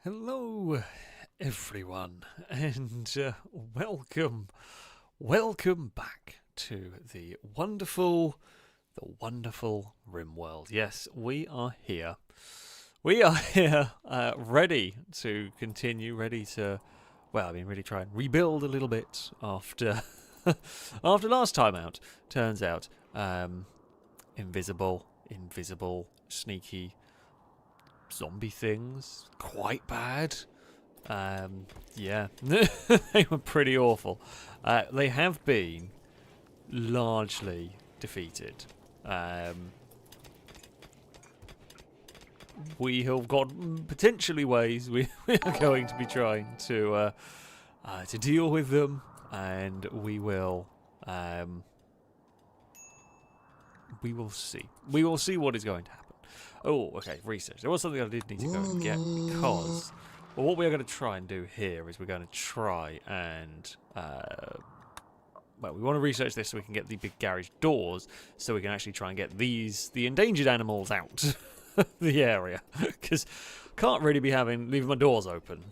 Hello, everyone, and welcome back to the wonderful Rimworld. Yes, we are here. We are here, ready to continue, really try and rebuild a little bit after after last time out. Turns out, invisible, sneaky zombie things, quite bad. Yeah, they were pretty awful. They have been largely defeated. We have got potentially ways we are going to be trying to deal with them, and we will see. We will see what is going to happen. Oh, okay, research. There was something I did need to go and get because, well, what we are going to try and do here is we're going to try and, we want to research this so we can get the big garage doors so we can actually try and get the endangered animals out of the area, because can't really be leaving my doors open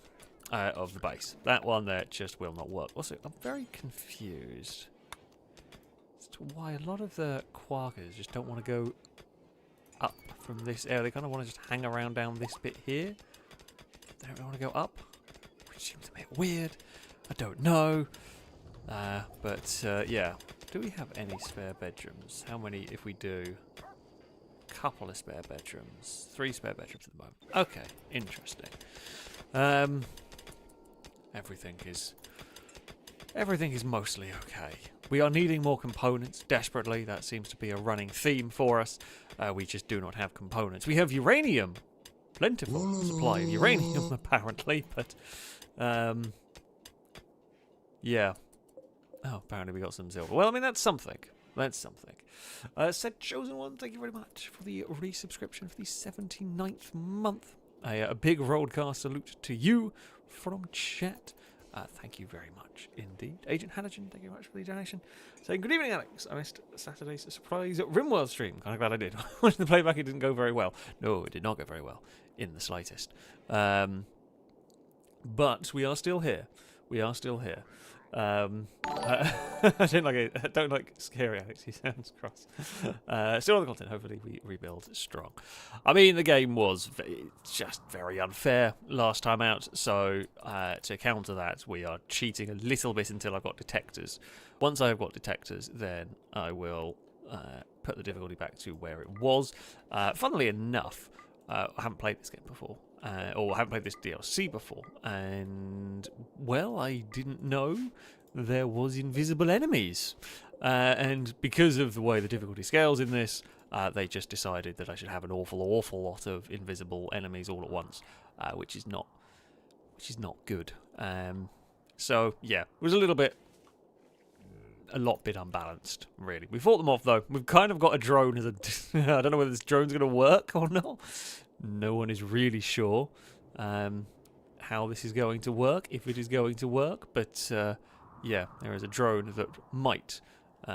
of the base. That one there just will not work. Also, I'm very confused as to why a lot of the quackers just don't want to go up from this area. They kind of want to just hang around down this bit here. They don't want to go up, which seems a bit weird. I don't know. Yeah. Do we have any spare bedrooms? How many, if we do? Couple of spare bedrooms. 3 spare bedrooms at the moment. Okay, interesting. Everything is mostly okay. We are needing more components desperately. That seems to be a running theme for us. We just do not have components. We have uranium. Plentiful supply of uranium, apparently. But, yeah. Oh, apparently we got some silver. Well, I mean, that's something. That's something. Said Chosen One, thank you very much for the resubscription for the 79th month. A big roadcast salute to you from chat. Thank you very much indeed. Agent Halogen, thank you very much for the donation. Saying, good evening, Alex. I missed Saturday's surprise at Rimworld stream. Kind of glad I did. Watching the playback, it didn't go very well. No, it did not go very well in the slightest. But we are still here. We are still here. I don't like scary Alex. He sounds cross. Still on the content. Hopefully we rebuild strong. I mean, the game was just very unfair last time out. So to counter that, we are cheating a little bit until I've got detectors. Once I have got detectors, then I will put the difficulty back to where it was. Funnily enough, I haven't played this game before. Or I haven't played this DLC before, and, well, I didn't know there was invisible enemies. And because of the way the difficulty scales in this, they just decided that I should have an awful lot of invisible enemies all at once, which is not good. So, yeah, it was a lot bit unbalanced, really. We fought them off, though. We've kind of got a drone as a... I don't know whether this drone's going to work or not. No one is really sure how this is going to work, if it is going to work. But, yeah, there is a drone that might be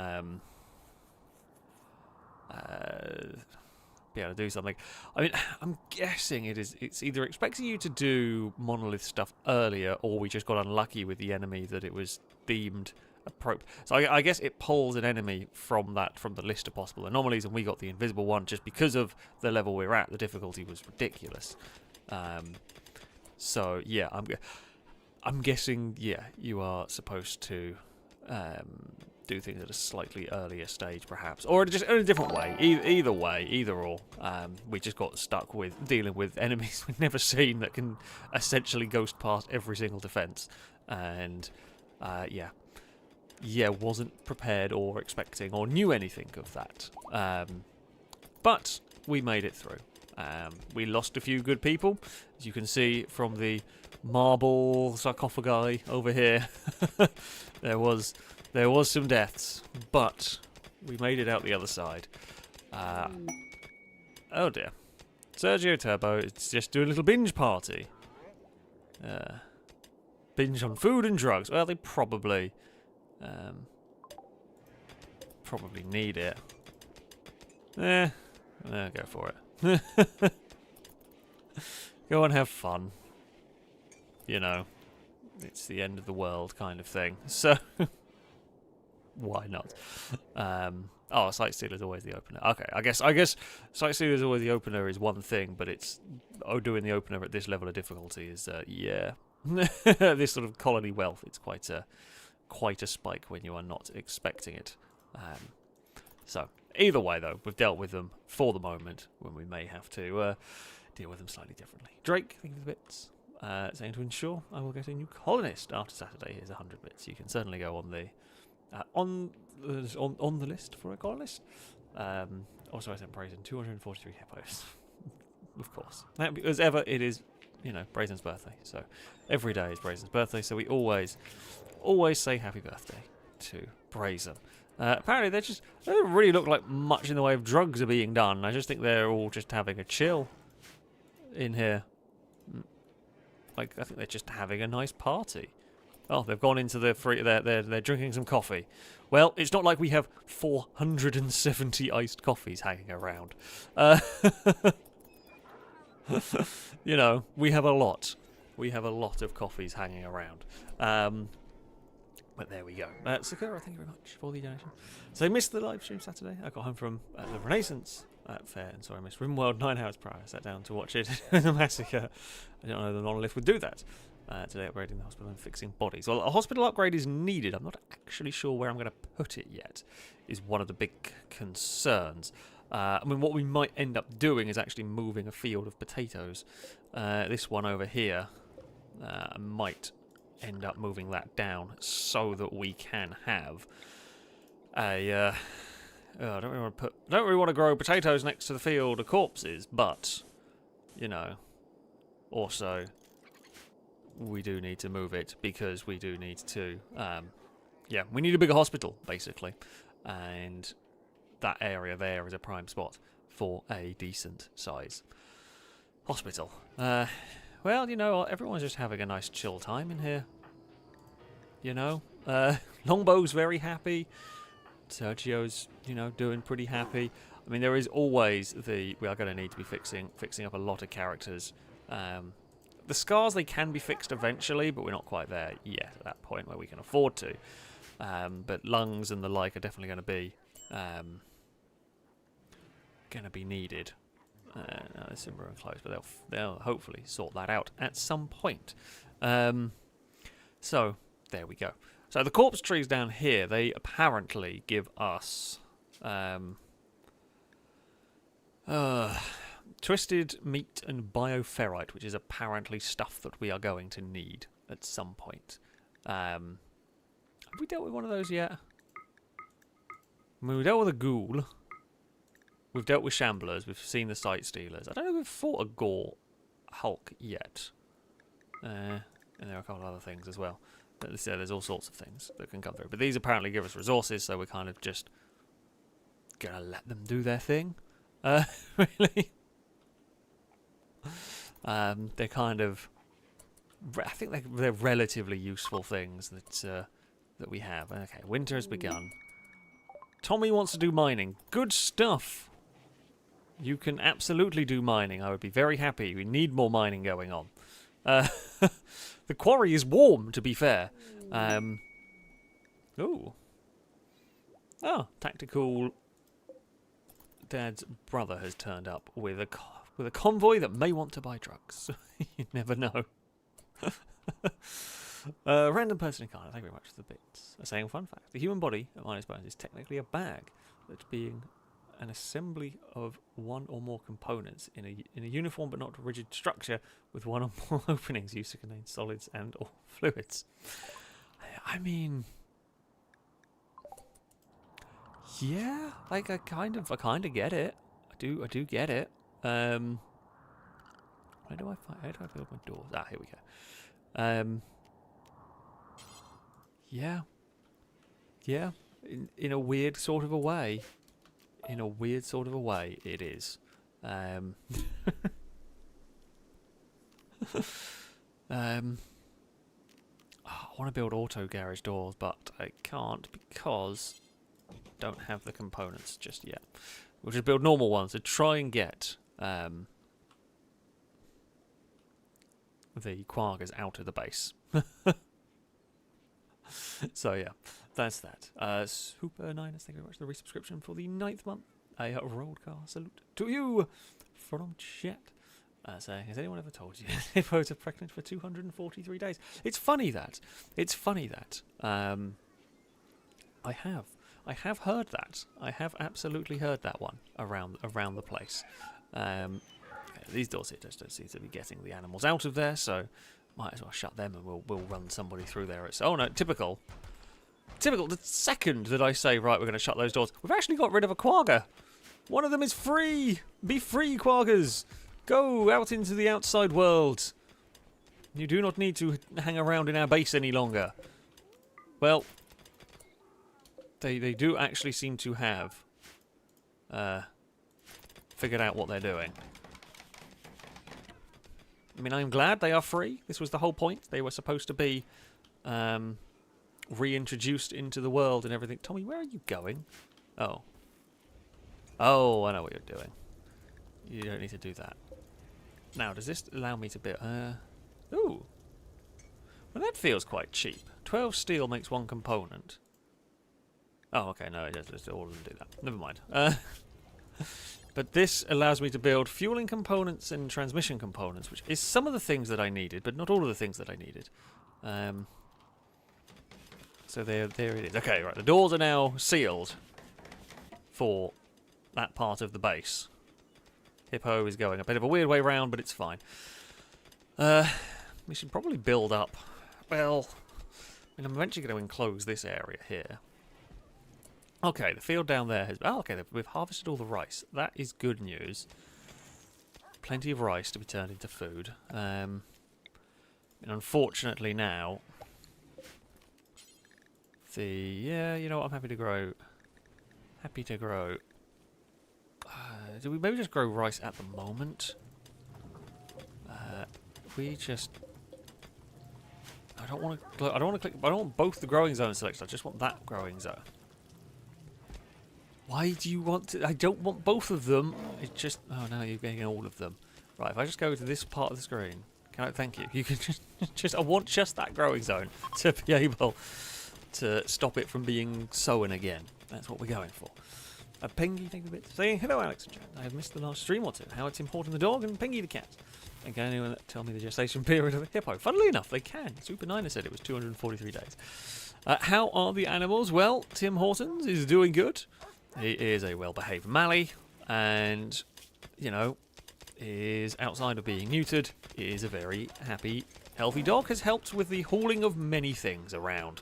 able to do something. I mean, I'm guessing it's either expecting you to do monolith stuff earlier, or we just got unlucky with the enemy that it was themed appropriate. So I guess it pulls an enemy from the list of possible anomalies, and we got the invisible one just because of the level we're at. The difficulty was ridiculous. So yeah, I'm guessing, yeah, you are supposed to do things at a slightly earlier stage, perhaps, or just in a different way. Either way, either or. We just got stuck with dealing with enemies we've never seen that can essentially ghost past every single defense, and yeah, wasn't prepared or expecting or knew anything of that. But we made it through. We lost a few good people, as you can see from the marble sarcophagi over here. there was some deaths, but we made it out the other side. Oh dear. Sergio Turbo is just doing a little binge party. Binge on food and drugs. Well, they probably need it. Go for it. Go and have fun. you know, it's the end of the world kind of thing. So, why not? Oh, Sightstealer is always the opener. Okay, I guess Sightstealer is always the opener is one thing, but it's doing the opener at this level of difficulty is yeah. This sort of colony wealth, it's quite a spike when you are not expecting it. So either way, though, we've dealt with them for the moment. When we may have to deal with them slightly differently. Drake, thank you for the bits. Saying to ensure I will get a new colonist after Saturday. Here's 100 bits. You can certainly go on the on the list for a colonist. Also, I sent Brazen 243 hippos. Of course, as ever, it is, you know, Brazen's birthday. So every day is Brazen's birthday. So we always say happy birthday to Brazen. Apparently, they don't really look like much in the way of drugs are being done. I just think they're all just having a chill in here. Like, I think they're just having a nice party. Oh, they've gone into the free. They're drinking some coffee. Well, it's not like we have 470 iced coffees hanging around. You know, we have a lot. We have a lot of coffees hanging around. But there we go. Sakura, thank you very much for the donation. So I missed the live stream Saturday. I got home from the Renaissance fair, and so I missed Rimworld 9 hours prior. I sat down to watch it. It was a massacre. I don't know the monolith would do that. Today upgrading the hospital and fixing bodies. Well, a hospital upgrade is needed. I'm not actually sure where I'm going to put it yet, is one of the big concerns. I mean, what we might end up doing is actually moving a field of potatoes. This one over here, I might end up moving that down so that we can have a... I don't really want to grow potatoes next to the field of corpses, but, you know, also... we do need to move it because we do need to, yeah, we need a bigger hospital, basically. And that area there is a prime spot for a decent size hospital. Well, you know, everyone's just having a nice chill time in here. You know, Longbow's very happy. Sergio's, you know, doing pretty happy. I mean, there is always we are going to need to be fixing up a lot of characters. The scars, they can be fixed eventually, but we're not quite there yet at that point where we can afford to. But lungs and the like are definitely going to be needed. No, they're similar and close, but they'll hopefully sort that out at some point. So there we go. So the corpse trees down here, they apparently give us twisted meat and bioferrite, which is apparently stuff that we are going to need at some point. Have we dealt with one of those yet? I mean, we dealt with a ghoul. We've dealt with shamblers. We've seen the sight stealers. I don't know if we've fought a gore hulk yet. And there are a couple of other things as well. But there's all sorts of things that can come through. But these apparently give us resources, so we're kind of just gonna let them do their thing. Really. They're kind of... I think they're relatively useful things that we have. Okay, winter has begun. Tommy wants to do mining. Good stuff. You can absolutely do mining. I would be very happy. We need more mining going on. The quarry is warm, to be fair. Ooh. Oh, tactical Dad's brother has turned up with a convoy that may want to buy drugs. You never know. Random person in Ghana, thank you very much for the bits. A saying fun fact. The human body, at minus bones, is technically a bag that's being an assembly of one or more components in a uniform but not rigid structure with one or more openings used to contain solids and or fluids. I mean, yeah, like I kind of get it. I do get it. Where do I build my doors? Ah, here we go. Yeah, in a weird sort of a way. In a weird sort of a way, it is. I want to build auto garage doors, but I can't because I don't have the components just yet. We'll just build normal ones to try and get the quaggers out of the base. So yeah, that's that. Super Niners, thank you very much for the resubscription for the 9th month. A roadcar salute to you from chat. Saying, has anyone ever told you hippos are pregnant for 243 days? It's funny that. I have heard that. I have absolutely heard that one around the place. These doors here just don't seem to be getting the animals out of there, so might as well shut them and we'll run somebody through there. It's, oh no, typical. The second that I say, right, we're going to shut those doors, we've actually got rid of a quagga. One of them is free. Be free, quaggers. Go out into the outside world. You do not need to hang around in our base any longer. Well, they do actually seem to have figured out what they're doing. I mean, I'm glad they are free. This was the whole point. They were supposed to be reintroduced into the world and everything. Tommy, where are you going? Oh. Oh, I know what you're doing. You don't need to do that. Now, does this allow me to build... ooh. Well, that feels quite cheap. 12 steel makes 1 component. Oh, okay, no, it does. All of them do that. Never mind. But this allows me to build fueling components and transmission components, which is some of the things that I needed, but not all of the things that I needed. So there it is. Okay, right, the doors are now sealed for that part of the base. Hippo is going a bit of a weird way round, but it's fine. We should probably build up. Well, I mean, I'm eventually going to enclose this area here. Okay, the field down there has... Oh, okay, we've harvested all the rice. That is good news. Plenty of rice to be turned into food. And unfortunately now... Yeah, you know what, I'm happy to grow... Do we maybe just grow rice at the moment? We just... I don't want to click... I don't want both the growing zones selected. I just want that growing zone. Why do you want to... I don't want both of them. It's just... Oh, no, you're getting all of them. Right, if I just go to this part of the screen... Can I... Thank you. You can just... I want just that growing zone to be able to stop it from being sown again. That's what we're going for. Pengy, thank you a bit. Saying, hello, Alex. I have missed the last stream or two. How it's important the dog and Pengy the cat. And can anyone tell me the gestation period of a hippo? Funnily enough, they can. Super Niner said it was 243 days. How are the animals? Well, Tim Hortons is doing good. He is a well-behaved Mally, and, you know, is outside of being neutered, is a very happy, healthy dog. Has helped with the hauling of many things around.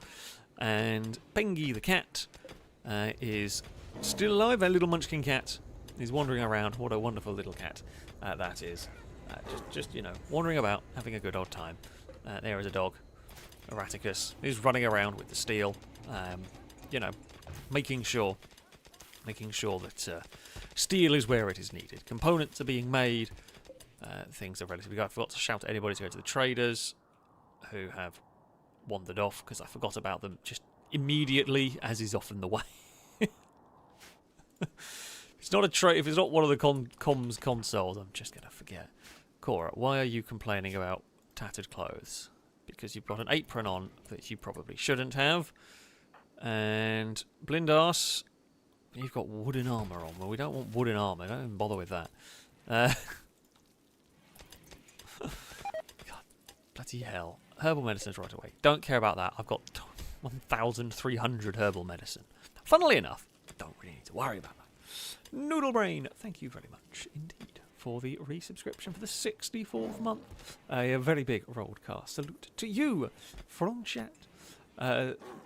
And Pengy the cat is still alive. Our little munchkin cat is wandering around. What a wonderful little cat that is. Just, you know, wandering about, having a good old time. There is a dog, Erraticus, who's running around with the steel, you know, making sure that steel is where it is needed. Components are being made. Things are relatively good. I forgot to shout at anybody to go to the traders, who have wandered off because I forgot about them just immediately, as is often the way. It's not a trade. If it's not one of the comms consoles, I'm just gonna forget. Cora, why are you complaining about tattered clothes? Because you've got an apron on that you probably shouldn't have. And Blindarse, you've got wooden armour on. Well, we don't want wooden armour. Don't even bother with that. God, bloody hell. Herbal medicines right away. Don't care about that. I've got 1,300 herbal medicine. Funnily enough, don't really need to worry about that. Noodlebrain, thank you very much indeed for the resubscription for the 64th month. A very big rollcast salute to you from chat.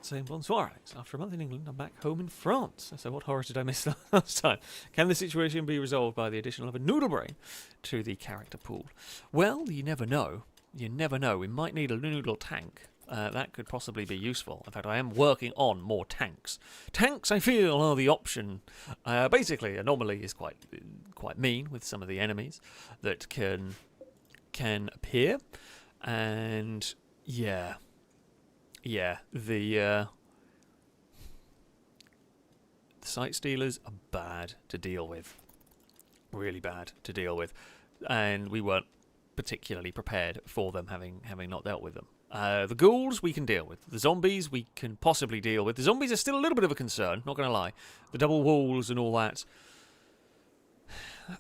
Saying bonsoir, Alex. After a month in England, I'm back home in France. So what horror did I miss last time? Can the situation be resolved by the addition of a Noodlebrain to the character pool? Well, you never know. You never know. We might need a noodle tank. That could possibly be useful. In fact, I am working on more tanks. Tanks, I feel, are the option. Basically, Anomaly is quite mean with some of the enemies that can appear, and yeah, the sight stealers are bad to deal with, really bad to deal with, and we weren't particularly prepared for them, having not dealt with them. The ghouls we can deal with. The zombies we can possibly deal with. The zombies are still a little bit of a concern, not going to lie. The double walls and all that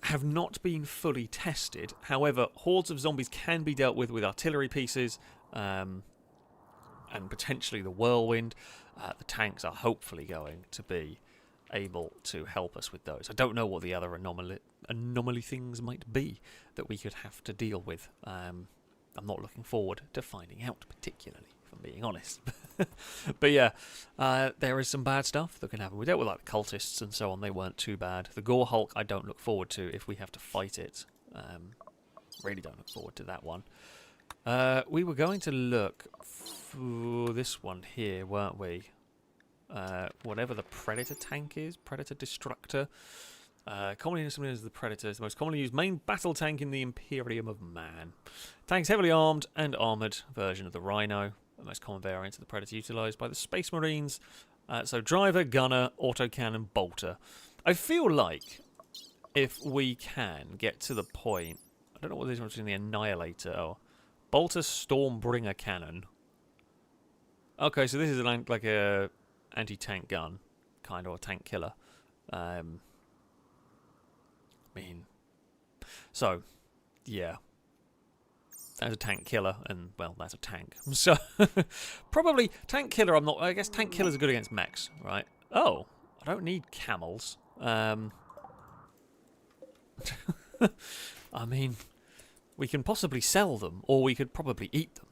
have not been fully tested. However, hordes of zombies can be dealt with artillery pieces, and potentially the whirlwind. The tanks are hopefully going to be able to help us with those. I don't know what the other anomaly things might be that we could have to deal with. I'm not looking forward to finding out particularly, if I'm being honest. But yeah, there is some bad stuff that can happen. We dealt with like the cultists and so on. They weren't too bad. The Gore Hulk I don't look forward to if we have to fight it. Really don't look forward to that one. We were going to look for this one here, weren't we? Whatever the Predator tank is, Predator Destructor. Commonly known as the Predator, is the most commonly used main battle tank in the Imperium of Man. Tank's heavily armed and armoured version of the Rhino, the most common variant of the Predator utilised by the Space Marines. So driver, gunner, autocannon, bolter. I feel like if we can get to the point, I don't know what this is between the Annihilator or bolter, Stormbringer cannon. Okay, so this is like a anti-tank gun, kind of a tank killer. I mean, so yeah, that's a tank killer, and well, that's a tank. So probably tank killer. I guess tank killers are good against mechs, right? Oh, I don't need camels. I mean, we can possibly sell them, or we could probably eat them.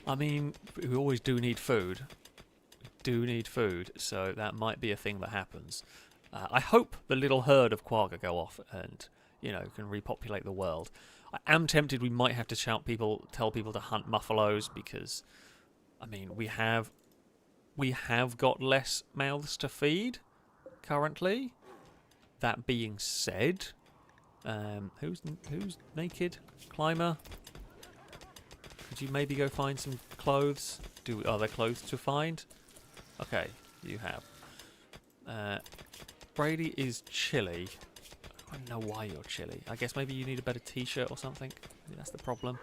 I mean, we always do need food. So that might be a thing that happens. I hope the little herd of quagga go off and, you know, can repopulate the world. I am tempted we might have to tell people to hunt muffalos because, I mean, we have got less mouths to feed currently. That being said, who's naked? Climber? Could you maybe go find some clothes? Are there clothes to find? Okay, you have. Brady is chilly. I don't know why you're chilly. I guess maybe you need a better t-shirt or something. Maybe that's the problem.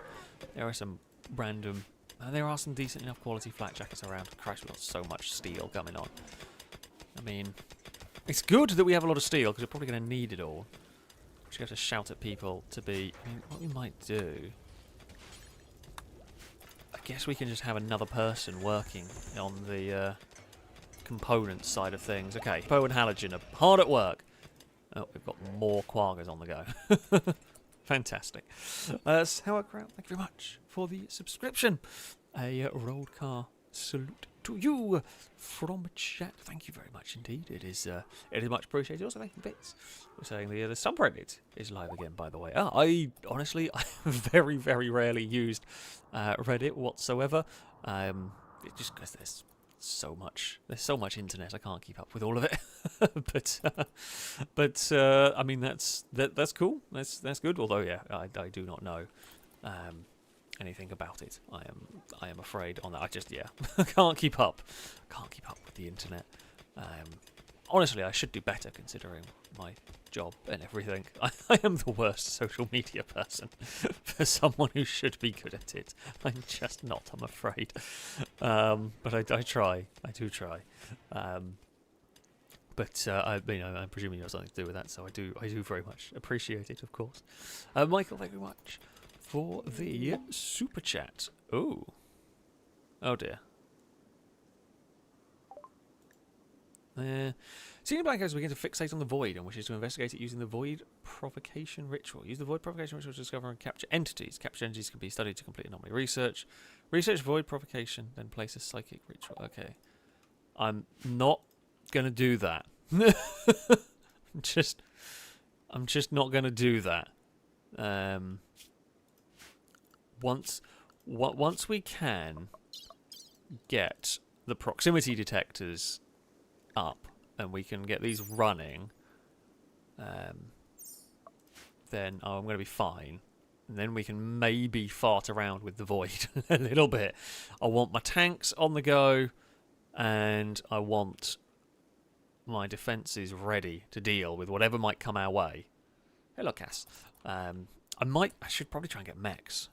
There are some random... there are some decent enough quality flak jackets around. Christ, we've got so much steel coming on. I mean, it's good that we have a lot of steel because we're probably going to need it all. We should have to shout at people to be... I mean, what we might do... I guess we can just have another person working on the components side of things. Okay, Poe and Halogen are hard at work. Oh, we've got more quaggas on the go. Fantastic. Sauerkraut, thank you very much for the subscription. A rolled car salute to you from chat. Thank you very much indeed. It is much appreciated. Also, thank you, Bits. We're saying the subreddit is live again, by the way. I honestly, I very, very rarely used Reddit whatsoever. Just because there's so much internet, I can't keep up with all of it. but I mean that's cool. That's good. Although yeah, I do not know anything about it. I am afraid on that. I just I can't keep up. With the internet. Honestly, I should do better considering my job and everything. I am the worst social media person for someone who should be good at it. I'm just not, I'm afraid. But I try. I do try. But I'm presuming you have something to do with that, so I do very much appreciate it, of course. Michael, thank you very much for the super chat. Oh dear. Senior Black House begin to fixate on the void and wishes to investigate it using the void provocation ritual. Use the void provocation ritual to discover and capture entities. Capture entities can be studied to complete anomaly research. Research void provocation, then place a psychic ritual. Okay. I'm not gonna do that. I'm just not gonna do that. Once we can get the proximity detectors up and we can get these running, then I'm going to be fine. And then we can maybe fart around with the void a little bit. I want my tanks on the go, and I want my defences ready to deal with whatever might come our way. Hello, Cass. I should probably try and get mechs.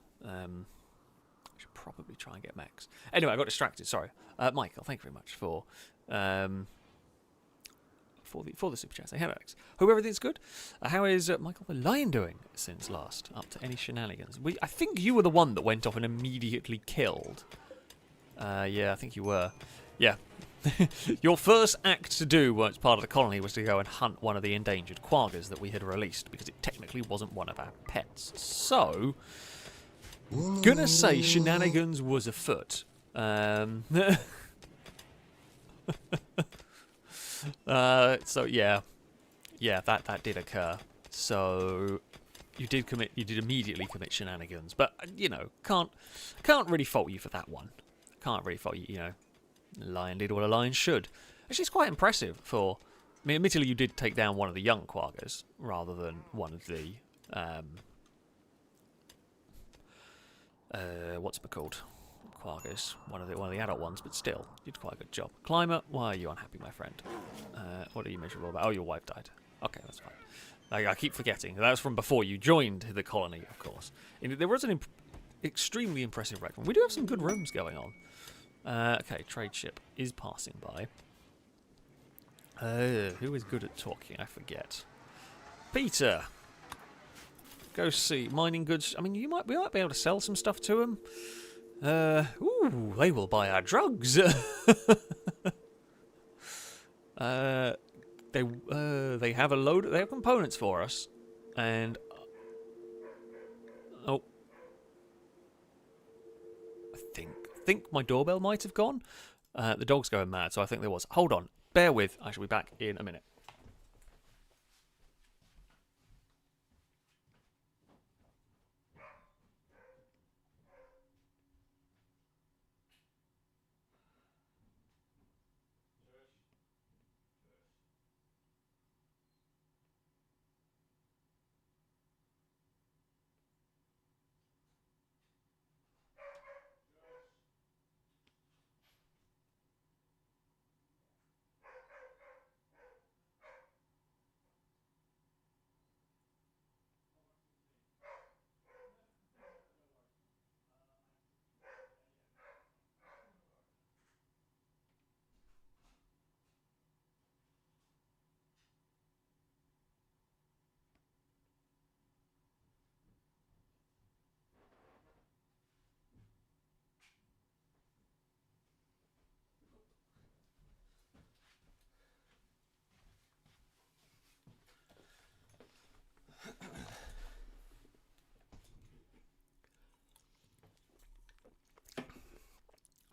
Anyway, I got distracted. Sorry, Michael. Thank you very much for the super chat. Say hello, Alex. Hope everything's good. How is Michael the Lion doing since last? Up to any shenanigans? I think you were the one that went off and immediately killed. Yeah, I think you were. Yeah. Your first act to do once part of the colony was to go and hunt one of the endangered quaggas that we had released, because it technically wasn't one of our pets. So, gonna say shenanigans was afoot. So yeah, that did occur. So you did immediately commit shenanigans, but you know, can't really fault you for that one. Can't really fault you. You know, the lion did what a lion should. Actually, it's quite impressive for. I mean, admittedly, you did take down one of the young quaggas rather than one of the what's it called? Quaggas, one of the adult ones, but still, you did quite a good job. Climber, why are you unhappy, my friend? What are you miserable about? Oh, your wife died. Okay, that's fine. I keep forgetting. That was from before you joined the colony, of course. There was an extremely impressive wreck. We do have some good rooms going on. Okay, trade ship is passing by. Who is good at talking? I forget. Peter! Go see. Mining goods. I mean, we might be able to sell some stuff to him. Ooh, they will buy our drugs. They have they have components for us, and oh, I think my doorbell might have gone. The dog's going mad, so I think there was. Hold on, bear with. I shall be back in a minute.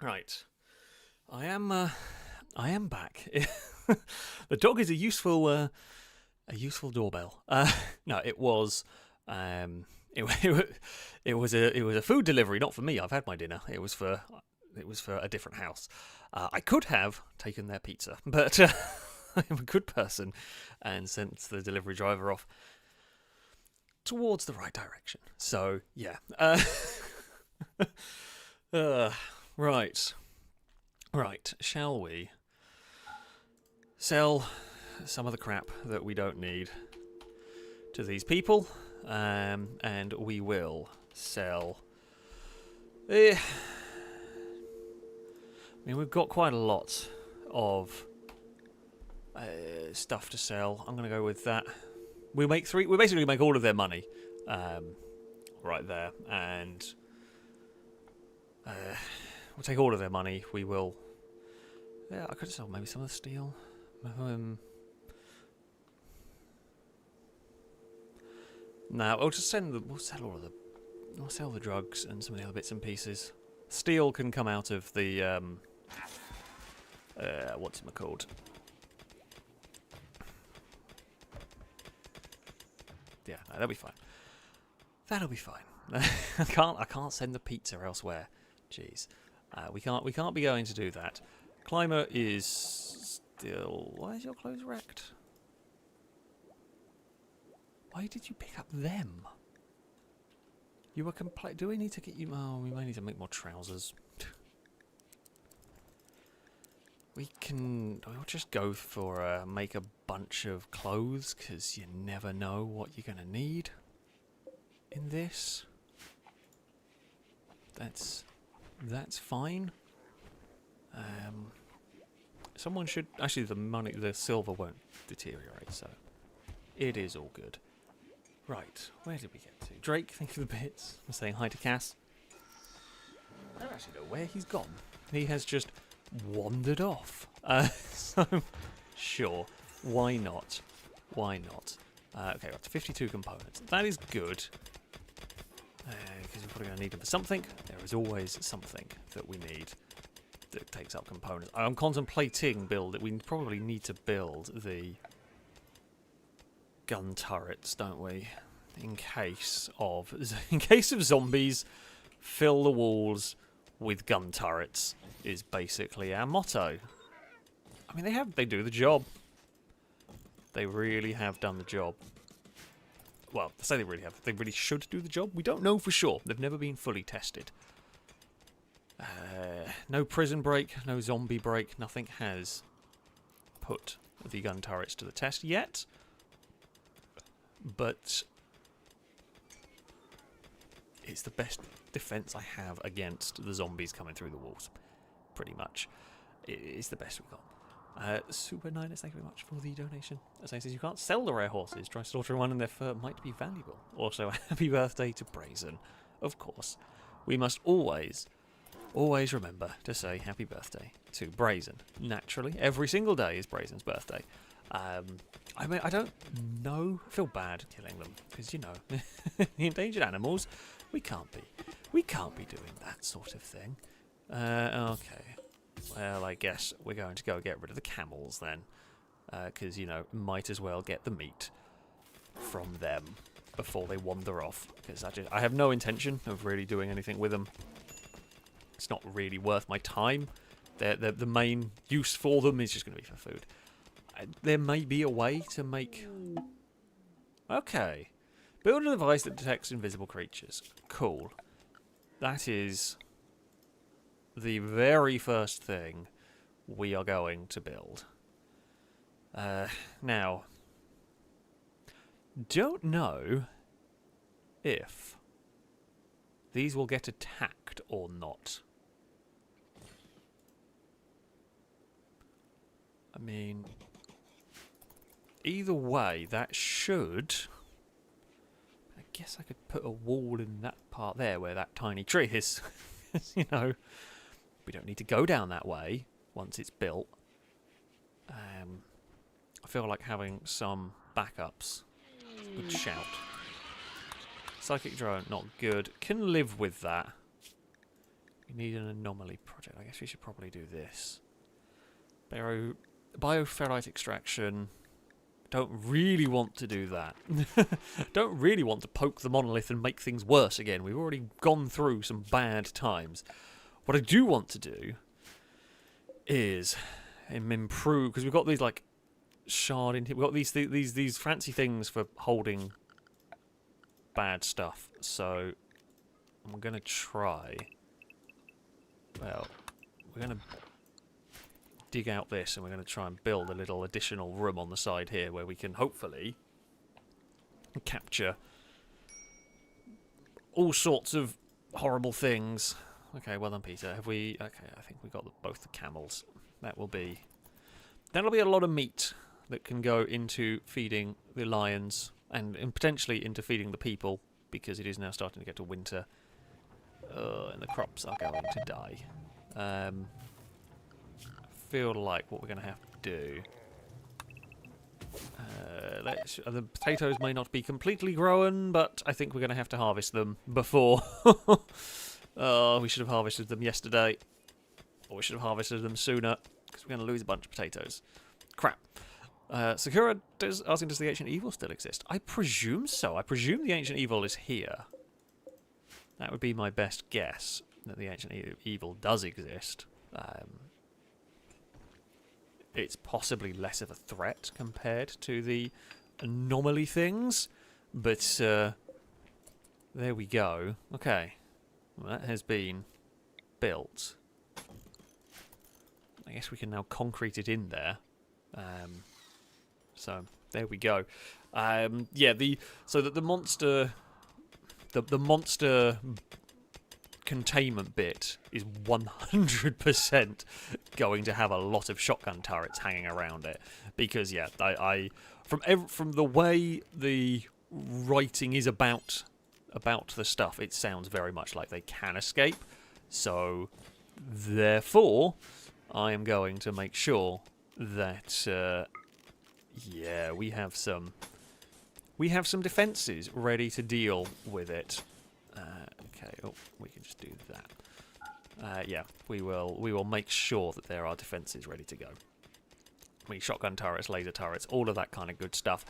Right, I am back. The dog is a useful doorbell. No, it was it was a food delivery, not for me. I've had my dinner. It was for a different house. I could have taken their pizza, but I am a good person and sent the delivery driver off towards the right direction. So yeah. Right. Shall we sell some of the crap that we don't need to these people? And we will sell. I mean, we've got quite a lot of stuff to sell. I'm going to go with that. We basically make all of their money right there, and we'll take all of their money. We will. Yeah, I could sell maybe some of the steel. No, we'll just we'll sell all of the. We'll sell the drugs and some of the other bits and pieces. Steel can come out of the what's it called? Yeah, no, that'll be fine. That'll be fine. I can't send the pizza elsewhere. Jeez, we can't be going to do that. Climber is still. Why is your clothes wrecked? Why did you pick up them? You were do we need to get you? Oh, we may need to make more trousers. We'll just go for make a bunch of clothes, because you never know what you're going to need in this. That's fine. Someone should... Actually, the silver won't deteriorate, so it is all good. Right, where did we get to? Drake, thank you for the bits. I'm saying hi to Cass. I don't actually know where he's gone. He has just wandered off. So, sure, why not? Why not? Okay, we're up to 52 components. That is good. Because we're probably going to need them for something. There is always something that we need that takes up components. I'm contemplating we probably need to build the gun turrets, don't we? In case of zombies, fill the walls with gun turrets is basically our motto. I mean, they do the job. They really have done the job. Well, I say they really have. They really should do the job. We don't know for sure. They've never been fully tested. No prison break, no zombie break. Nothing has put the gun turrets to the test yet. But it's the best defense I have against the zombies coming through the walls. Pretty much. It's the best we've got. Super Niners, thank you very much for the donation. As I says, you can't sell the rare horses. Try slaughtering one and their fur might be valuable. Also, happy birthday to Brazen. Of course. We must always remember to say happy birthday to Brazen. Naturally, every single day is Brazen's birthday. I mean, I don't know. I feel bad killing them because, you know, the endangered animals. We can't be doing that sort of thing. Okay. Well, I guess we're going to go get rid of the camels then, because you know, might as well get the meat from them before they wander off. Because I have no intention of really doing anything with them. It's not really worth my time. The main use for them is just going to be for food. There may be a way to make... Okay. Build a device that detects invisible creatures. Cool. That is the very first thing we are going to build. Now, don't know if these will get attacked or not. I mean, either way, that should... I guess I could put a wall in that part there where that tiny tree is. You know, we don't need to go down that way once it's built. I feel like having some backups. Good shout. Psychic drone, not good. Can live with that. We need an anomaly project. I guess we should probably do this. Bioferrite extraction. Don't really want to do that. Don't really want to poke the monolith and make things worse again. We've already gone through some bad times. What I do want to do is improve, because we've got these like we've got these fancy things for holding bad stuff. So I'm gonna try. Well, we're gonna dig out this and we're going to try and build a little additional room on the side here where we can hopefully capture all sorts of horrible things. Okay, well done, Peter. Have we... Okay, I think we got both the camels. That'll be a lot of meat that can go into feeding the lions and potentially into feeding the people, because it is now starting to get to winter and the crops are going to die. Feel like what we're going to have to do. The potatoes may not be completely grown, but I think we're going to have to harvest them before. Oh, we should have harvested them yesterday, or we should have harvested them sooner, because we're going to lose a bunch of potatoes. Crap. Sakura asking, does the ancient evil still exist? I presume so. I presume the ancient evil is here. That would be my best guess, that the ancient evil does exist. It's possibly less of a threat compared to the anomaly things, but there we go. Okay, well, that has been built. I guess we can now concrete it in there. So there we go. Yeah, so that the monster containment bit is 100% going to have a lot of shotgun turrets hanging around it, because yeah, from the way the writing is about the stuff, it sounds very much like they can escape. So therefore, I am going to make sure that yeah, we have some defences ready to deal with it. Okay, oh, we can just do that. Yeah, we will make sure that there are defences ready to go. I mean, shotgun turrets, laser turrets, all of that kind of good stuff.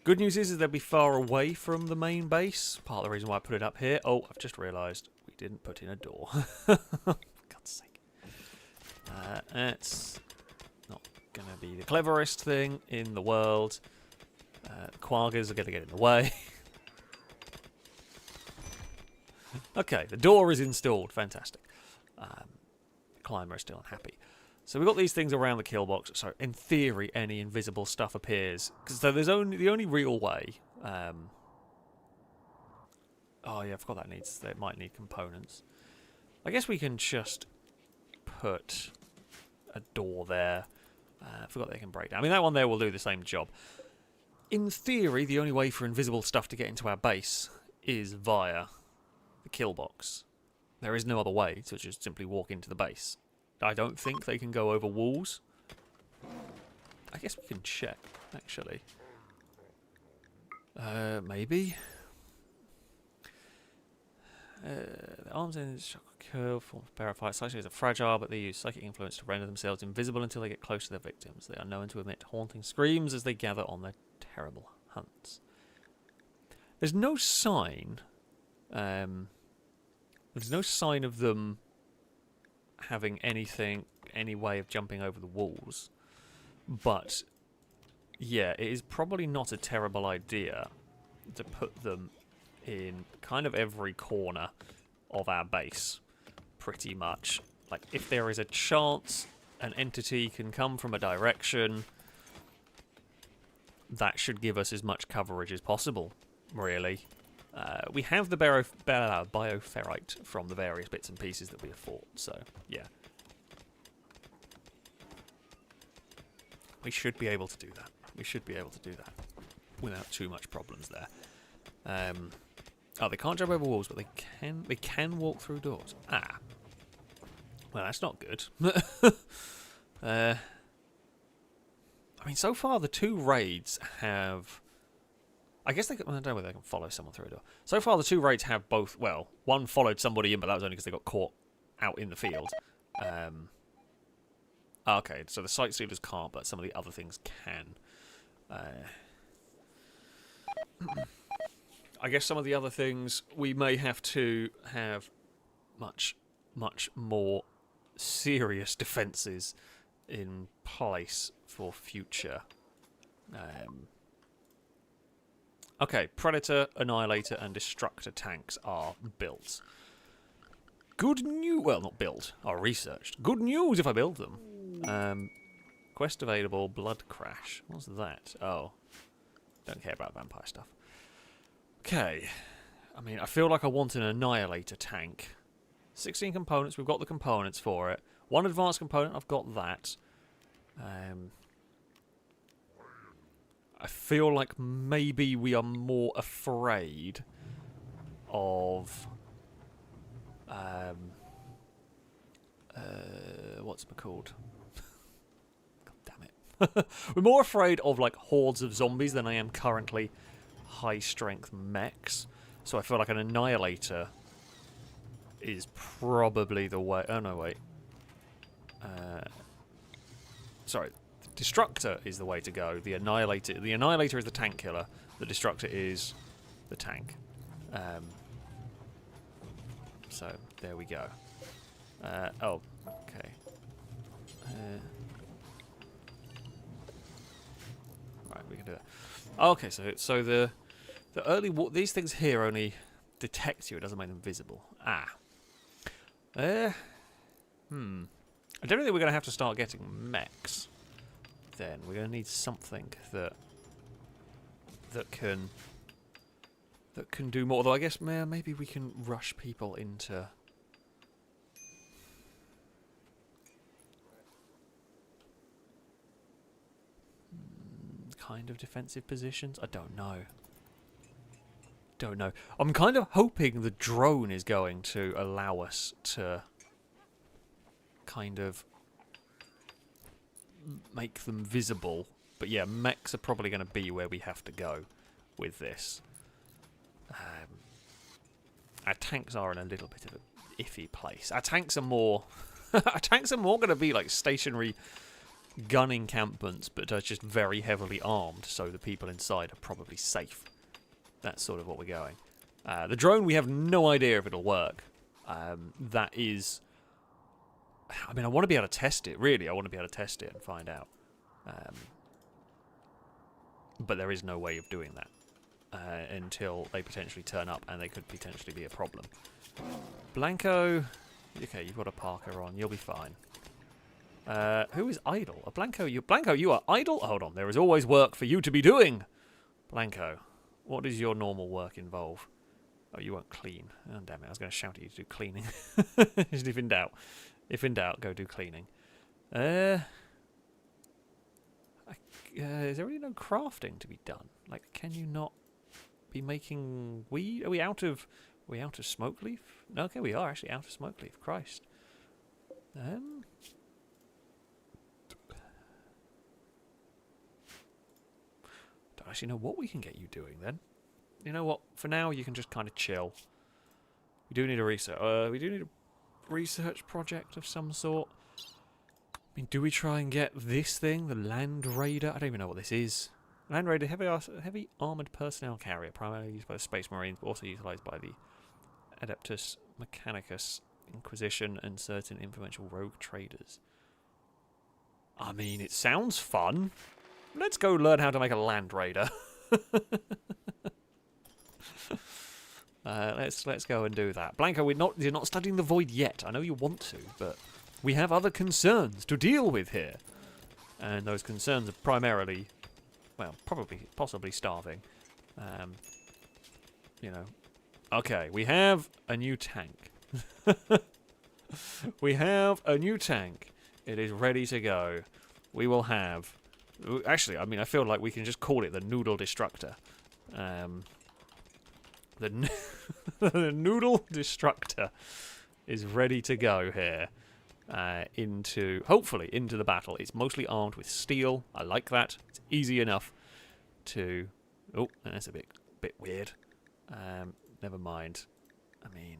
Good news is they'll be far away from the main base. Part of the reason why I put it up here. Oh, I've just realised we didn't put in a door. For God's sake. That's not going to be the cleverest thing in the world. Quaggers are going to get in the way. Okay, the door is installed. Fantastic. Climber is still unhappy. So we've got these things around the kill box. So in theory, any invisible stuff appears. So there's the only real way. Oh yeah, I forgot that might need components. I guess we can just put a door there. I forgot they can break down. I mean, that one there will do the same job. In theory, the only way for invisible stuff to get into our base is via the kill box. There is no other way to just simply walk into the base. I don't think they can go over walls. I guess we can check, actually. Maybe. The arms in shock curve form of paraphyte. Psychics are fragile, but they use psychic influence to render themselves invisible until they get close to their victims. They are known to emit haunting screams as they gather on their terrible hunts. There's no sign. There's no sign of them having any way of jumping over the walls. But yeah, it is probably not a terrible idea to put them in kind of every corner of our base, pretty much. Like, if there is a chance an entity can come from a direction, that should give us as much coverage as possible, really. We have the bioferrite from the various bits and pieces that we have fought, so yeah. We should be able to do that. We should be able to do that without too much problems there. Oh, they can't jump over walls, but they can walk through doors. Ah. Well, that's not good. I mean, so far the two raids have... I guess I don't know whether they can follow someone through a door. So far the two raids have both... Well, one followed somebody in, but that was only because they got caught out in the field. Okay, so the sightseers can't, but some of the other things can. I guess some of the other things we may have to have much, much more serious defences in place for future. Okay, Predator, Annihilator and Destructor tanks are built. Good news... Well, not built, are researched. Good news if I build them. Quest available, Blood Crash. What's that? Oh, don't care about vampire stuff. Okay. I mean, I feel like I want an Annihilator tank. 16 components, we've got the components for it. One advanced component, I've got that. I feel like maybe we are more afraid of... what's it called? God damn it. We're more afraid of, like, hordes of zombies than I am currently high-strength mechs. So I feel like an Annihilator is probably the way... Oh, no, wait. Sorry. Destructor is the way to go. The Annihilator is the tank killer. The Destructor is the tank. So, there we go. Oh, okay. Right, we can do that. Okay, so the early these things here only detect you. It doesn't make them visible. Ah. I I don't think we're going to have to start getting mechs. Then we're going to need something that can do more. Although I guess maybe we can rush people into kind of defensive positions. I don't know. Don't know. I'm kind of hoping the drone is going to allow us to kind of make them visible. But yeah, mechs are probably going to be where we have to go with this. Our tanks are in a little bit of an iffy place. Our tanks are more our tanks are more going to be like stationary gun encampments, but are just very heavily armed, so the people inside are probably safe. That's sort of what we're going. The drone, we have no idea if it'll work. That is... I mean, I want to be able to test it, really. I want to be able to test it and find out. But there is no way of doing that until they potentially turn up, and they could potentially be a problem. Blanco... Okay, you've got a Parker on. You'll be fine. Who is idle? A Blanco, you are idle? Hold on, there is always work for you to be doing. Blanco, what does your normal work involve? Oh, you won't clean. Oh, damn it, I was going to shout at you to do cleaning. Just if in doubt, go do cleaning. Is there really no crafting to be done? Like, can you not be making weed? Are we out of smoke leaf? No, okay, we are actually out of smoke leaf. Christ. Don't actually know what we can get you doing then. You know what? For now, you can just kind of chill. We do need a research. We do need a research project of some sort. I mean, do we try and get this thing, the Land Raider? I don't even know what this is. Land Raider, heavy armored personnel carrier, primarily used by the Space Marines, but also utilized by the Adeptus Mechanicus, Inquisition, and certain influential rogue traders. I mean, it sounds fun. Let's go learn how to make a Land Raider. Let's go and do that. Blanco, you're not studying the Void yet. I know you want to, but we have other concerns to deal with here, and those concerns are primarily, well, possibly starving. You know. Okay, we have a new tank. We have a new tank. It is ready to go. We will have... Actually, I mean, I feel like we can just call it the Noodle Destructor. The Noodle Destructor is ready to go here. Hopefully, into the battle. It's mostly armed with steel. I like that. It's easy enough to... Oh, that's a bit weird. Never mind. I mean,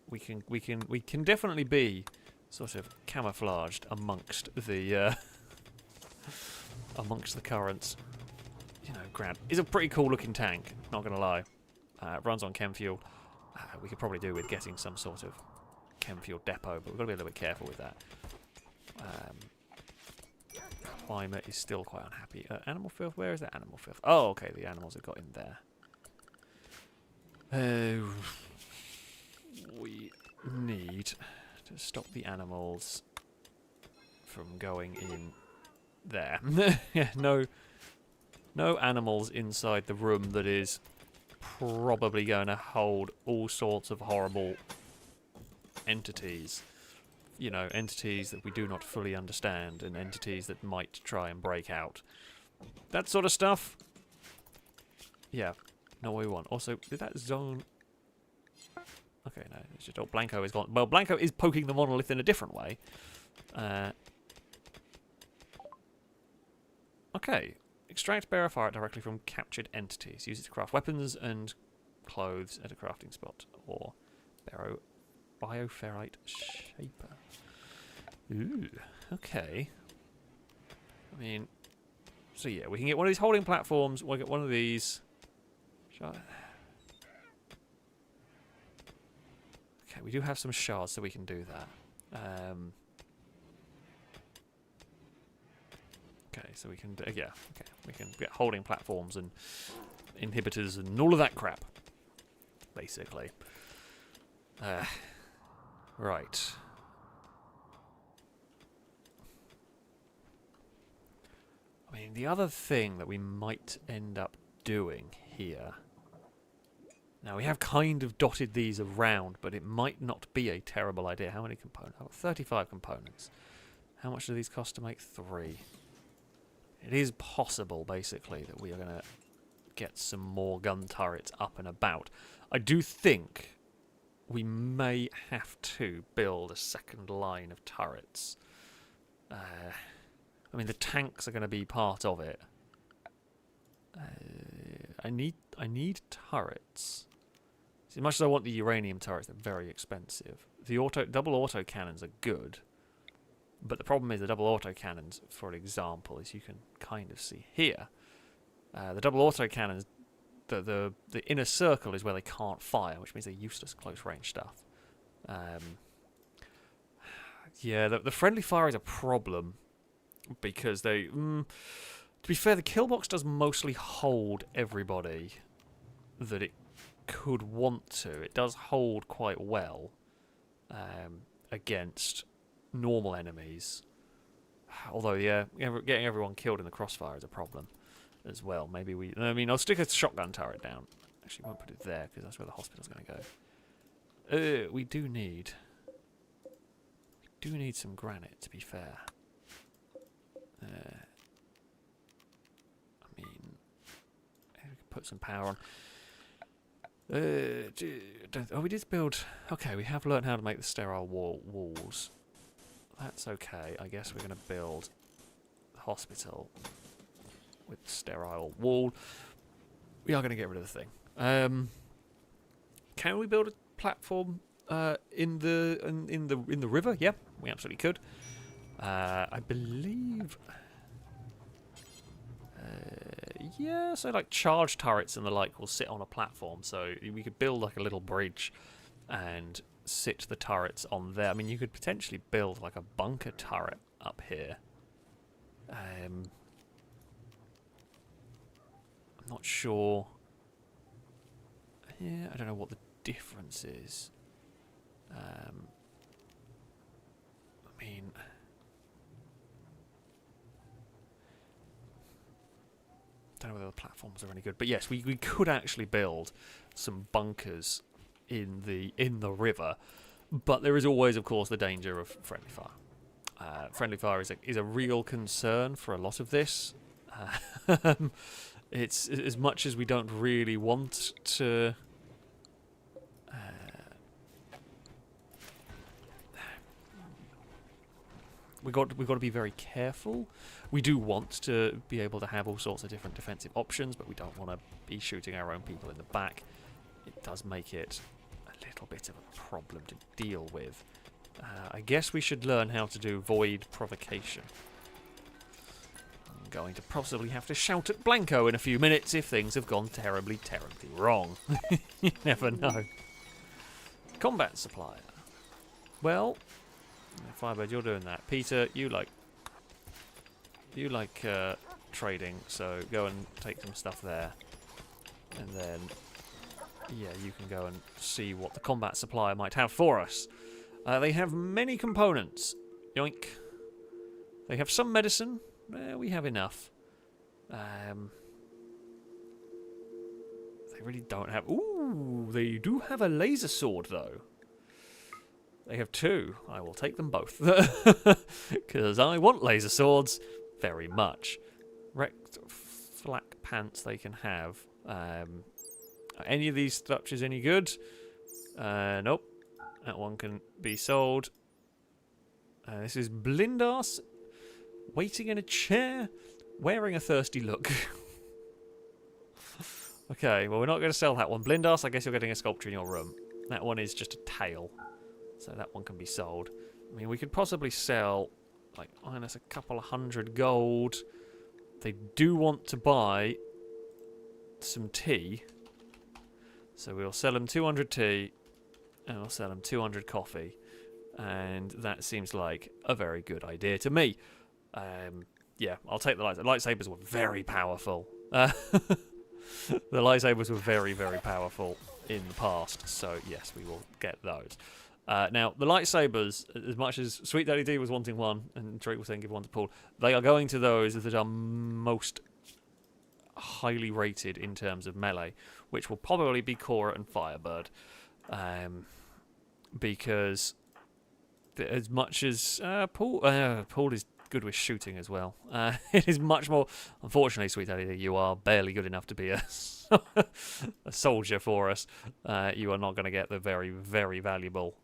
we can definitely be sort of camouflaged amongst the currents. You know, Grant is a pretty cool looking tank. Not gonna lie. Runs on chem fuel. We could probably do with getting some sort of chem fuel depot, but we've got to be a little bit careful with that. Climate is still quite unhappy. Animal filth. Where is that animal filth? Oh, okay. The animals have got in there. We need to stop the animals from going in there. Yeah, no animals inside the room that is probably going to hold all sorts of horrible entities. You know, entities that we do not fully understand, and entities that might try and break out. That sort of stuff. Yeah. Not what we want. Also, did that zone... Okay, no, it's just... Oh, Blanco is gone. Well, Blanco is poking the monolith in a different way. Okay. Extract bearer fire directly from captured entities. Use it to craft weapons and clothes at a crafting spot. Or bioferrite shaper. Ooh, okay. I mean... So yeah, we can get one of these holding platforms. We'll get one of these... Okay, we do have some shards, so we can do that. Okay, so we can do, yeah, okay, we can get holding platforms and inhibitors and all of that crap, basically. Right. mean, the other thing that we might end up doing here... Now, we have kind of dotted these around, but it might not be a terrible idea. How many components? Oh, 35 components. How much do these cost to make? 3. It is possible, basically, that we are going to get some more gun turrets up and about. I do think we may have to build a second line of turrets. I mean, the tanks are going to be part of it. I need turrets. As much as I want the uranium turrets, they're very expensive. The double auto cannons are good, but the problem is the double auto cannons, for example, as you can kind of see here, the double auto cannons, the inner circle is where they can't fire, which means they're useless close range stuff. Yeah, the friendly fire is a problem because they. To be fair, the kill box does mostly hold everybody that it could want to. It does hold quite well against normal enemies. Although, yeah, getting everyone killed in the crossfire is a problem as well. Maybe we... I mean, I'll stick a shotgun turret down. Actually, I won't put it there because that's where the hospital's going to go. We do need some granite, to be fair. I mean, we can put some power on. Oh, we did build... Okay, we have learned how to make the sterile walls. That's okay. I guess we're going to build the hospital with the sterile wall. We are going to get rid of the thing. Can we build a platform in the river? Yeah, we absolutely could. I believe... yeah, so like charge turrets and the like will sit on a platform, so we could build like a little bridge and sit the turrets on there. I mean, you could potentially build like a bunker turret up here. I'm not sure. Yeah, I don't know what the difference is. I mean... I don't know whether the platforms are any good, but yes, we could actually build some bunkers in the river, but there is always, of course, the danger of friendly fire. Friendly fire is a real concern for a lot of this. It's as much as we don't really want to. We've got to be very careful. We do want to be able to have all sorts of different defensive options, but we don't want to be shooting our own people in the back. It does make it a little bit of a problem to deal with. I guess we should learn how to do void provocation. I'm going to possibly have to shout at Blanco in a few minutes if things have gone terribly, terribly wrong. You never know. Combat supplier. Well... Firebird, you're doing that. Peter, you like trading, so go and take some stuff there. And then, yeah, you can go and see what the combat supplier might have for us. They have many components. Yoink. They have some medicine. We have enough. They really don't have... Ooh, they do have a laser sword, though. They have 2. I will take them both. Because I want laser swords very much. Wrecked flak pants they can have. Are any of these structures any good? Nope. That one can be sold. This is Blindas. Waiting in a chair. Wearing a thirsty look. Okay, well we're not going to sell that one. Blindas, I guess you're getting a sculpture in your room. That one is just a tail. So that one can be sold. I mean, we could possibly sell, like, minus a couple of 100 gold. They do want to buy some tea. So we'll sell them 200 tea, and we'll sell them 200 coffee. And that seems like a very good idea to me. Yeah, I'll take the lightsabers. The lightsabers were very powerful. The lightsabers were very, very powerful in the past. So, yes, we will get those. Now, the lightsabers, as much as Sweet Daddy D was wanting one, and Drake was saying give one to Paul, they are going to those that are most highly rated in terms of melee, which will probably be Cora and Firebird. Because as much as Paul is good with shooting as well, it is much more. Unfortunately, Sweet Daddy, you are barely good enough to be a soldier for us. You are not going to get the very, very valuable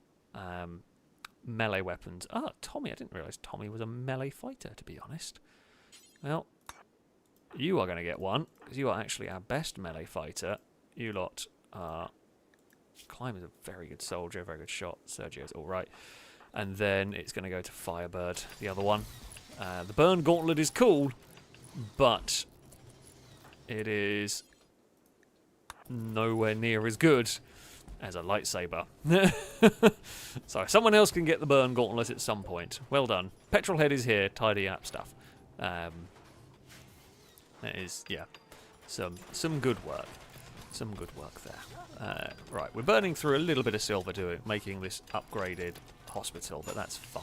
melee weapons. Oh, Tommy! I didn't realise Tommy was a melee fighter. To be honest, well, you are going to get one because you are actually our best melee fighter. You lot are. Climber's a very good soldier, very good shot. Sergio's all right. And then it's going to go to Firebird, the other one. The Burn Gauntlet is cool, but it is nowhere near as good as a lightsaber. So someone else can get the Burn Gauntlet at some point. Well done. Petrolhead is here, tidy up stuff. That is, yeah, some good work. Some good work there. Right, we're burning through a little bit of silver making this upgraded hospital, but that's fine.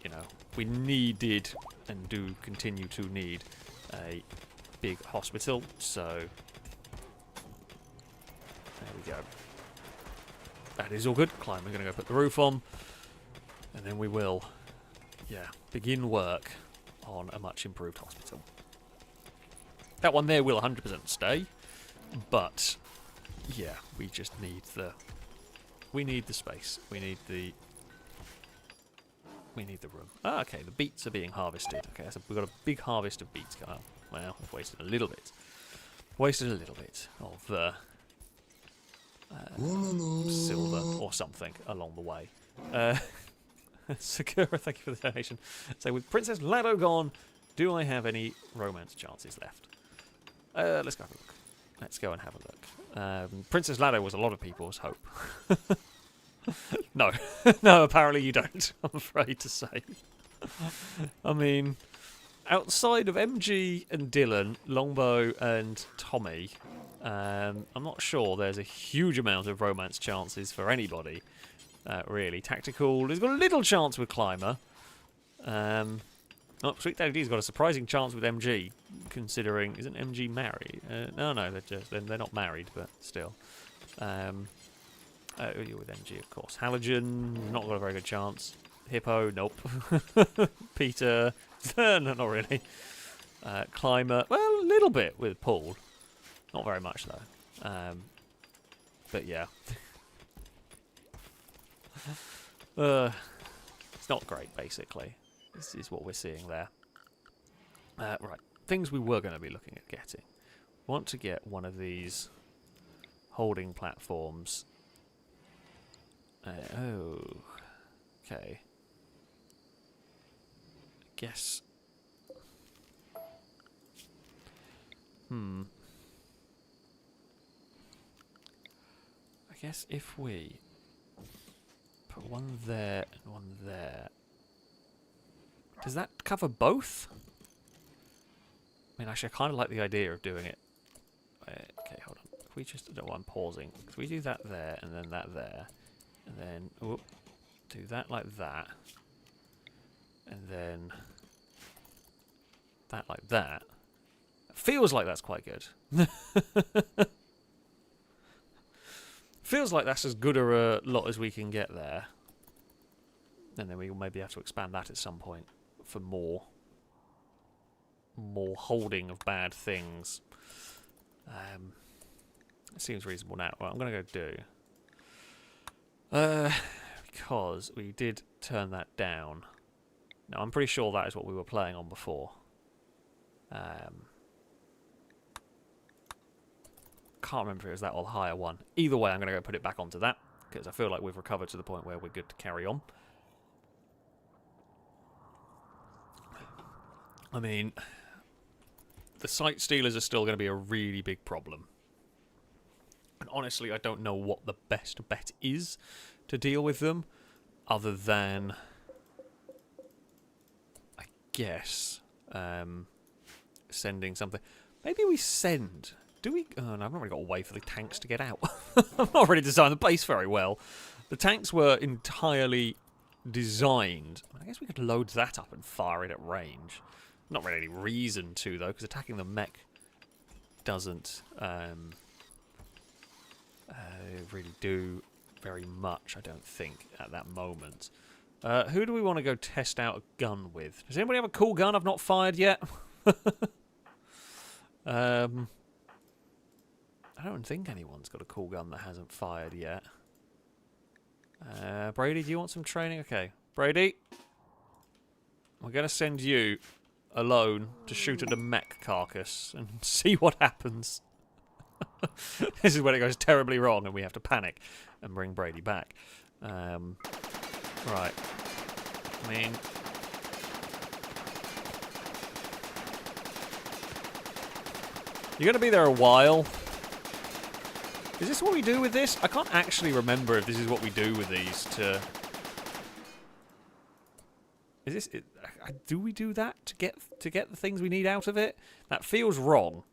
You know, we needed and do continue to need a big hospital, so there we go. That is all good. Climb, we're going to go put the roof on, and then we will, yeah, begin work on a much improved hospital. That one there will 100% stay, but yeah, we just need the space. We need the room. Ah, okay, the beets are being harvested. Okay, so we've got a big harvest of beets going on. Well, we've wasted a little bit. Wasted a little bit of silver or something along the way. Sakura, thank you for the donation. So with Princess Lado gone, do I have any romance chances left? Let's go have a look. Let's go and have a look. Princess Lado was a lot of people's hope. No. No, apparently you don't, I'm afraid to say. I mean, outside of MG and Dylan, Longbow and Tommy, I'm not sure there's a huge amount of romance chances for anybody, really. Tactical has got a little chance with Climber. Oh, Sweet Daddy D's got a surprising chance with MG, considering isn't MG married? No, they're not married, but still. You're with MG, of course. Halogen, not got a very good chance. Hippo, nope. Peter, no, not really. Climber, well, a little bit with Paul, not very much though. But yeah, it's not great basically. This is what we're seeing there. Right, things we were going to be looking at getting. Want to get one of these holding platforms. Oh, okay. Guess. I guess if we put one there and one there. Does that cover both? I mean, actually, I kind of like the idea of doing it. Okay, hold on. If we just... No, I'm pausing. If we do that there, and then that there, and then... Whoop, do that like that, and then... that like that. Feels like that's quite good. Feels like that's as good a lot as we can get there. And then we will maybe have to expand that at some point. For more holding of bad things. It seems reasonable now. What I'm going to go do, because we did turn that down. Now I'm pretty sure that is what we were playing on before. Can't remember if it was that or the higher one. Either way, I'm going to go put it back onto that because I feel like we've recovered to the point where we're good to carry on. I mean, the site stealers are still going to be a really big problem. And honestly, I don't know what the best bet is to deal with them, other than, I guess, sending something. Maybe we send Do we... Oh, no, I've not really got a way for the tanks to get out. I've not really designed the base very well. The tanks were entirely designed. I guess we could load that up and fire it at range. Not really any reason to, though, because attacking the mech doesn't really do very much, I don't think, at that moment. Who do we want to go test out a gun with? Does anybody have a cool gun I've not fired yet? I don't think anyone's got a cool gun that hasn't fired yet. Brady, do you want some training? Okay. Brady, we're going to send you alone to shoot at the mech carcass and see what happens. This is when it goes terribly wrong and we have to panic and bring Brady back. Right. I mean... You're going to be there a while. Is this what we do with this? I can't actually remember if this is what we do with these to... Is this... do we do that to get the things we need out of it? That feels wrong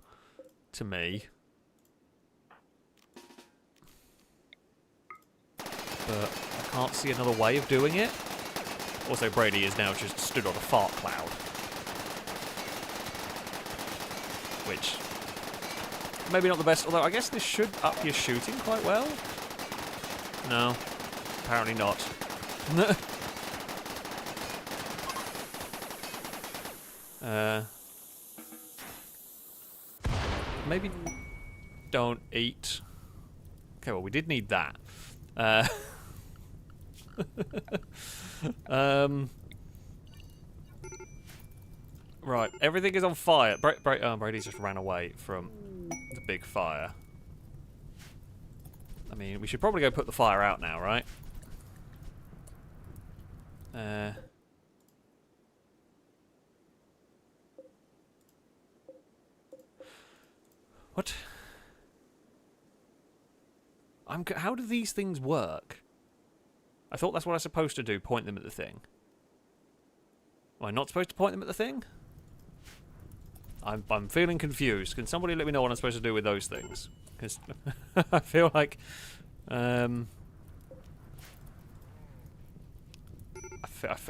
to me. But I can't see another way of doing it. Also, Brady is now just stood on a fart cloud. Which... maybe not the best, although I guess this should up your shooting quite well. No. Apparently not. Maybe don't eat. Okay, well, we did need that. Right, everything is on fire. Brady's just ran away from the big fire. I mean, we should probably go put the fire out now, right? What? How do these things work? I thought that's what I'm supposed to do, point them at the thing. Am I not supposed to point them at the thing? I'm feeling confused. Can somebody let me know what I'm supposed to do with those things? Because I feel like... I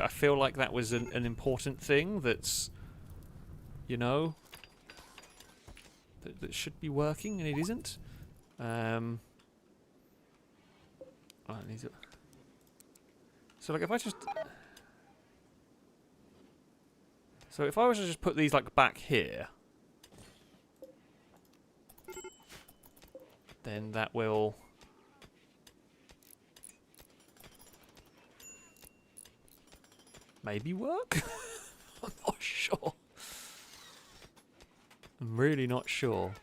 feel like that was an important thing that's... You know... That should be working, and it isn't. So, like, if I just... So if I was to just put these, like, back here... then that will... maybe work? I'm not sure. I'm really not sure.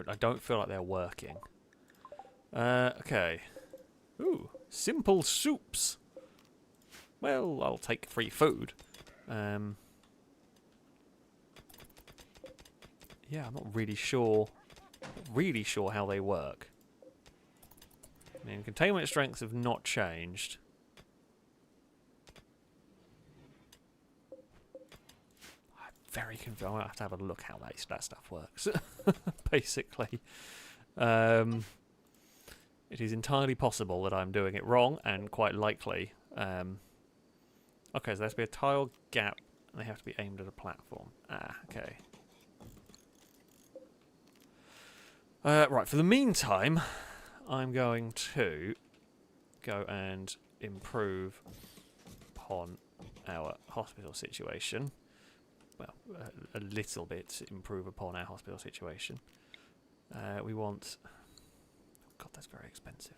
I don't feel like they're working. Okay. Ooh, simple soups. Well, I'll take free food. Yeah, I'm not really sure how they work. I mean, containment strengths have not changed. I'm very confused. I might have to have a look how that stuff works. Basically. It is entirely possible that I'm doing it wrong, and quite likely. Okay, so there has to be a tile gap, and they have to be aimed at a platform. Ah, okay. Right, for the meantime, I'm going to go and improve upon our hospital situation. Well, a little bit improve upon our hospital situation. We want... God, that's very expensive.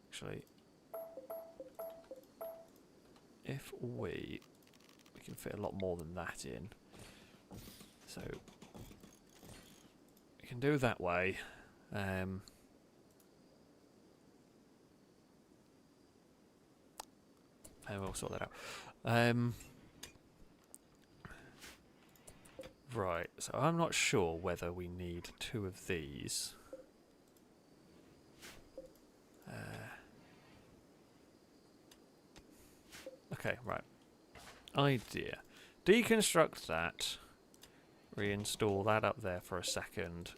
Actually, if we can fit a lot more than that in. So, we can do it that way. And we'll sort that out. Right, so I'm not sure whether we need 2 of these. Okay, right. Idea. Deconstruct that. Reinstall that up there for a second.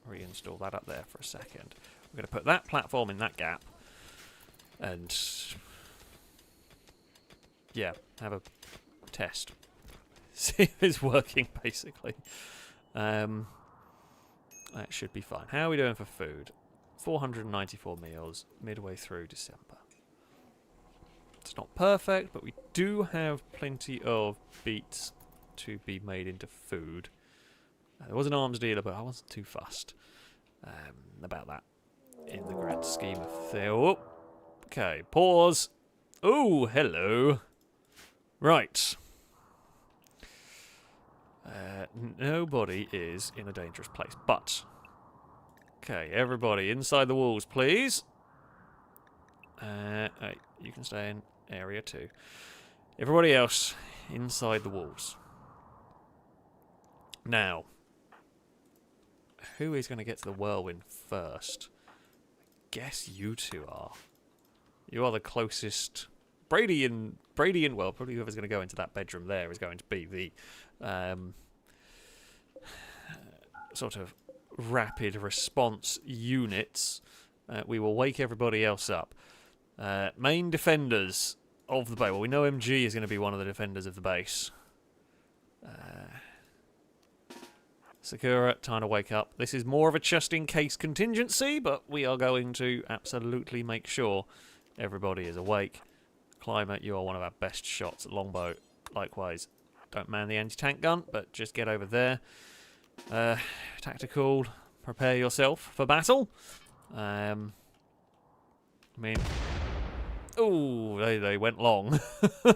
Reinstall that up there for a second. We're going to put that platform in that gap. And... yeah, have a test. See if it's working, basically. That should be fine. How are we doing for food? 494 meals midway through December. It's not perfect, but we do have plenty of beets to be made into food. There was an arms dealer, but I wasn't too fussed about that in the grand scheme of things. Oh, okay, pause. Oh, hello. Right. Nobody is in a dangerous place, but... okay, everybody inside the walls, please. You can stay in area 2. Everybody else inside the walls. Now, who is going to get to the whirlwind first? I guess you two are. You are the closest. Brady and well, probably whoever's going to go into that bedroom there is going to be the sort of rapid response units. We will wake everybody else up. Main defenders of the base. Well, we know MG is going to be one of the defenders of the base. Sakura, time to wake up. This is more of a just-in-case contingency, but we are going to absolutely make sure everybody is awake. Climate, you are one of our best shots. Longbow, likewise. Don't man the anti-tank gun, but just get over there. Tactical, prepare yourself for battle. I mean... ooh, they went long. I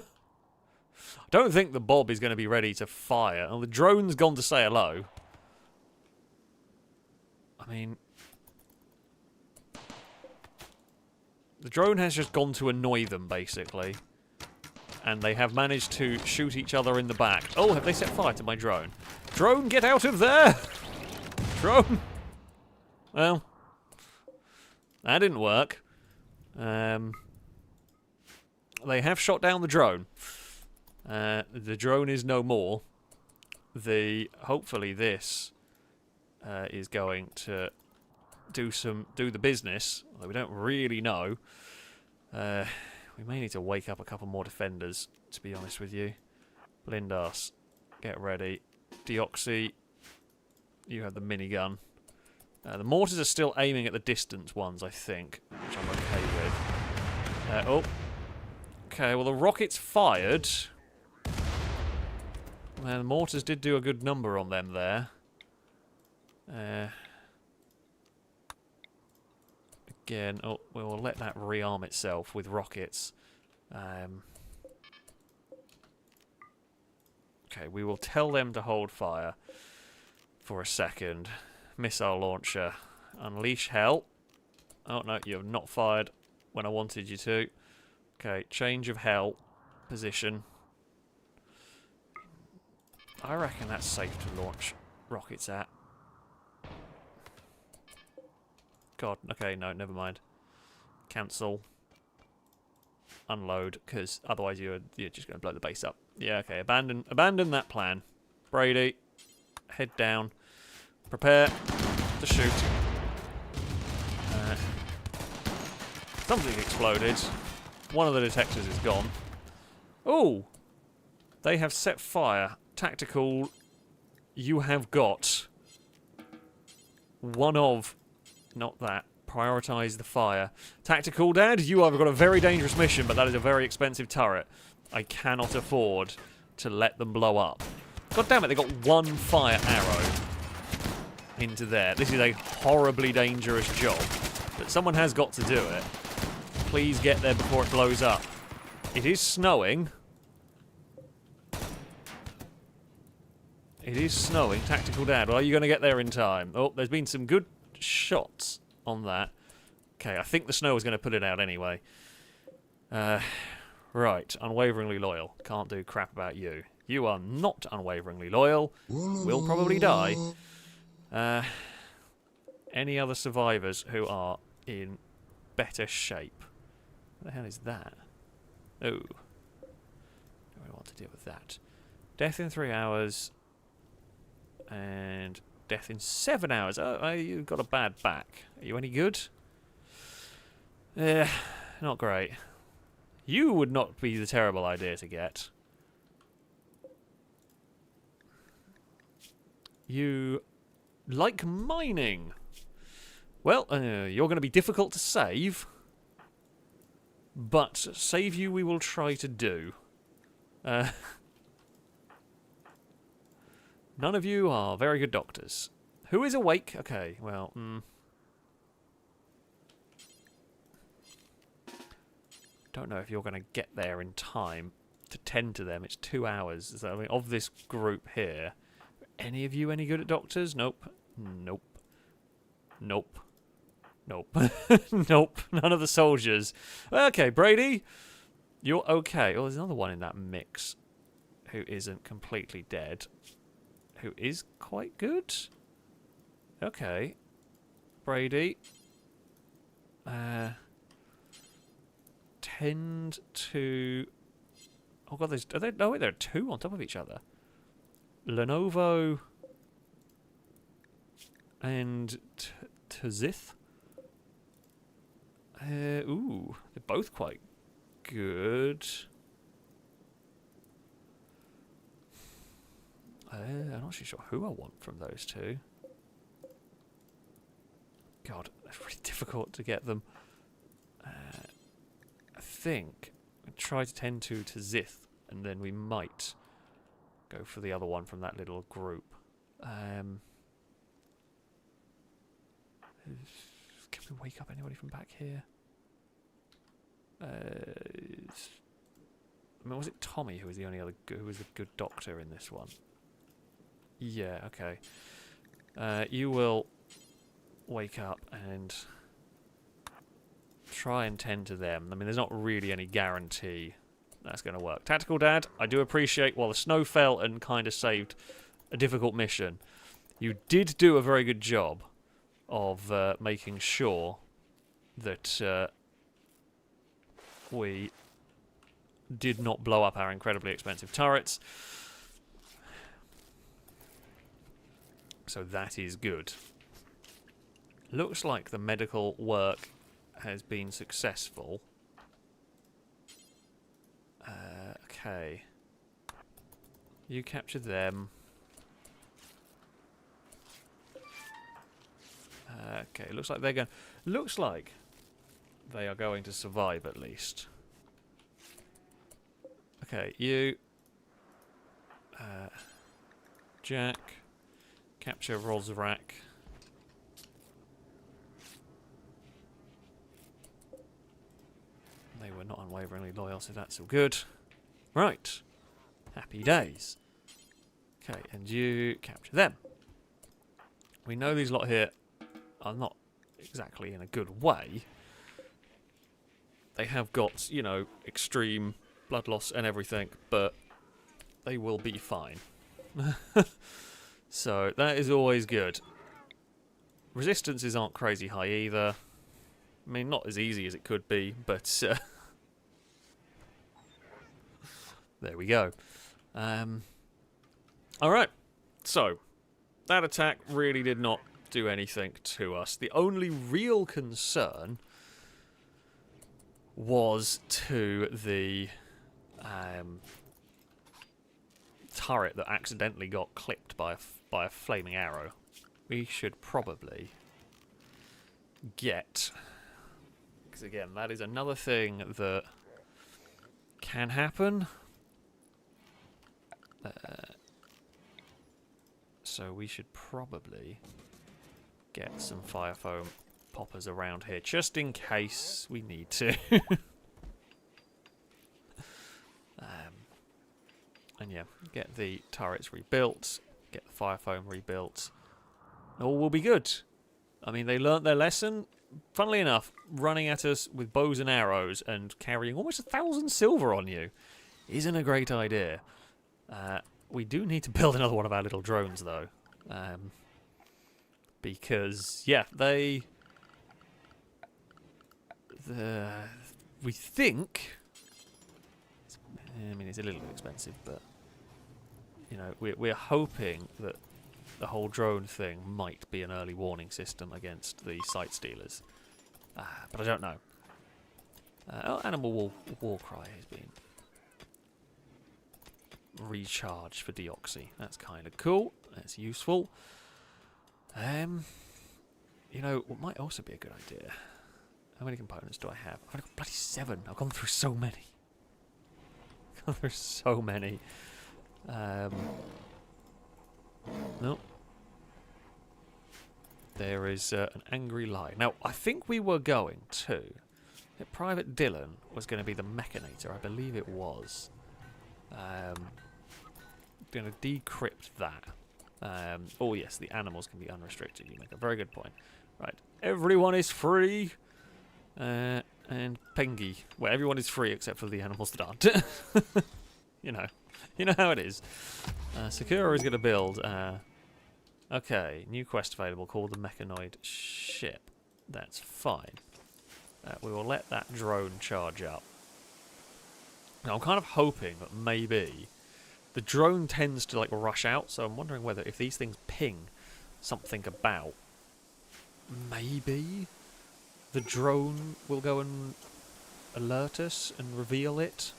don't think the Bob is going to be ready to fire. Oh, the drone's gone to say hello. I mean... the drone has just gone to annoy them, basically. And they have managed to shoot each other in the back. Oh, have they set fire to my drone? Drone, get out of there! Drone! Well, that didn't work. They have shot down the drone. The drone is no more. Hopefully this is going to do the business, although we don't really know. We may need to wake up a couple more defenders, to be honest with you. Blindas, get ready. Deoxy, you have the minigun. The mortars are still aiming at the distant ones, I think, which I'm okay with. Oh. Okay, well the rockets fired. Well, the mortars did do a good number on them there. Again, oh, we'll let that rearm itself with rockets. Okay, we will tell them to hold fire for a second. Missile launcher. Unleash hell. Oh no, you have not fired when I wanted you to. Okay, change of hell position. I reckon that's safe to launch rockets at. God, okay, no, never mind. Cancel. Unload, because otherwise you're just going to blow the base up. Yeah, okay, abandon that plan. Brady, head down. Prepare to shoot. Something exploded. One of the detectors is gone. Oh! They have set fire. Tactical, you have got one of... not that. Prioritise the fire. Tactical, Dad, you have got a very dangerous mission, but that is a very expensive turret. I cannot afford to let them blow up. God damn it, they got one fire arrow into there. This is a horribly dangerous job, but someone has got to do it. Please get there before it blows up. It is snowing. It is snowing. Tactical Dad, well, are you going to get there in time? Oh, there's been some good shots on that. Okay, I think the snow is going to put it out anyway. Right, unwaveringly loyal. Can't do crap about you. You are not unwaveringly loyal. Will probably die. Any other survivors who are in better shape? What the hell is that? Oh. Don't really want to deal with that. Death in 3 hours. And death in 7 hours. Oh, you've got a bad back. Are you any good? Not great. You would not be the terrible idea to get. You like mining. Well, you're going to be difficult to save. But save you we will try to do. None of you are very good doctors. Who is awake? Okay, well, don't know if you're going to get there in time to tend to them. It's 2 hours. So, I mean, of this group here, any of you any good at doctors? Nope. Nope. Nope. Nope. Nope. None of the soldiers. Okay, Brady, you're okay. Oh, there's another one in that mix who isn't completely dead. Who is quite good. Okay. Brady. Tend to... Oh god, there's... Are there... No, wait, there are two on top of each other. Lenovo and Tzith. Ooh, they're both quite good. I'm not actually sure who I want from those two. God, it's really difficult to get them. I think we try to tend to Zith, and then we might go for the other one from that little group. Can we wake up anybody from back here? I mean, was it Tommy who was the only other who was the good doctor in this one? Yeah, okay. You will wake up and try and tend to them. I mean, there's not really any guarantee that's going to work. Tactical Dad, I do appreciate, while the snow fell and kind of saved a difficult mission, you did do a very good job of making sure that we did not blow up our incredibly expensive turrets. So that is good. Looks like the medical work has been successful. Okay. You capture them. Okay, looks like they're going. Looks like they are going to survive at least. Okay, you. Jack. Capture Rolzrak. They were not unwaveringly loyal, so that's all good. Right. Happy days. Okay, and you capture them. We know these lot here are not exactly in a good way. They have got, you know, extreme blood loss and everything, but they will be fine. So that is always good. Resistances aren't crazy high either. I mean, not as easy as it could be, but there we go. Alright, so that attack really did not do anything to us. The only real concern was to the turret that accidentally got clipped by a flaming arrow. We should probably get... Because again, that is another thing that can happen. So we should probably get some fire foam poppers around here, just in case we need to. And yeah, get the turrets rebuilt, get the fire foam rebuilt. All will be good. I mean, they learnt their lesson. Funnily enough, running at us with bows and arrows and carrying almost 1,000 silver on you isn't a great idea. We do need to build another one of our little drones, though. Because, yeah, we think is a little bit expensive, but you know, we're hoping that the whole drone thing might be an early warning system against the sight stealers, but I don't know. Oh, animal war cry has been recharged for deoxy. That's kind of cool. That's useful. You know, what might also be a good idea. How many components do I have? I've got bloody 7. I've gone through so many. There's so many. Nope. There is an angry lie. Now, I think we were going to. Private Dylan was going to be the Mechanator. I believe it was. Going to decrypt that. Oh, yes, the animals can be unrestricted. You make a very good point. Right. Everyone is free. And Pengy. Well, everyone is free except for the animals that aren't. You know how it is. Sakura is going to build. Okay, new quest available called the Mechanoid ship. That's fine. We will let that drone charge up. Now, I'm kind of hoping that maybe the drone tends to like rush out, so I'm wondering whether if these things ping something about, maybe the drone will go and alert us and reveal it.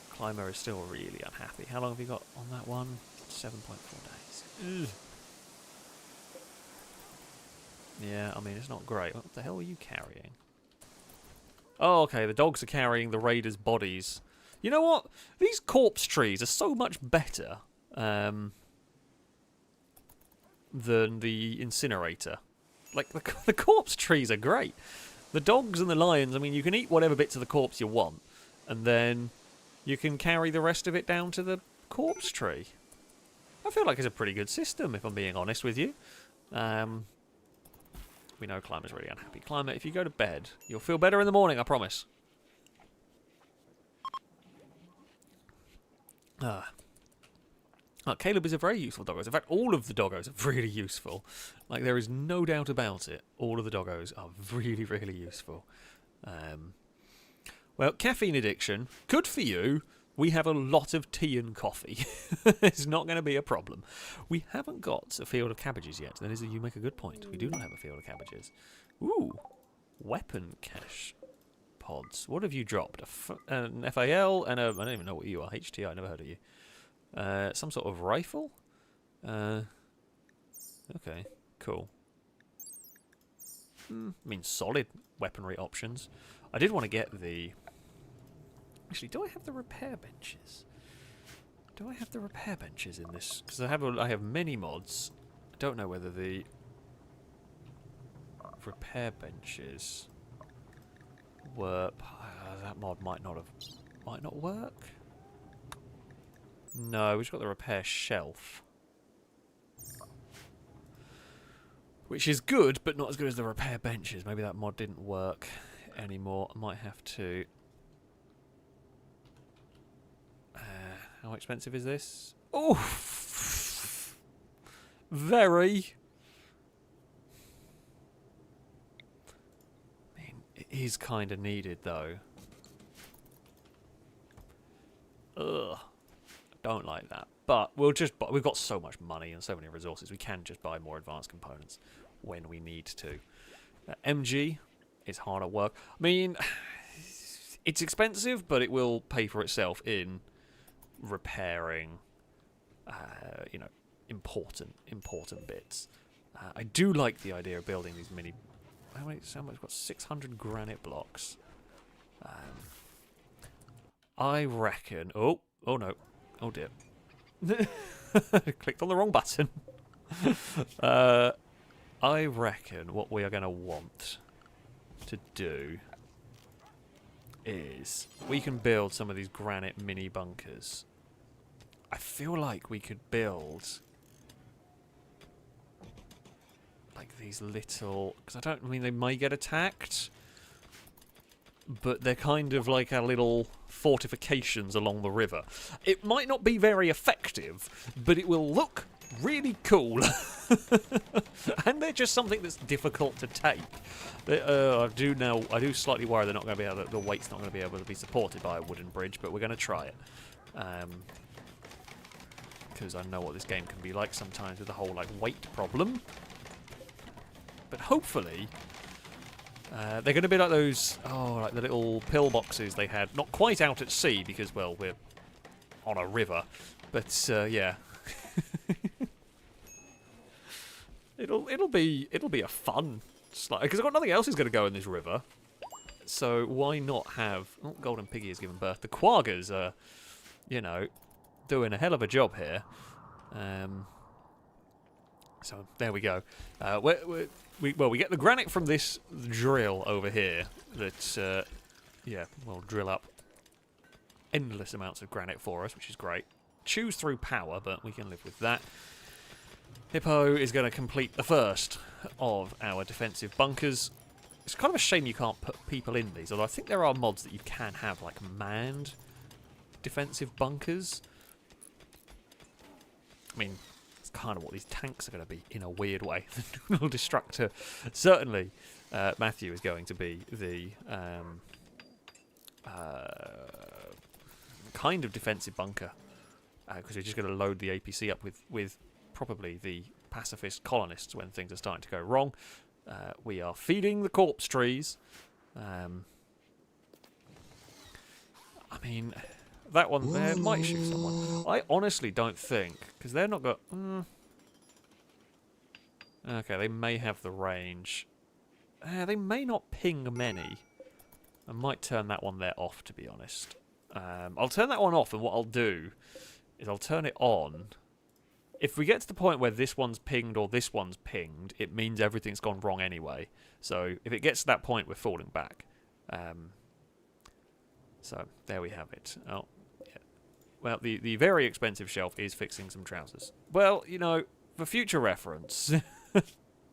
Climber is still really unhappy. How long have you got on that one? 7.4 days. Ugh. Yeah, I mean, it's not great. What the hell are you carrying? Oh, okay, the dogs are carrying the raiders' bodies. You know what? These corpse trees are so much better than the incinerator. Like, the corpse trees are great. The dogs and the lions, I mean, you can eat whatever bits of the corpse you want, and then you can carry the rest of it down to the corpse tree. I feel like it's a pretty good system, if I'm being honest with you. We know Climber's really unhappy. Climber, if you go to bed, you'll feel better in the morning, I promise. Caleb is a very useful doggo. In fact, all of the doggos are really useful. Like, there is no doubt about it. All of the doggos are really, really useful. Well, caffeine addiction, good for you. We have a lot of tea and coffee. It's not going to be a problem. We haven't got a field of cabbages yet. That is, you make a good point. We do not have a field of cabbages. Ooh, weapon cache pods. What have you dropped? An FAL and a... I don't even know what you are. HTI, I never heard of you. Some sort of rifle? Okay, cool. I mean, solid weaponry options. I did want to get the... Actually, do I have the repair benches? Do I have the repair benches in this? Because I have many mods. I don't know whether the repair benches were... that mod might not work. No, we've just got the repair shelf, which is good, but not as good as the repair benches. Maybe that mod didn't work anymore. I might have to... how expensive is this? Oh, very. I mean, it is kind of needed, though. Ugh, don't like that. But we'll just we've got so much money and so many resources. We can just buy more advanced components when we need to. MG is hard at work. I mean, it's expensive, but it will pay for itself in repairing, you know, important bits. I do like the idea of building these mini... How much? We've got 600 granite blocks. I reckon... Oh no. Oh dear. Clicked on the wrong button. I reckon what we are going to want to do is we can build some of these granite mini bunkers. I feel like we could build like these little... Because I mean, they may get attacked, but they're kind of like our little fortifications along the river. It might not be very effective, but it will look really cool. And they're just something that's difficult to take. I do slightly worry they're not going to be able to, the weight's not going to be able to be supported by a wooden bridge, but we're going to try it. Because I know what this game can be like sometimes with the whole like weight problem. But hopefully they're going to be like those, like the little pillboxes they had, not quite out at sea because, well, we're on a river, but yeah. it'll be a fun slide because I've got nothing else is going to go in this river, so why not have? Oh, Golden Piggy has given birth. The Quaggers are, you know, doing a hell of a job here. So there we go. We get the granite from this drill over here that, yeah, will drill up endless amounts of granite for us, which is great. Choose through power, but we can live with that. Hippo is going to complete the first of our defensive bunkers. It's kind of a shame you can't put people in these, although I think there are mods that you can have, like, manned defensive bunkers. I mean, it's kind of what these tanks are going to be, in a weird way. The Noodle Destructor. Certainly, Matthew is going to be the kind of defensive bunker, because we're just going to load the APC up with probably the pacifist colonists when things are starting to go wrong. We are feeding the corpse trees. I mean, that one there might shoot someone. I honestly don't think, because they're not got... Okay, they may have the range. They may not ping many. I might turn that one there off, to be honest. I'll turn that one off, and what I'll do is I'll turn it on. If we get to the point where this one's pinged or this one's pinged, it means everything's gone wrong anyway. So if it gets to that point, we're falling back. So there we have it. Oh, yeah. Well, the very expensive shelf is fixing some trousers. Well, you know, for future reference,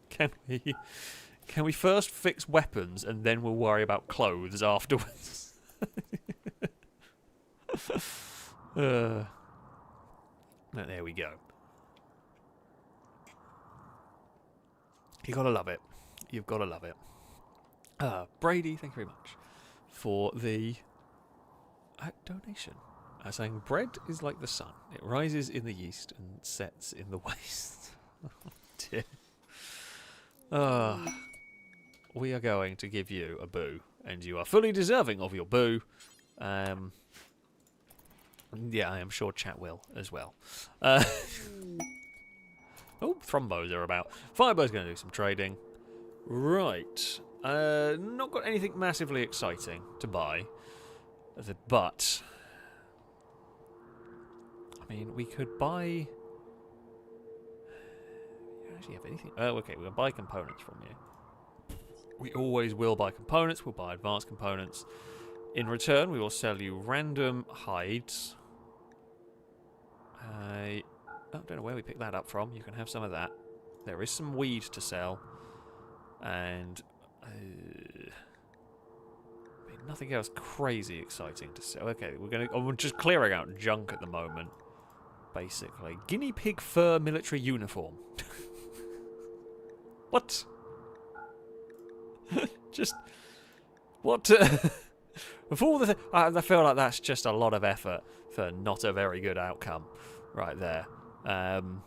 can we first fix weapons and then we'll worry about clothes afterwards? But there we go. You gotta love it. You've gotta love it. Brady, thank you very much for the donation. Saying bread is like the sun. It rises in the east and sets in the west. Oh dear. We are going to give you a boo, and you are fully deserving of your boo. Yeah, I am sure chat will as well. Oh, Thrombos are about. Firebow's going to do some trading. Right. Not got anything massively exciting to buy. But, I mean, we could buy... You don't actually have anything. Oh, okay, we're going to buy components from you. We always will buy components. We'll buy advanced components. In return, we will sell you random hides. I don't know where we picked that up from. You can have some of that. There is some weed to sell. And nothing else crazy exciting to sell. Okay, we're just clearing out junk at the moment. Basically. Guinea pig fur military uniform. What? Just... What? Before the I feel like that's just a lot of effort for not a very good outcome. Right there. And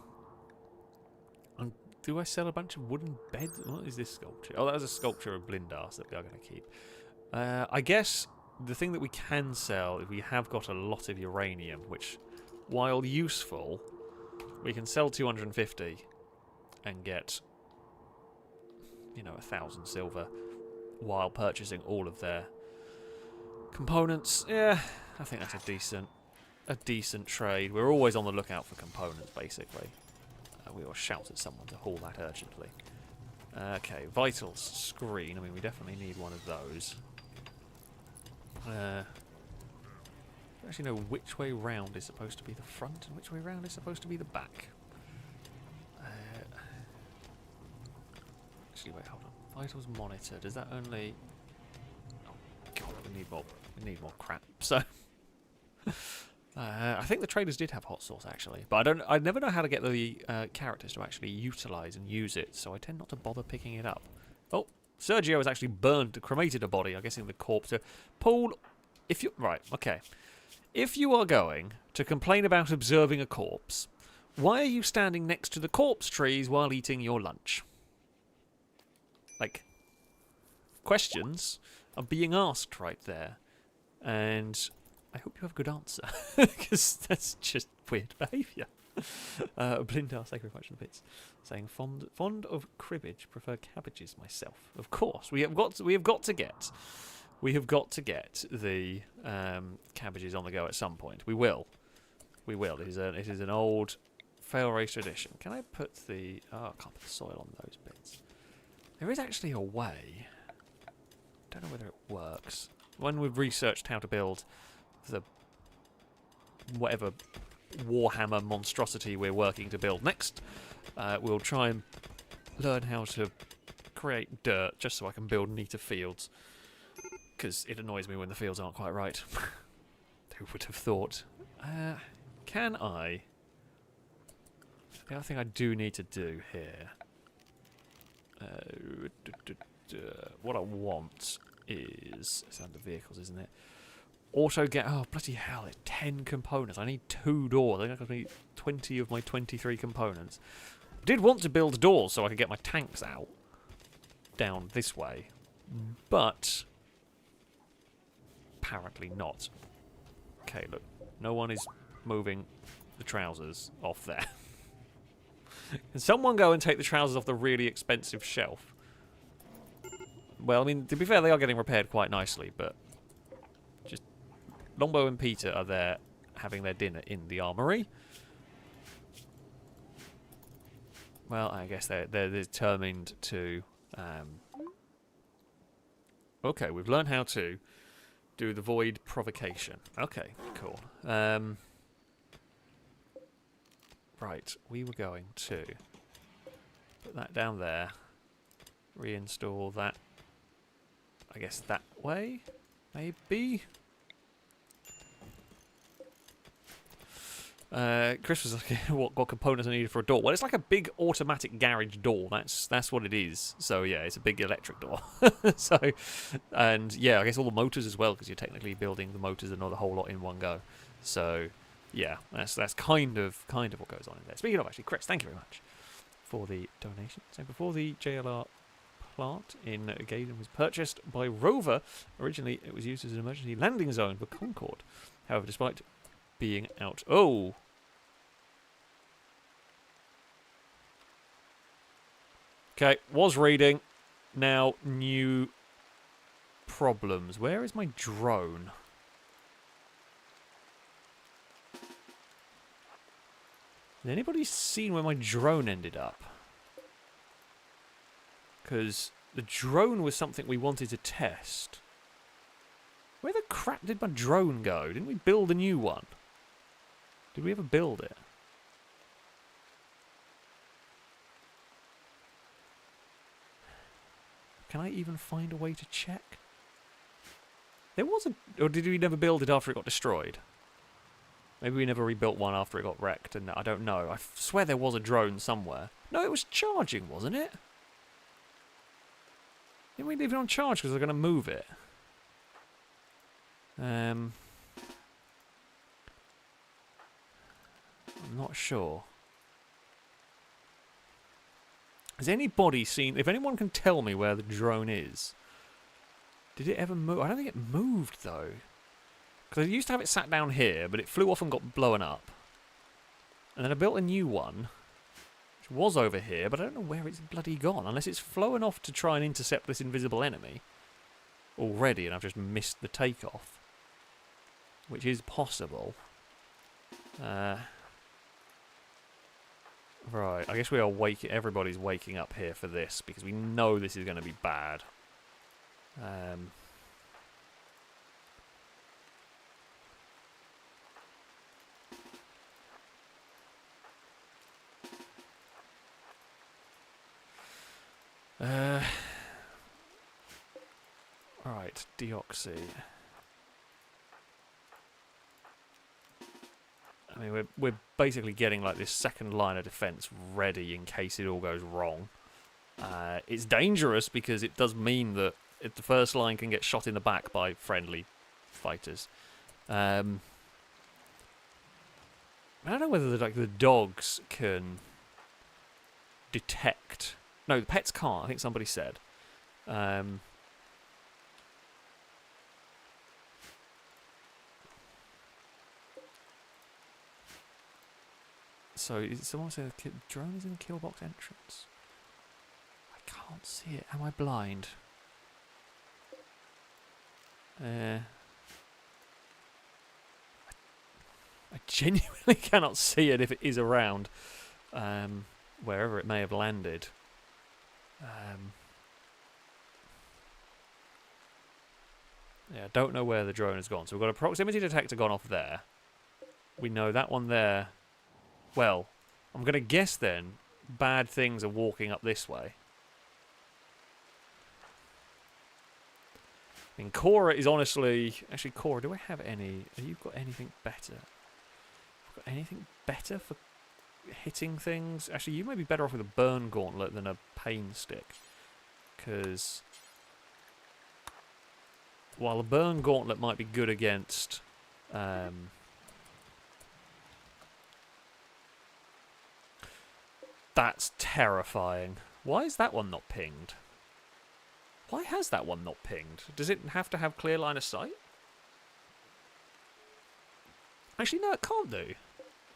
do I sell a bunch of wooden beds? What is this sculpture? Oh, that was a sculpture of Blindas that we are going to keep. I guess the thing that we can sell is we have got a lot of uranium, which, while useful, we can sell 250 and get, you know, 1,000 silver while purchasing all of their components. Yeah, I think that's a decent trade. We're always on the lookout for components, basically. We will shout at someone to haul that urgently. Okay, vitals screen. I mean, we definitely need one of those. I don't actually know which way round is supposed to be the front and which way round is supposed to be the back. Actually, wait, hold on. Vitals monitor. Does that only... Oh, God, we need more crap. So... I think the traders did have hot sauce actually, but I never know how to get the characters to actually utilise and use it, so I tend not to bother picking it up. Oh, Sergio has actually cremated a body. I'm guessing the corpse. Paul, if you okay, if you are going to complain about observing a corpse, why are you standing next to the corpse trees while eating your lunch? Like, questions are being asked right there, and I hope you have a good answer, because that's just weird behaviour. Blindar, thank you very much for the bits. Saying fond of cribbage, prefer cabbages myself. Of course, we have got to get the cabbages on the go at some point. We will. It is an old FailRace tradition. Can I put the? Oh, I can't put the soil on those bits. There is actually a way. Don't know whether it works. When we've researched how to build the whatever Warhammer monstrosity we're working to build next, we'll try and learn how to create dirt just so I can build neater fields, because it annoys me when the fields aren't quite right. Who would have thought? Can I? The other thing I do need to do here, what I want is, it's under vehicles, isn't it? Auto get, oh bloody hell, it's 10 components. I need 2 doors. I think I need 20 of my 23 components. I did want to build doors so I could get my tanks out down this way, but apparently not. Okay, look, no one is moving the trousers off there. Can someone go and take the trousers off the really expensive shelf? Well, I mean, to be fair, they are getting repaired quite nicely, but just Longbow and Peter are there having their dinner in the armory. Well, I guess they're determined to... Okay, we've learned how to do the void provocation. Okay, cool. Right, we were going to put that down there, reinstall that, I guess that way, maybe? Chris was like, what components are needed for a door? Well, it's like a big automatic garage door. That's what it is. So yeah, it's a big electric door. So, and yeah, I guess all the motors as well, because you're technically building the motors and not a whole lot in one go. So yeah, that's kind of what goes on in there. Speaking of, actually, Chris, thank you very much for the donation. So before the JLR plant in Gaydon was purchased by Rover, originally it was used as an emergency landing zone for Concorde. However, despite being out... Oh! Okay, was reading. Now, new problems. Where is my drone? Has anybody seen where my drone ended up? Because the drone was something we wanted to test. Where the crap did my drone go? Didn't we build a new one? Did we ever build it? Can I even find a way to check? There was a... Or did we never build it after it got destroyed? Maybe we never rebuilt one after it got wrecked, and I don't know. I swear there was a drone somewhere. No, it was charging, wasn't it? Didn't we leave it on charge because we're going to move it? I'm not sure. Has anybody seen... If anyone can tell me where the drone is. Did it ever move? I don't think it moved, though. Because I used to have it sat down here, but it flew off and got blown up. And then I built a new one, which was over here, but I don't know where it's bloody gone. Unless it's flown off to try and intercept this invisible enemy already, and I've just missed the takeoff. Which is possible. Right, I guess we are waking... Everybody's waking up here for this, because we know this is going to be bad. Right, deoxy. I mean, we're basically getting like this second line of defense ready in case it all goes wrong. It's dangerous because it does mean that if the first line can get shot in the back by friendly fighters. I don't know whether the dogs can detect. No, the pets can't. I think somebody said. So, someone said the drone is in the kill box entrance. I can't see it. Am I blind? I genuinely cannot see it if it is around, wherever it may have landed. Yeah, I don't know where the drone has gone. So we've got a proximity detector gone off there. We know that one there. Well, I'm going to guess then bad things are walking up this way. I mean, Cora is honestly... Actually, Cora, do I have any... Have you got anything better? Got anything better for hitting things? Actually, you may be better off with a burn gauntlet than a pain stick. Because... while a burn gauntlet might be good against... that's terrifying. Why is that one not pinged? Why has that one not pinged? Does it have to have clear line of sight? Actually, no, it can't do.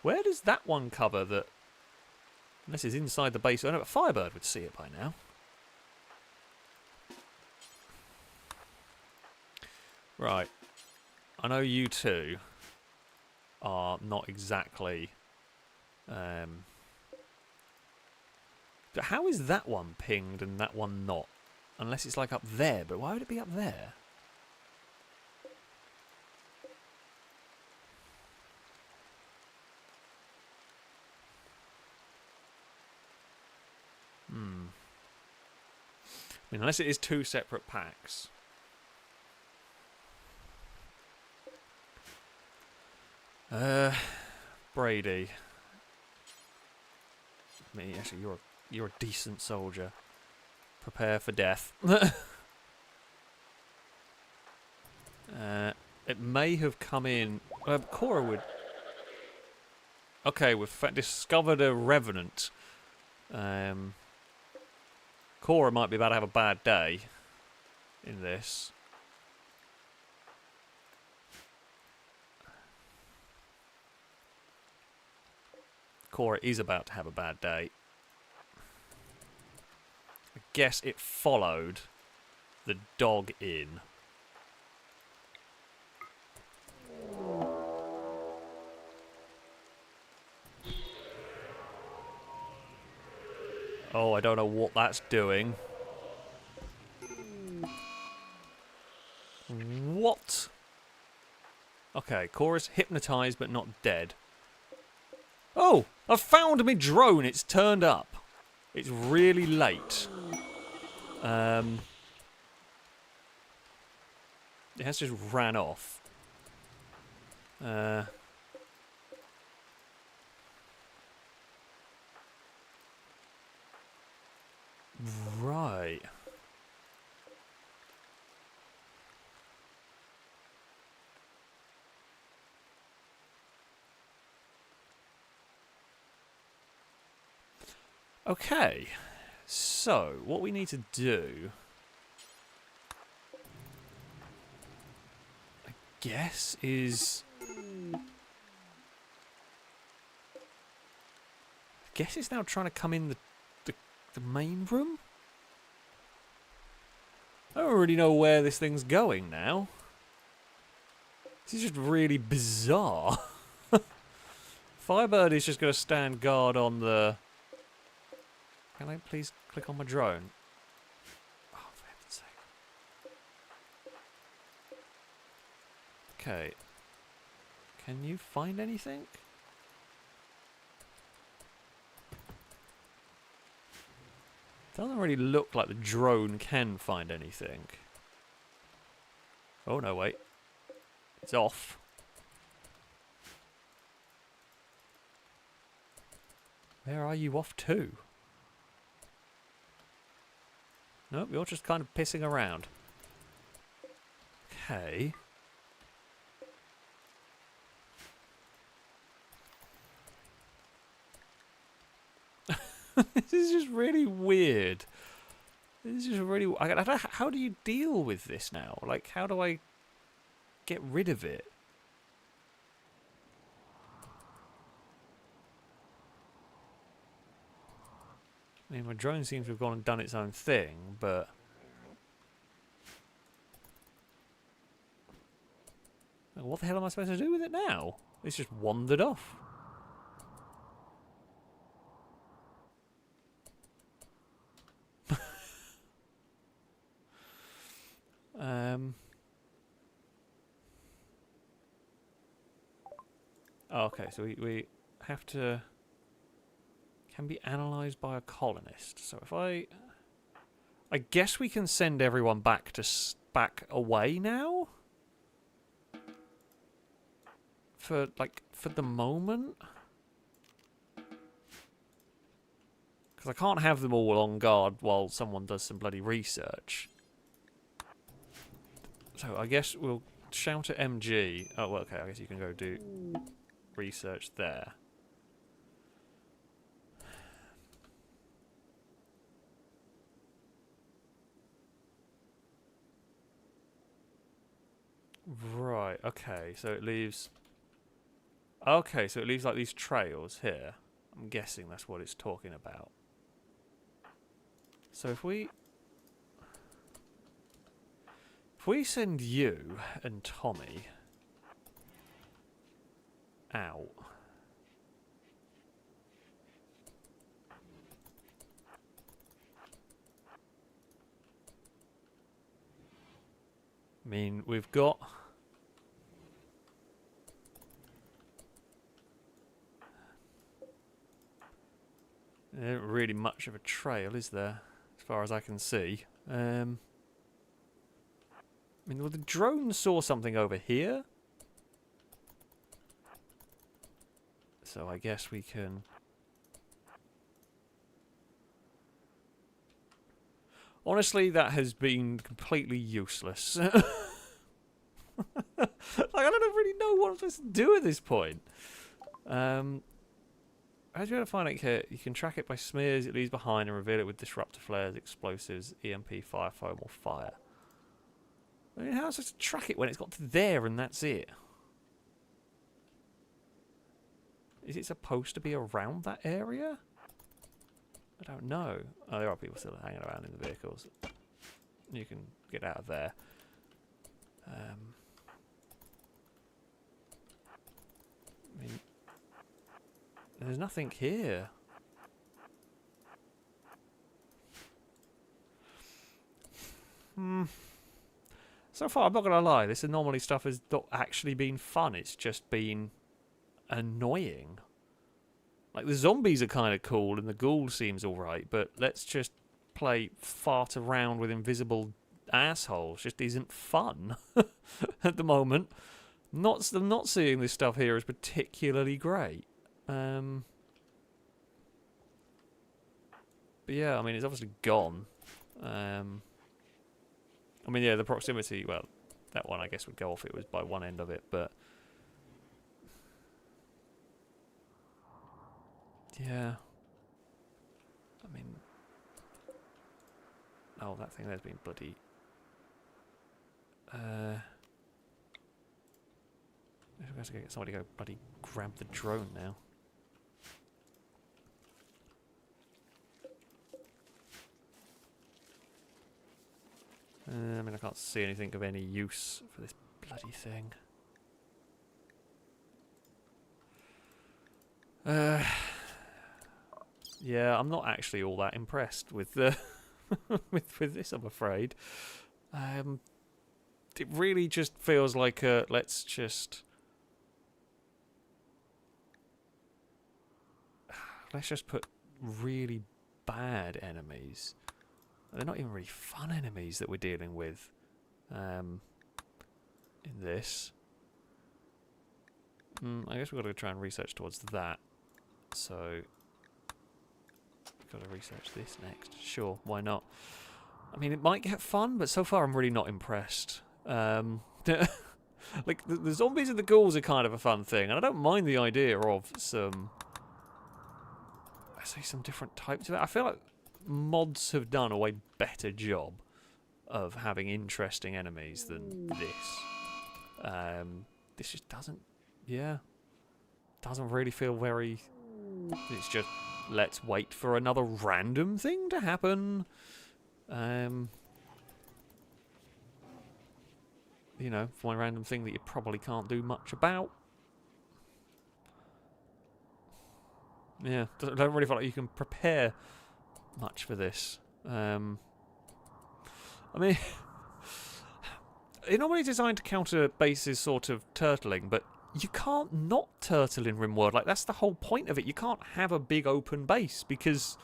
Where does that one cover that... Unless it's inside the base... I know, but Firebird would see it by now. Right. I know you two are not exactly... But how is that one pinged and that one not? Unless it's like up there, but why would it be up there? I mean, unless it is two separate packs. Brady. I mean, actually, you're a decent soldier. Prepare for death. It may have come in... Cora would... Okay, we've discovered a revenant. Cora might be about to have a bad day in this. Cora is about to have a bad day. I guess it followed the dog in. Oh, I don't know what that's doing. What? Okay, Cora's hypnotised but not dead. Oh! I've found me drone! It's turned up. It's really late. It has just ran off. Right. Okay. So, what we need to do... I guess is... I guess it's now trying to come in the main room? I don't really know where this thing's going now. This is just really bizarre. Firebird is just going to stand guard on the... Can I please click on my drone? Oh, for heaven's sake. Okay. Can you find anything? Doesn't really look like the drone can find anything. Oh no, wait. It's off. Where are you off to? Nope, you're just kind of pissing around. Okay. This is just really weird. This is just really... I don't know, how do you deal with this now? Like, how do I get rid of it? I mean, my drone seems to have gone and done its own thing, but... What the hell am I supposed to do with it now? It's just wandered off. Oh, okay, so we have to... Can be analysed by a colonist. So if I guess we can send everyone back to back away now? For the moment? Because I can't have them all on guard while someone does some bloody research. So I guess we'll shout at MG. Oh, well, okay, I guess you can go do research there. Right, okay, so it leaves... Okay, so it leaves like these trails here. I'm guessing that's what it's talking about. So if we send you and Tommy out... I mean, we've got... There isn't really much of a trail, is there? As far as I can see. I mean, well, the drone saw something over here. So I guess we can... Honestly, that has been completely useless. Like, I don't really know what I'm supposed to do at this point. How do you find it here? You can track it by smears it leaves behind and reveal it with disruptor flares, explosives, EMP, fire foam, or fire. I mean, how am I supposed to track it when it's got to there and that's it? Is it supposed to be around that area? I don't know. Oh, there are people still hanging around in the vehicles. You can get out of there. I mean... There's nothing here. So far, I'm not going to lie, this anomaly stuff has not actually been fun. It's just been annoying. Like, the zombies are kind of cool and the ghoul seems alright, but let's just play fart around with invisible assholes. Just isn't fun at the moment. I'm not seeing this stuff here as particularly great. But yeah, I mean, it's obviously gone. I mean, yeah, the proximity, well, that one I guess would go off. It was by one end of it, but... Yeah. I mean... Oh, that thing there's been bloody... We have to get somebody to go bloody grab the drone now. I mean, I can't see anything of any use for this bloody thing. Yeah, I'm not actually all that impressed with the with this, I'm afraid. It really just feels like a let's just put really bad enemies. They're not even really fun enemies that we're dealing with in this. I guess we've got to try and research towards that. So Got to research this next. Sure, why not? I mean, it might get fun, but so far I'm really not impressed. Like, the zombies and the ghouls are kind of a fun thing, and I don't mind the idea of some... I say some different types of it. I feel like mods have done a way better job of having interesting enemies than this. This just doesn't... Yeah. Doesn't really feel very... It's just, let's wait for another random thing to happen. You know, for one random thing that you probably can't do much about. Yeah, don't really feel like you can prepare much for this. I mean, Anomaly is designed to counter bases sort of turtling, but you can't not turtle in Rimworld. Like, that's the whole point of it. You can't have a big open base because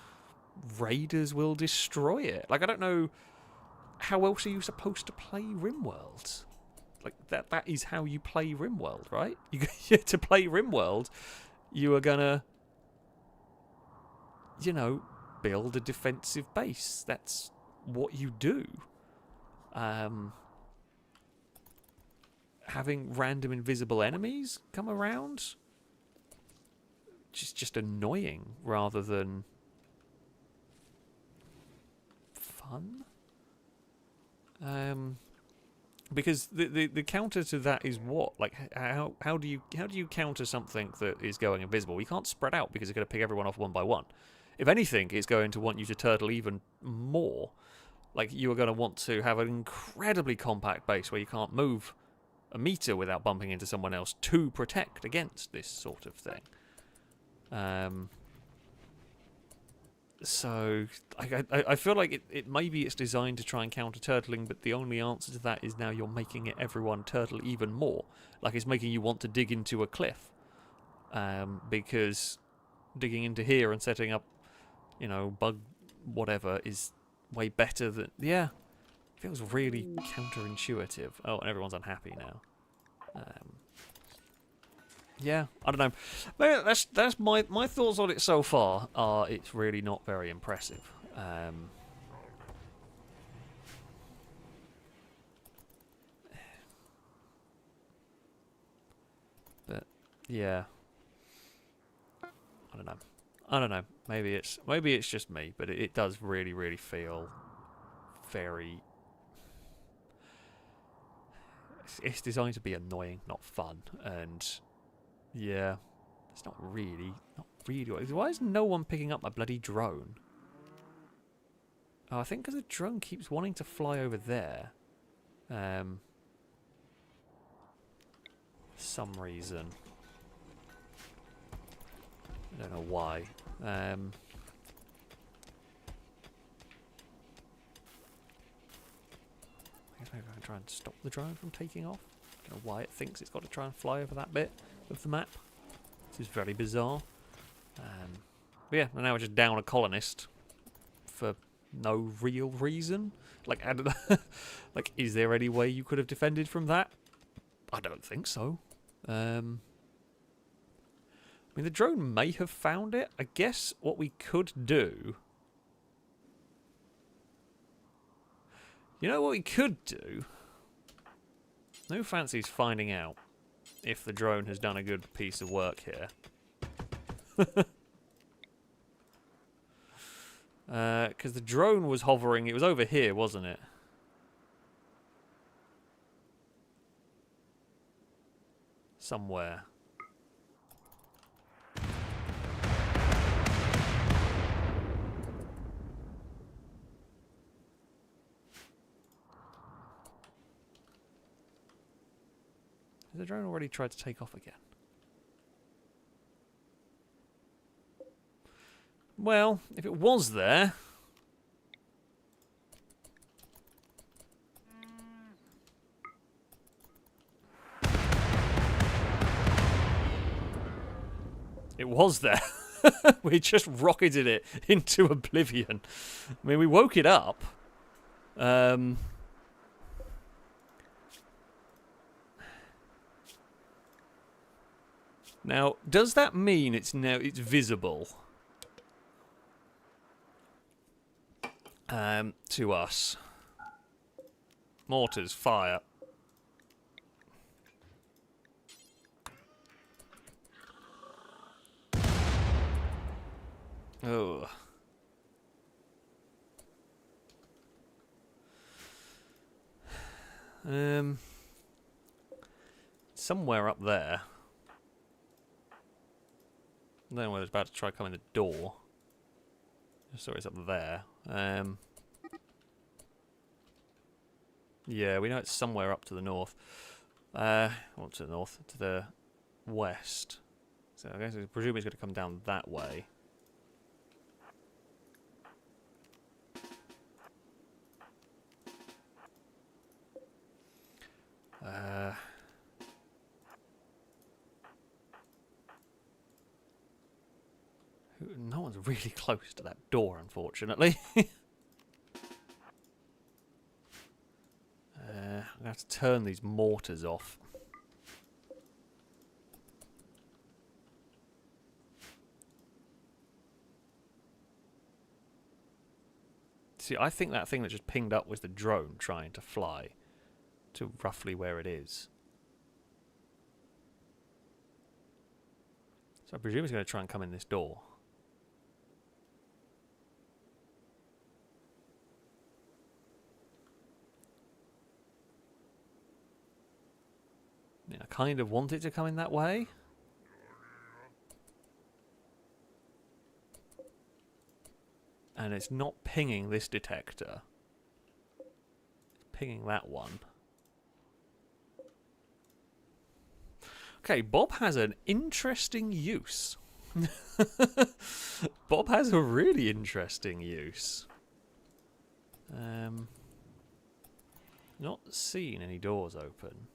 raiders will destroy it. Like, I don't know, how else are you supposed to play Rimworld? Like, that is how you play Rimworld, right? To play Rimworld, you are gonna, you know, build a defensive base. That's what you do. Having random invisible enemies come around, just annoying rather than fun. Because the counter to that is what? Like, how do you counter something that is going invisible? You can't spread out because it's going to pick everyone off one by one. If anything, it's going to want you to turtle even more. Like, you are going to want to have an incredibly compact base where you can't move a meter without bumping into someone else to protect against this sort of thing. So I feel like it maybe it's designed to try and counter turtling, but the only answer to that is now you're making it everyone turtle even more. Like, it's making you want to dig into a cliff, because digging into here and setting up, you know, bug whatever is way better than... Yeah, it feels really counterintuitive. Oh, and everyone's unhappy now. Yeah, I don't know. Maybe that's my thoughts on it so far. Are it's really not very impressive. But yeah, I don't know. Maybe it's just me, but it does really feel very... It's designed to be annoying, not fun, and yeah, it's not really. Why is no one picking up my bloody drone? Oh, I think because the drone keeps wanting to fly over there. Some reason. I don't know why. I guess maybe I can try and stop the drone from taking off. I don't know why it thinks it's got to try and fly over that bit of the map. This is very bizarre. But yeah, now we're just down a colonist for no real reason. Like, I don't know. Like, is there any way you could have defended from that? I don't think so. I mean, the drone may have found it. I guess what we could do... You know what we could do? No fancies finding out if the drone has done a good piece of work here. Because the drone was hovering... It was over here, wasn't it? Somewhere. Has the drone already tried to take off again? Well, if it was there... It was there. We just rocketed it into oblivion. I mean, we woke it up. Now, does that mean it's visible? to us. Mortars, fire. Oh. Somewhere up there. I don't know whether it's about to try coming the door. Sorry, it's up there. Yeah, we know it's somewhere up to the north. Well, to the north, to the west. So I guess I presume it's going to come down that way. No one's really close to that door, unfortunately. I'm going to have to turn these mortars off. See, I think that thing that just pinged up was the drone trying to fly to roughly where it is. So I presume it's going to try and come in this door. Yeah, I kind of want it to come in that way. And it's not pinging this detector. It's pinging that one. Okay, Bob has an interesting use. Bob has a really interesting use. Not seen any doors open.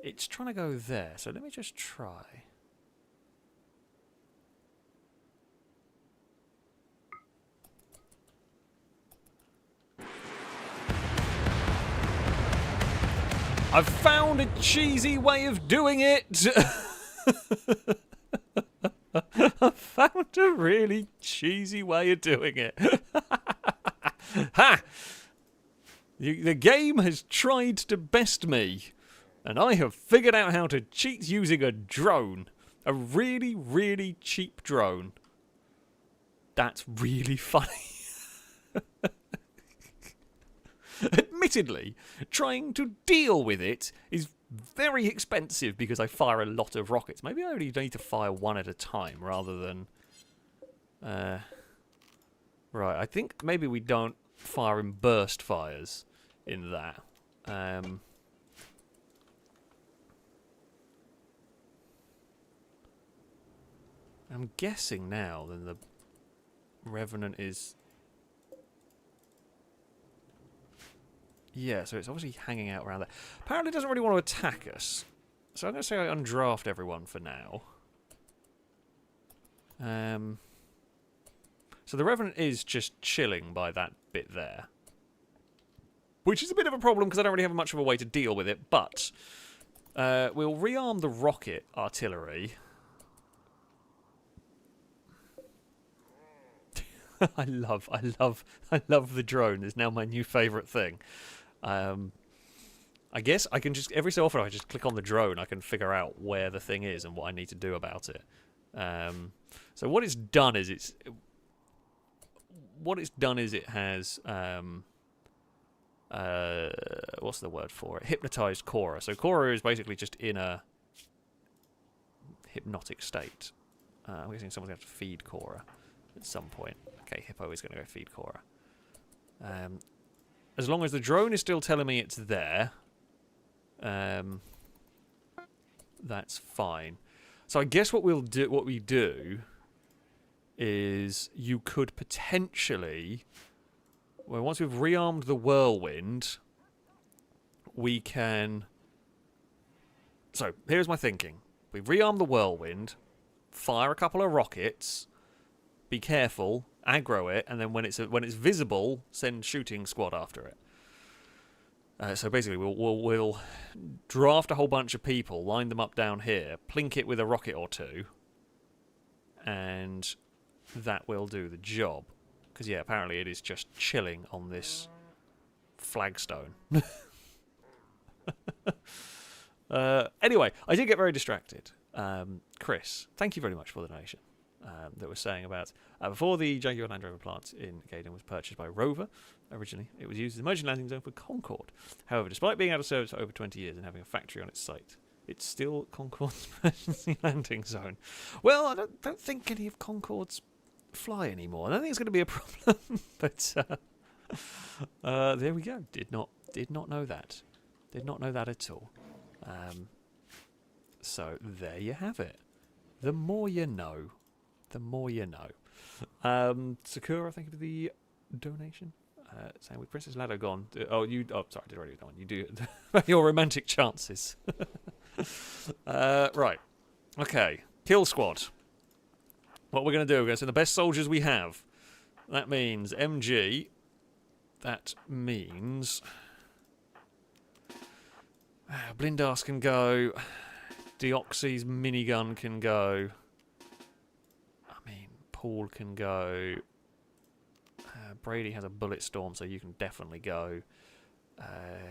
It's trying to go there, so let me just try. I've found a cheesy way of doing it! I've found a really cheesy way of doing it. Ha! The game has tried to best me. And I have figured out how to cheat using a drone. A really, really cheap drone. That's really funny. Admittedly, trying to deal with it is very expensive because I fire a lot of rockets. Maybe I only need to fire one at a time rather than... Right, I think maybe we don't fire in burst fires in that. I'm guessing now then the revenant is... Yeah, so it's obviously hanging out around there. Apparently it doesn't really want to attack us. So I'm going to say I undraft everyone for now. So the revenant is just chilling by that bit there. Which is a bit of a problem because I don't really have much of a way to deal with it, but we'll rearm the rocket artillery. I love the drone. It's now my new favourite thing. I guess I can just, every so often I just click on the drone, I can figure out where the thing is and what I need to do about it. So what it's done is it has what's the word for it? Hypnotized Cora. So Cora is basically just in a hypnotic state. I'm guessing someone's going to have to feed Cora at some point. Okay, Hippo is going to go feed Cora. As long as the drone is still telling me it's there, that's fine. So I guess what we do is you could potentially, well, once we've rearmed the whirlwind, we can. So here's my thinking: we rearm the whirlwind, fire a couple of rockets, be careful, aggro it, and then when it's visible, send shooting squad after it. So basically, we'll draft a whole bunch of people, line them up down here, plink it with a rocket or two, and that will do the job. Because, yeah, apparently it is just chilling on this flagstone. Anyway, I did get very distracted. Chris, thank you very much for the donation. That was saying about before the Jaguar Land Rover plant in Gaydon was purchased by Rover originally, it was used as an emergency landing zone for Concorde. However, despite being out of service for over 20 years and having a factory on its site, it's still Concorde's emergency landing zone. Well, I don't think any of Concorde's fly anymore. I don't think it's going to be a problem. But there we go. Did not know that. Did not know that at all. So there you have it. The more you know. The more you know. Sakura, thank you for the donation. Saying with Princess Lado gone. Sorry, I did already go on. You do your romantic chances. Right. Okay. Kill squad. What we're going to do, we're going to send the best soldiers we have. That means MG. That means Blindas can go. Deoxy's minigun can go. I mean, Paul can go. Brady has a bullet storm, so you can definitely go.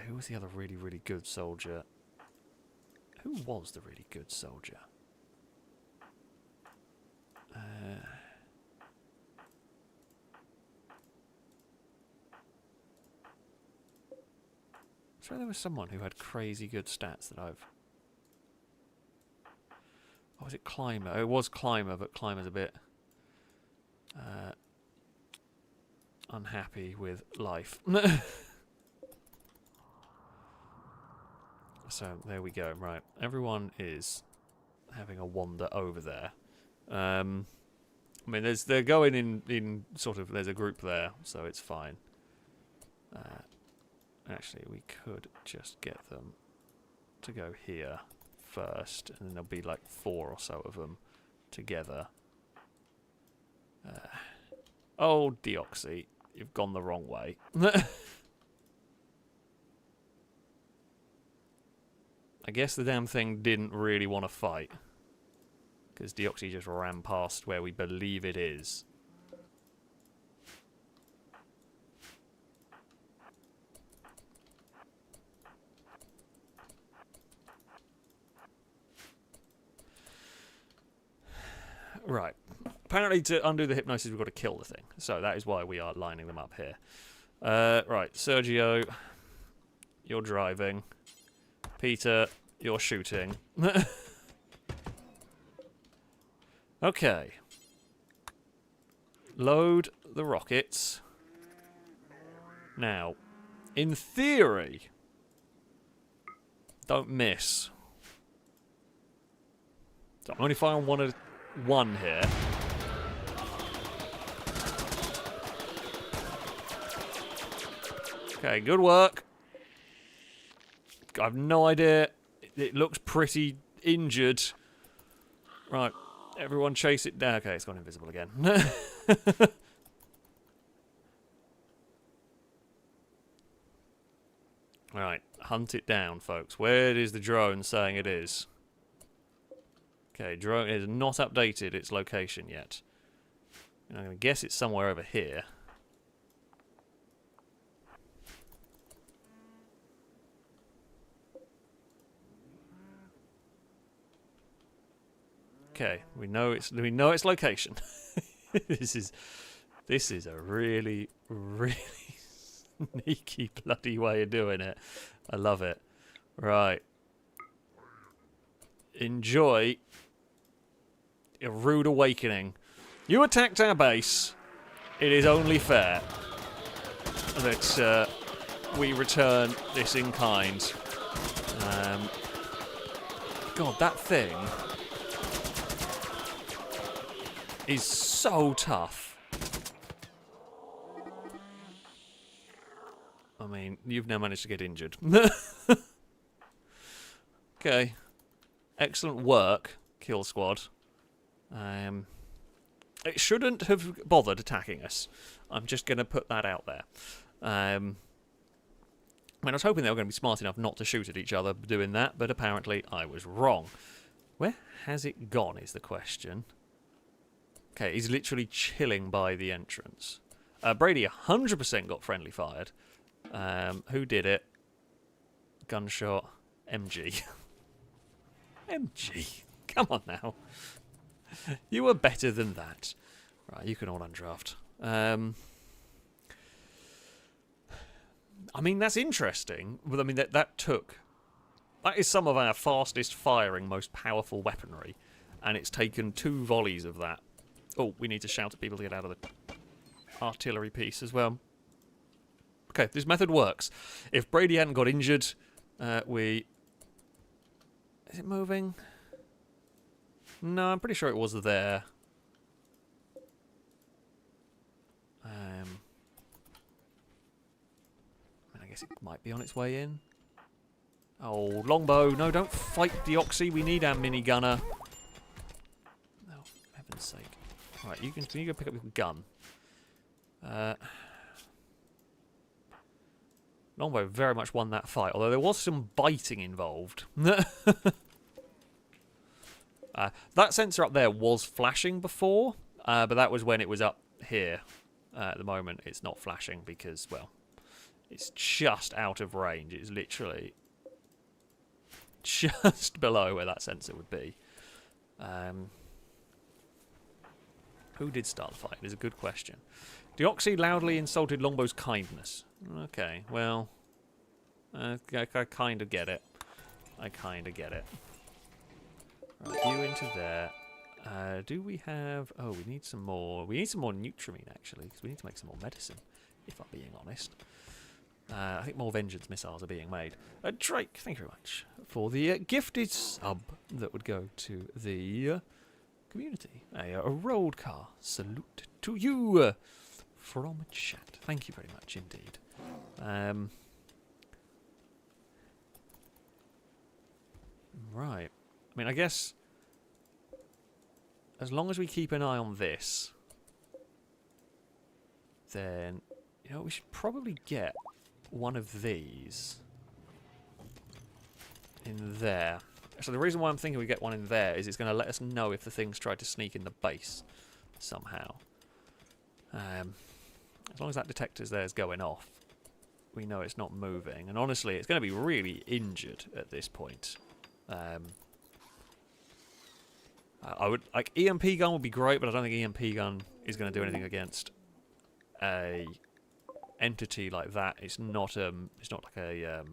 Who was the other really, really good soldier? Who was the really good soldier? I'm sure there was someone who had crazy good stats that I've... Oh, was it Climber? It was Climber, but Climber's a bit... unhappy with life. So there we go. Right, everyone is having a wander over there. I mean, they're going in sort of. There's a group there, so it's fine. Actually, we could just get them to go here first, and then there'll be like 4 or so of them together. Oh, Deoxy. You've gone the wrong way. I guess the damn thing didn't really want to fight. Because Deoxy just ran past where we believe it is. Right. Apparently to undo the hypnosis we've got to kill the thing. So that is why we are lining them up here. Right, Sergio, you're driving. Peter, you're shooting. Okay. Load the rockets. Now, in theory, don't miss. So I'm only firing one here. Okay, good work. I have no idea. It looks pretty injured. Right, everyone chase it down. Okay, it's gone invisible again. Right, hunt it down, folks. Where is the drone saying it is? Okay, drone is not updated its location yet. And I'm going to guess it's somewhere over here. Okay, we know its location. This is a really, really sneaky bloody way of doing it. I love it. Right. Enjoy a rude awakening. You attacked our base. It is only fair that we return this in kind. God, that thing is so tough. I mean, you've now managed to get injured. Okay. Excellent work, Kill Squad. It shouldn't have bothered attacking us. I'm just going to put that out there. I mean, I was hoping they were going to be smart enough not to shoot at each other doing that, but apparently I was wrong. Where has it gone is the question. Okay, he's literally chilling by the entrance. Brady 100% got friendly fired. Who did it? Gunshot. MG. MG. Come on now. You were better than that. Right, you can all undraft. I mean, that's interesting. But I mean, that is some of our fastest firing, most powerful weaponry. And it's taken 2 volleys of that. Oh, we need to shout at people to get out of the artillery piece as well. Okay, this method works. If Brady hadn't got injured, Is it moving? No, I'm pretty sure it was there. I guess it might be on its way in. Oh, longbow. No, don't fight Deoxy. We need our minigunner. No, for heaven's sake. Right, you can go pick up your gun. Longbow very much won that fight, although there was some biting involved. That sensor up there was flashing before, but that was when it was up here. At the moment, it's not flashing because, well, it's just out of range. It's literally just below where that sensor would be. Who did start the fight? Is a good question. Deoxy loudly insulted Longbow's kindness. Okay, well, I kind of get it. I kind of get it. Right, you into there. Do we have... Oh, we need some more... We need some more Nutramine, actually, because we need to make some more medicine, if I'm being honest. I think more Vengeance missiles are being made. Drake, thank you very much for the gifted sub that would go to the community. A road car salute to you from chat. Thank you very much indeed. Right. I mean, I guess as long as we keep an eye on this, then, you know, we should probably get one of these in there. So the reason why I'm thinking we get one in there is it's going to let us know if the thing's tried to sneak in the base somehow. As long as that detector's there is going off, we know it's not moving. And honestly, it's going to be really injured at this point. I would like EMP gun would be great, but I don't think EMP gun is going to do anything against a entity like that. It's not like a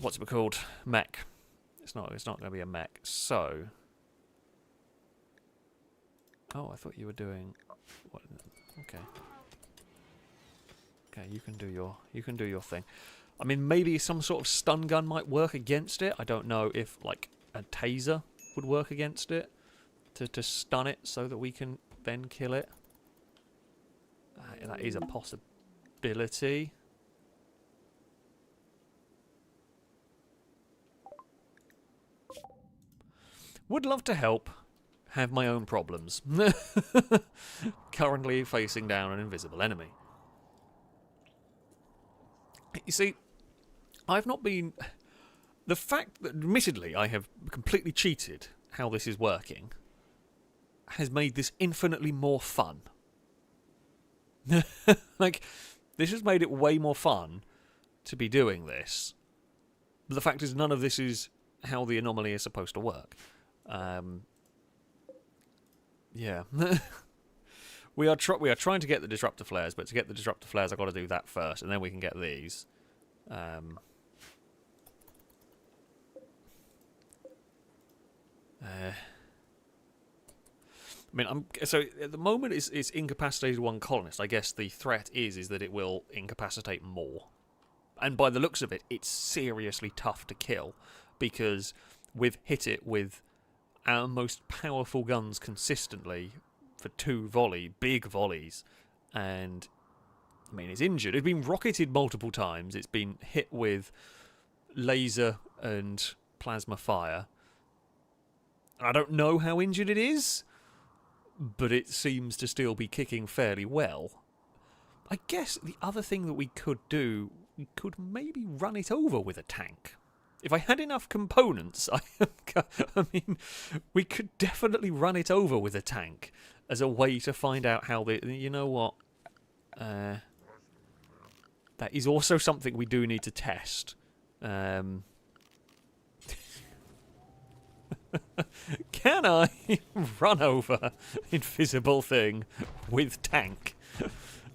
what's it called? Mech. It's not going to be a mech. So, oh, I thought you were doing what? Okay. Okay, you can do your thing. I mean, maybe some sort of stun gun might work against it. I don't know if like a taser would work against it to stun it so that we can then kill it. That is a possibility. Would love to help. Have my own problems. Currently facing down an invisible enemy. You see, I've not been... The fact that, admittedly, I have completely cheated how this is working has made this infinitely more fun. Like, this has made it way more fun to be doing this. But the fact is, none of this is how the anomaly is supposed to work. Yeah. We are trying to get the disruptor flares, but to get the disruptor flares, I've got to do that first, and then we can get these. I mean, so at the moment it's incapacitated one colonist. I guess the threat is that it will incapacitate more, and by the looks of it, it's seriously tough to kill because we've hit it with our most powerful guns consistently for 2 big volleys, and I mean, it's injured. It's been rocketed multiple times. It's been hit with laser and plasma fire. I don't know how injured it is, but it seems to still be kicking fairly well. I guess the other thing that we could do, we could maybe run it over with a tank. If I had enough components, I mean, we could definitely run it over with a tank as a way to find out how the... You know what? That is also something we do need to test. Can I run over invisible thing with tank?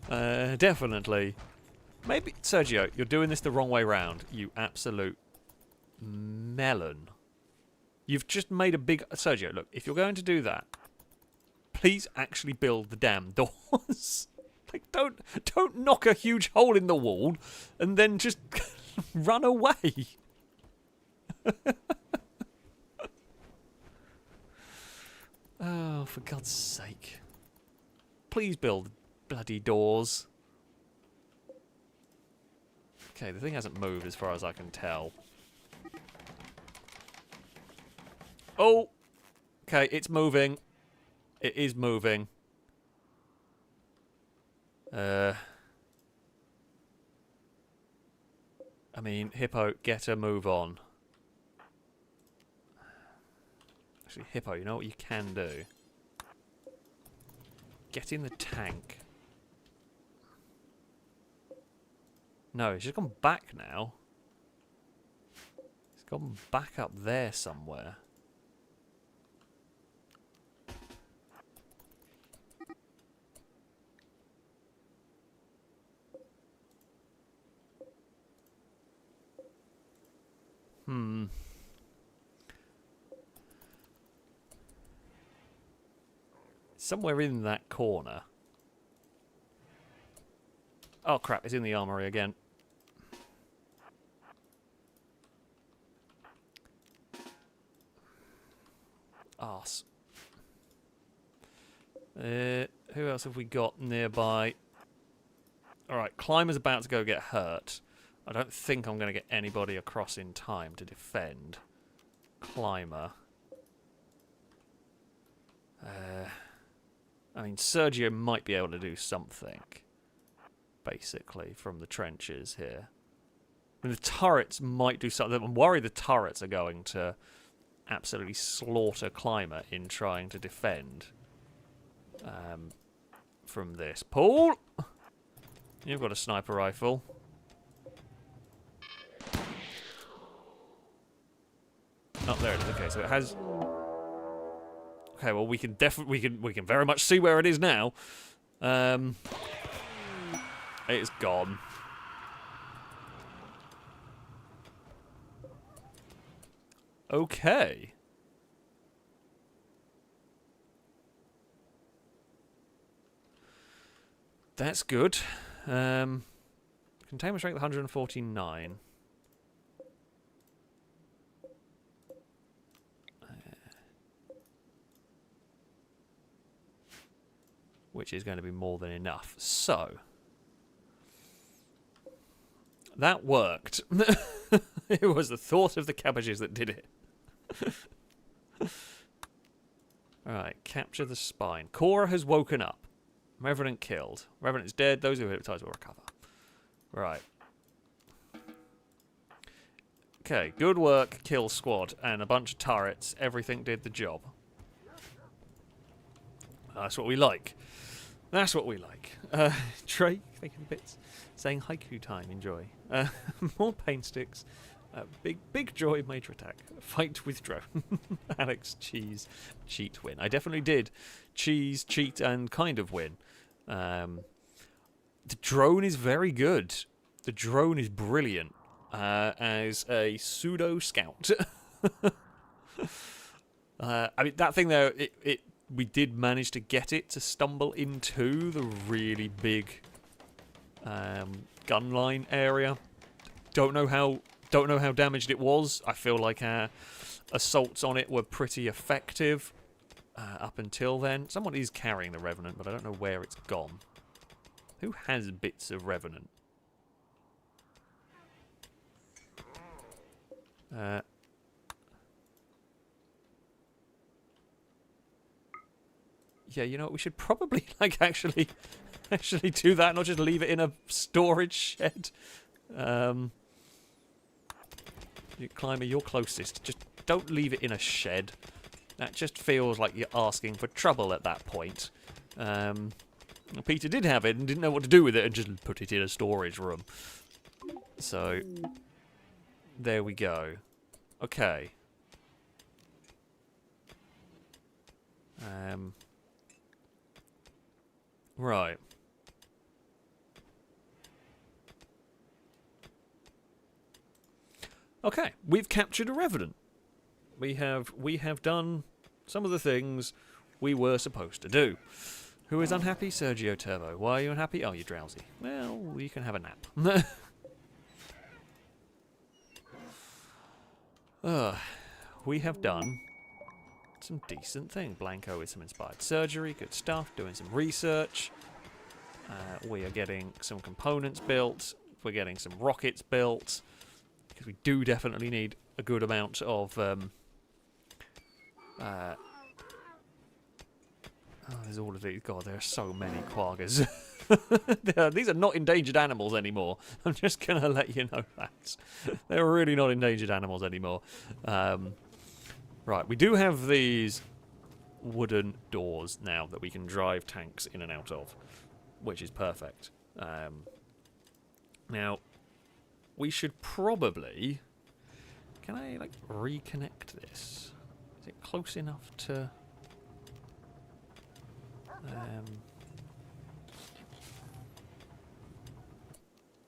Definitely. Maybe, Sergio, you're doing this the wrong way round. You absolute melon. You've just made a big... Sergio, look, if you're going to do that, please actually build the damn doors. Like, don't knock a huge hole in the wall and then just run away. Oh, for God's sake. Please build bloody doors. Okay, the thing hasn't moved as far as I can tell. Oh! Okay, it's moving. It is moving. I mean, Hippo, get a move on. Actually, Hippo, you know what you can do? Get in the tank. No, he's just gone back now. He's gone back up there somewhere. Somewhere in that corner. Oh crap, it's in the armory again. Arse. Who else have we got nearby? Alright, Climber's about to go get hurt. I don't think I'm going to get anybody across in time to defend Climber. I mean, Sergio might be able to do something, basically, from the trenches here. I mean, the turrets might do something. I'm worried the turrets are going to absolutely slaughter Climber in trying to defend from this. Paul! You've got a sniper rifle. Oh, there it is. Okay, so it has... Okay, well, we can very much see where it is now. It's gone. Okay. That's good. Containment strength 149. Which is going to be more than enough. So, that worked. It was the thought of the cabbages that did it. Alright, capture the spine. Cora has woken up. Revenant killed. Revenant is dead. Those who are hypnotized will recover. Right. Okay, good work, kill squad. And a bunch of turrets. Everything did the job. That's what we like. That's what we like. Trey, thank you for bits. Saying haiku time, enjoy. More pain sticks. Big joy, major attack. Fight with drone. Alex, cheese, cheat, win. I definitely did cheese, cheat, and kind of win. The drone is very good. The drone is brilliant as a pseudo scout. I mean, that thing there, we did manage to get it to stumble into the really big gun line area. Don't know how damaged it was. I feel like our assaults on it were pretty effective up until then. Someone is carrying the Revenant, but I don't know where it's gone. Who has bits of Revenant? Yeah, you know what? We should probably actually do that, not just leave it in a storage shed. Climber, you're closest. Just don't leave it in a shed. That just feels like you're asking for trouble at that point. Peter did have it and didn't know what to do with it and just put it in a storage room. So, there we go. Okay. Right. Okay, we've captured a revenant. We have done some of the things we were supposed to do. Who is unhappy? Sergio Turbo. Why are you unhappy? Oh, you're drowsy. Well, you can have a nap. We have done some decent thing. Blanco with some inspired surgery, good stuff. Doing some research. We are getting some components built. We're getting some rockets built. Because we do definitely need a good amount of... there's all of these. God, there are so many quaggas. These are not endangered animals anymore. I'm just going to let you know that. They're really not endangered animals anymore. Right, we do have these wooden doors now that we can drive tanks in and out of, which is perfect. Now, we should probably... Can I, like, reconnect this? Is it close enough to...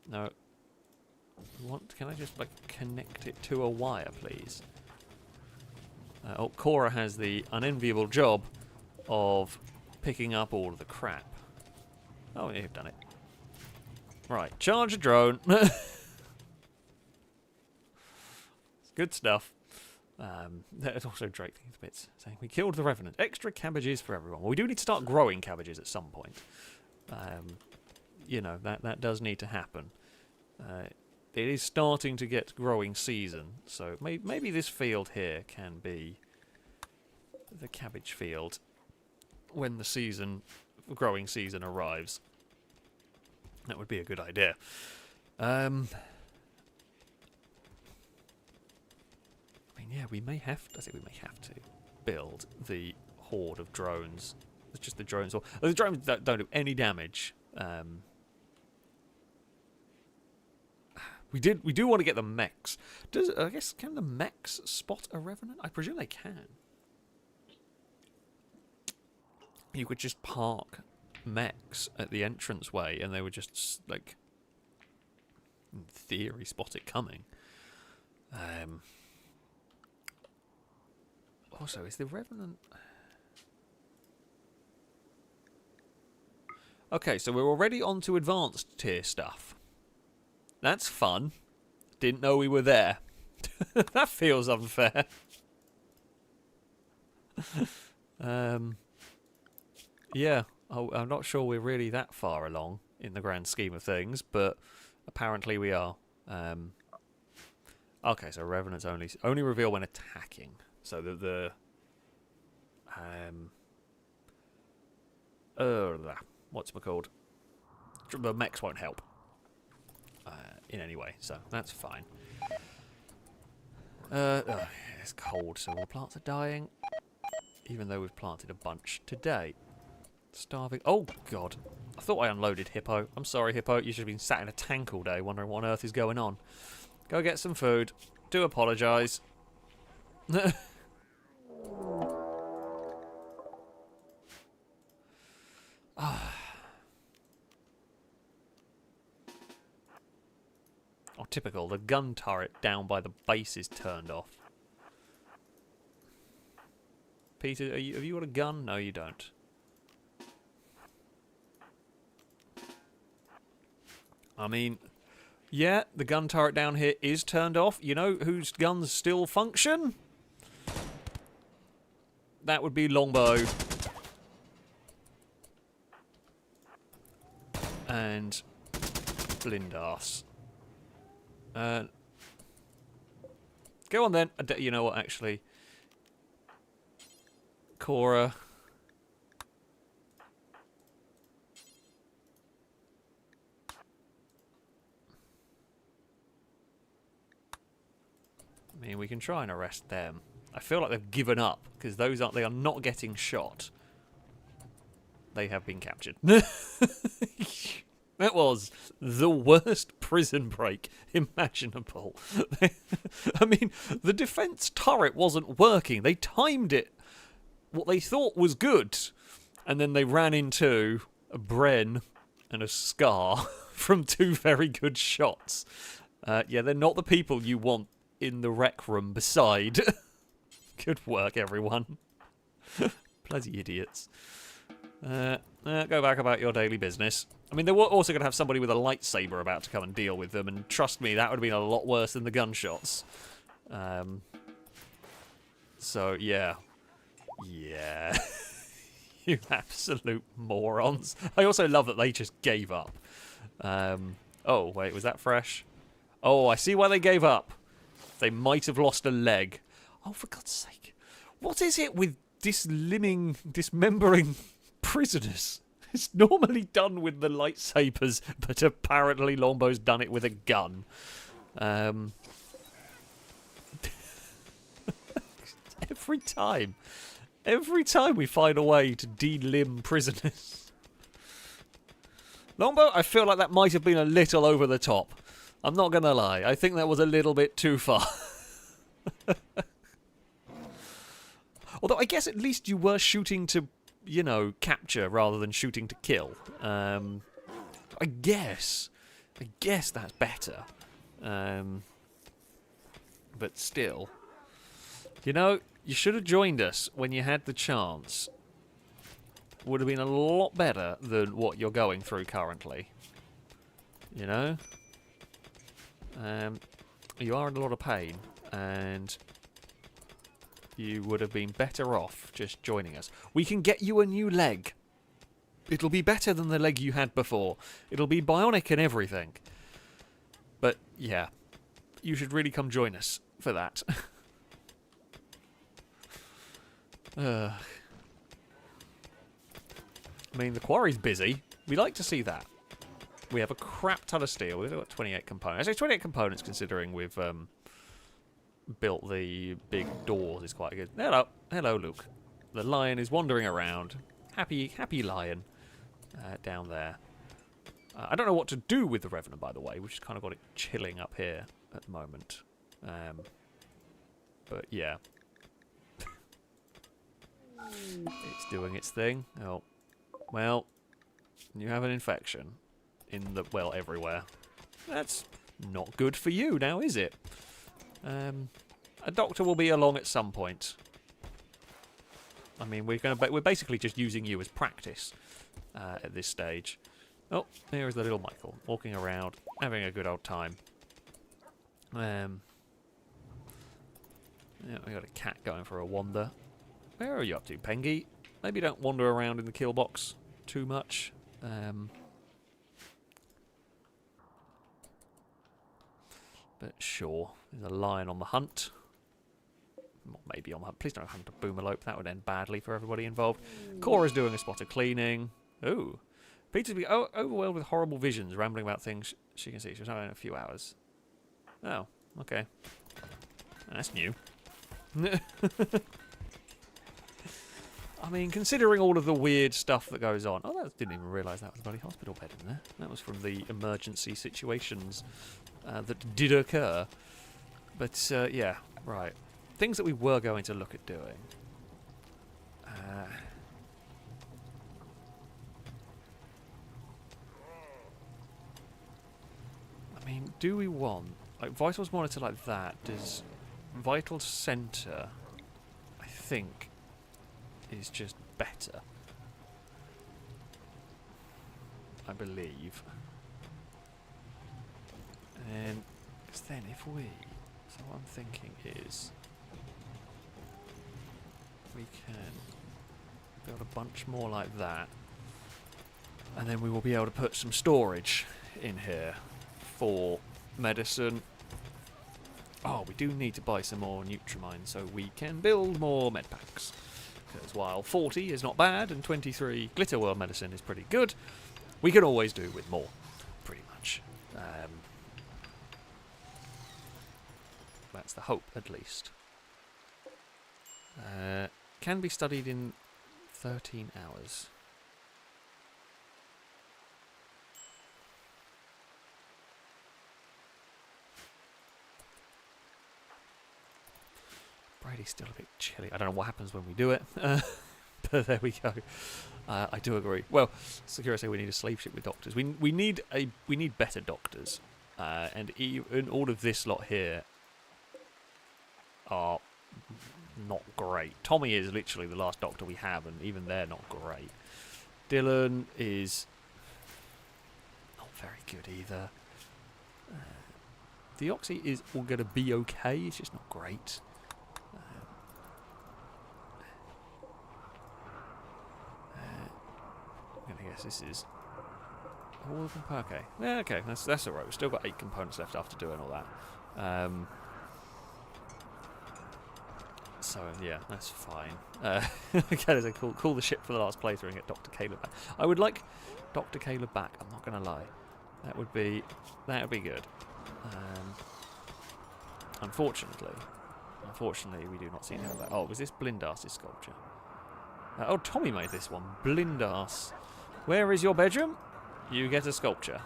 no. Can I just, like, connect it to a wire, please? Oh, Cora has the unenviable job of picking up all of the crap. Oh, yeah, you've done it. Right, charge a drone. Good stuff. There's also Drake things bits saying we killed the revenant. Extra cabbages for everyone. Well, we do need to start growing cabbages at some point. You know, that does need to happen. It is starting to get growing season, so maybe this field here can be the cabbage field when the growing season arrives. That would be a good idea. I mean, yeah, we may have to build the horde of drones. It's just the drones, or the drones don't do any damage. We do want to get the mechs. I guess, can the mechs spot a revenant? I presume they can. You could just park mechs at the entranceway and they would just, like, in theory, spot it coming. Also, is the revenant... Okay, so we're already on to advanced tier stuff. That's fun. Didn't know we were there. That feels unfair. Yeah, I'm not sure we're really that far along in the grand scheme of things, but apparently we are. Okay, so revenants only reveal when attacking. So what's it called? The mechs won't help in any way, so that's fine. It's cold, so all the plants are dying, even though we've planted a bunch today. Starving. Oh, God. I thought I unloaded Hippo. I'm sorry, Hippo. You should have been sat in a tank all day wondering what on earth is going on. Go get some food. Do apologise. Oh, typical. The gun turret down by the base is turned off. Peter, have you got a gun? No, you don't. I mean, yeah, the gun turret down here is turned off. You know whose guns still function? That would be Longbow. And Blindass. Go on then. You know what, actually? Cora. I mean, we can try and arrest them. I feel like they've given up, because they are not getting shot. They have been captured. That was the worst prison break imaginable. I mean, the defence turret wasn't working. They timed it what they thought was good, and then they ran into a Bren and a Scar from 2 very good shots. Yeah, they're not the people you want in the rec room beside. Good work, everyone. Bloody idiots. Go back about your daily business. I mean, they were also going to have somebody with a lightsaber about to come and deal with them, and trust me, that would have been a lot worse than the gunshots. So, yeah. Yeah. You absolute morons. I also love that they just gave up. Oh, wait, was that fresh? Oh, I see why they gave up. They might have lost a leg. Oh, for God's sake. What is it with dismembering prisoners? It's normally done with the lightsabers, but apparently Longbow's done it with a gun. Every time we find a way to delimb prisoners. Longbow, I feel like that might have been a little over the top. I'm not going to lie. I think that was a little bit too far. Although I guess at least you were shooting to, you know, capture rather than shooting to kill. I guess that's better. But still. You know, you should have joined us when you had the chance. Would have been a lot better than what you're going through currently. You know? You are in a lot of pain, and you would have been better off just joining us. We can get you a new leg. It'll be better than the leg you had before. It'll be bionic and everything. But, yeah. You should really come join us for that. I mean, the quarry's busy. We like to see that. We have a crap ton of steel. We've got 28 components. Actually, 28 components, considering we've built the big doors, is quite good. Hello. Hello, Luke. The lion is wandering around. Happy lion down there. I don't know what to do with the revenant, by the way. We've just kind of got it chilling up here at the moment. But, yeah. It's doing its thing. Oh. Well, you have an infection. Well, everywhere. That's not good for you now, is it? A doctor will be along at some point. I mean, we're basically just using you as practice at this stage. Oh, here is the little Michael, walking around, having a good old time. Yeah, we got a cat going for a wander. Where are you up to, Pengy? Maybe don't wander around in the kill box too much. But sure, there's a lion on the hunt. Or maybe on the hunt. Please don't hunt a boomalope. That would end badly for everybody involved. Cora's doing a spot of cleaning. Ooh. Peter's being overwhelmed with horrible visions, rambling about things she can see. She's not in a few hours. Oh, okay. That's new. I mean, considering all of the weird stuff that goes on. Oh, I didn't even realise that was a bloody hospital bed in there. That was from the emergency situations that did occur. But, yeah, right. Things that we were going to look at doing. I mean, do we want... Like, Vitals monitor like that. Does Vital Center, I think, is just better. I believe. And because then if we... So what I'm thinking is... we can build a bunch more like that. And then we will be able to put some storage in here for medicine. Oh, we do need to buy some more Nutrimine so we can build more med packs. Because while 40 is not bad and 23 Glitter World medicine is pretty good, we can always do with more, pretty much. That's the hope, at least. Can be studied in 13 hours. Brady's still a bit chilly. I don't know what happens when we do it, but there we go. I do agree. Well, Secura say we need a slave ship with doctors. We need better doctors, and even all of this lot here are not great. Tommy is literally the last doctor we have, and even they're not great. Dylan is not very good either. Deoxy is all going to be okay. It's just not great. I'm going to guess this is all of them. Okay. Yeah, okay. That's alright. We've still got 8 components left after doing all that. So yeah, that's fine. Again, it's call the ship for the last playthrough and get Dr. Caleb back. I would like Dr. Caleb back. I'm not going to lie. That would be good. Unfortunately, we do not seem to have that. Oh, was this Blindars's sculpture? Oh, Tommy made this one. Blindars. Where is your bedroom? You get a sculpture.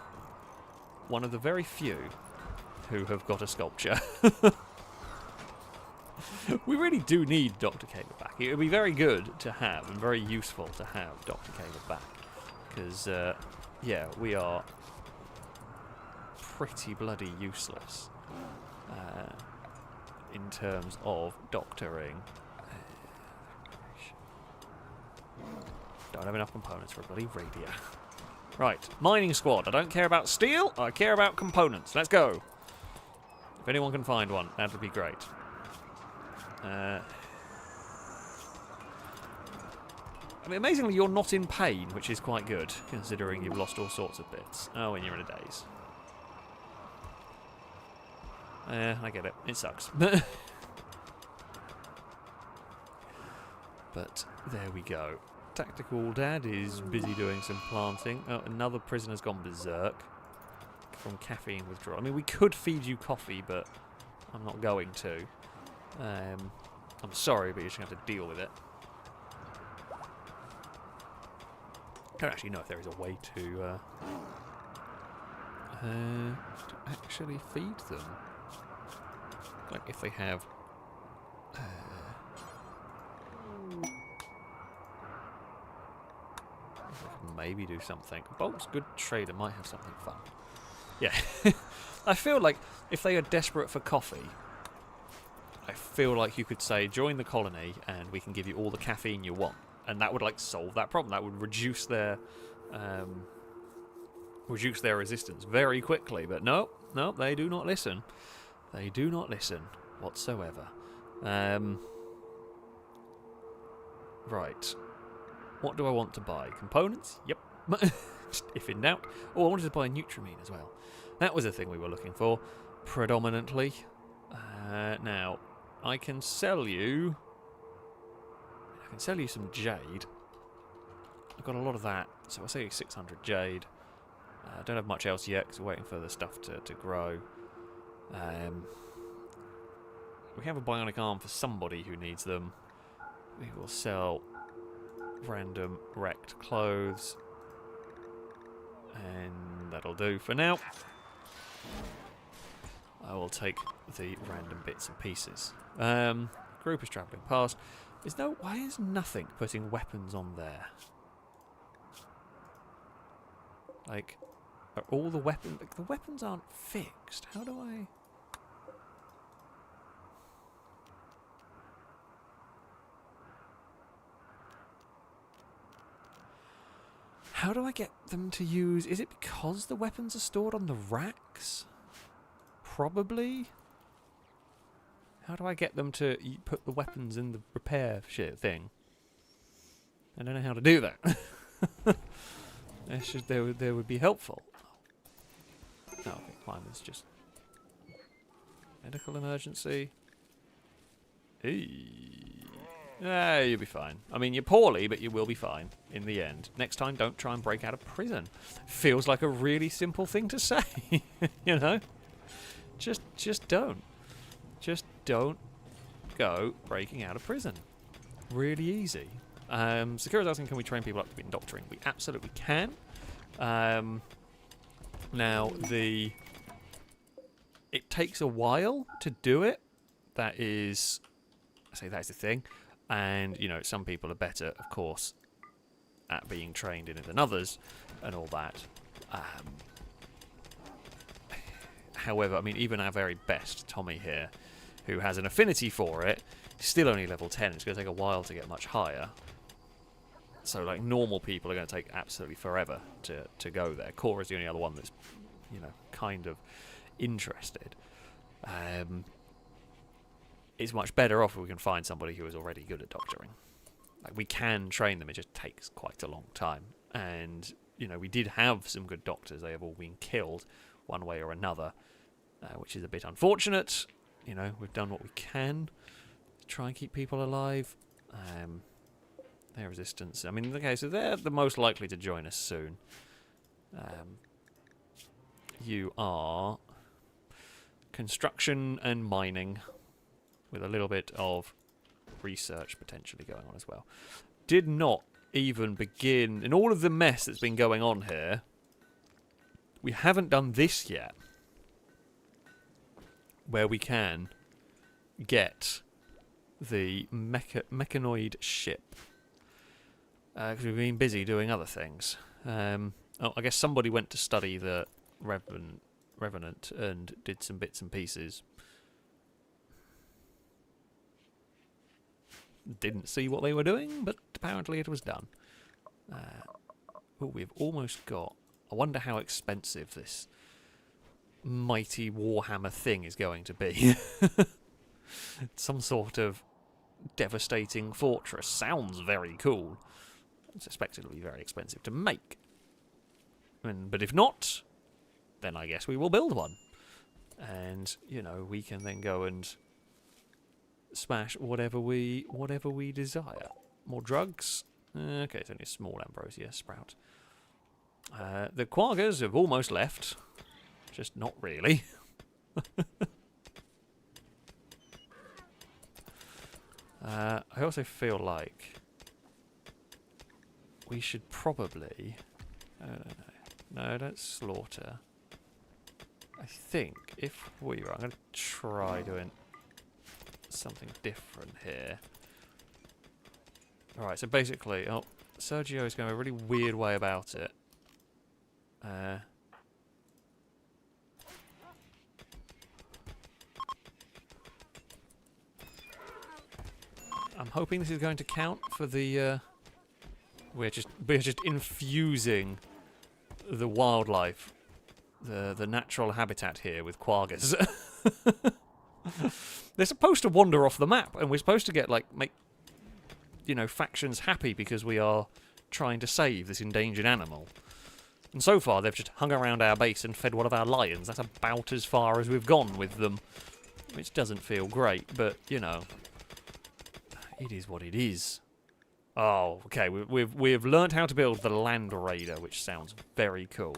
One of the very few who have got a sculpture. We really do need Dr. Caleb back. It would be very good to have and very useful to have Dr. Caleb back. Because, yeah, we are pretty bloody useless in terms of doctoring. Don't have enough components for a bloody radio. Right, mining squad. I don't care about steel, I care about components. Let's go. If anyone can find one, that would be great. I mean, amazingly, you're not in pain, which is quite good, considering you've lost all sorts of bits. Oh, and you're in a daze. I get it. It sucks. But there we go. Tactical Dad is busy doing some planting. Oh, another prisoner's gone berserk from caffeine withdrawal. I mean, we could feed you coffee, but I'm not going to. I'm sorry, but you're just going to have to deal with it. I don't actually know if there is a way to actually feed them. Like if they have... maybe do something. Bolt's good trader, might have something fun. Yeah. I feel like if they are desperate for coffee, I feel like you could say, join the colony and we can give you all the caffeine you want. And that would like solve that problem. That would reduce their resistance very quickly. But no, they do not listen. They do not listen whatsoever. Right. What do I want to buy? Components? Yep. If in doubt. Oh, I wanted to buy Nutrimine as well. That was the thing we were looking for, predominantly. Now, I can sell you some jade. I've got a lot of that, so I'll sell you 600 jade. I don't have much else yet because we're waiting for the stuff to grow. We have a bionic arm for somebody who needs them. We will sell random wrecked clothes. And that'll do for now. I will take the random bits and pieces. Group is travelling past. Why is nothing putting weapons on there? Like, are all the weapons... Like, the weapons aren't fixed. How do I... How do I get them to use... Is it because the weapons are stored on the racks? Probably. How do I get them to put the weapons in the repair shit thing? I don't know how to do that. They would be helpful. Oh, okay, fine. It's just... Medical emergency. You'll be fine. I mean, you're poorly, but you will be fine in the end. Next time, don't try and break out of prison. Feels like a really simple thing to say, you know? Just don't. Just don't go breaking out of prison. Really easy. Sakura's asking, can we train people up to be in doctoring? We absolutely can. Now, it takes a while to do it. That is the thing. And, you know, some people are better, of course, at being trained in it than others and all that. However, I mean, even our very best Tommy here, who has an affinity for it, is still only level 10. It's going to take a while to get much higher. So, like, normal people are going to take absolutely forever to go there. Core is the only other one that's, you know, kind of interested. It's much better off if we can find somebody who is already good at doctoring. Like, we can train them, it just takes quite a long time. And, you know, we did have some good doctors. They have all been killed one way or another, which is a bit unfortunate. You know, we've done what we can to try and keep people alive. Their resistance, I mean, okay, so they're the most likely to join us soon. You are construction and mining, with a little bit of research potentially going on as well. Did not even begin, in all of the mess that's been going on here, we haven't done this yet, where we can get the Mechanoid ship. Because we've been busy doing other things. Oh, I guess somebody went to study the revenant and did some bits and pieces. Didn't see what they were doing, but apparently it was done. Oh, we've almost got... I wonder how expensive this mighty Warhammer thing is going to be. Some sort of devastating fortress. Sounds very cool. It's expected to be very expensive to make. But if not, then I guess we will build one. And, you know, we can then go and smash whatever we desire. More drugs? Okay, it's only a small ambrosia sprout. The quaggers have almost left. Just not really. I also feel like we should probably... No, don't slaughter. I think if we were... I'm going to try doing something different here. Alright, so basically... Oh, Sergio is going a really weird way about it. I'm hoping this is going to count for the... We're just infusing the wildlife, the natural habitat here with quaggers. They're supposed to wander off the map, and we're supposed to get make, you know, factions happy because we are trying to save this endangered animal. And so far, they've just hung around our base and fed one of our lions. That's about as far as we've gone with them, which doesn't feel great, but you know, it is what it is. Oh, okay. We've learnt how to build the Land Raider, which sounds very cool.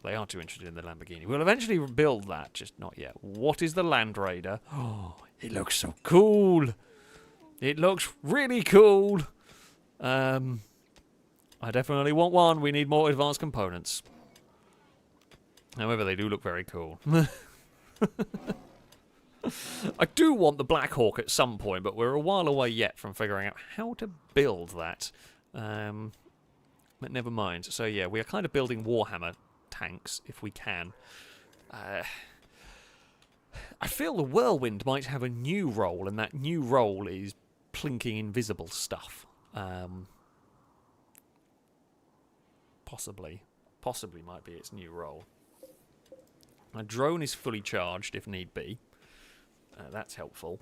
They are too interested in the Lamborghini. We'll eventually build that, just not yet. What is the Land Raider? Oh, it looks so cool. It looks really cool. I definitely want one. We need more advanced components. However, they do look very cool. I do want the Black Hawk at some point, but we're a while away yet from figuring out how to build that. But never mind. So yeah, we are kind of building Warhammer tanks, if we can. I feel the Whirlwind might have a new role, and that new role is plinking invisible stuff. Possibly might be its new role. My drone is fully charged, if need be. That's helpful.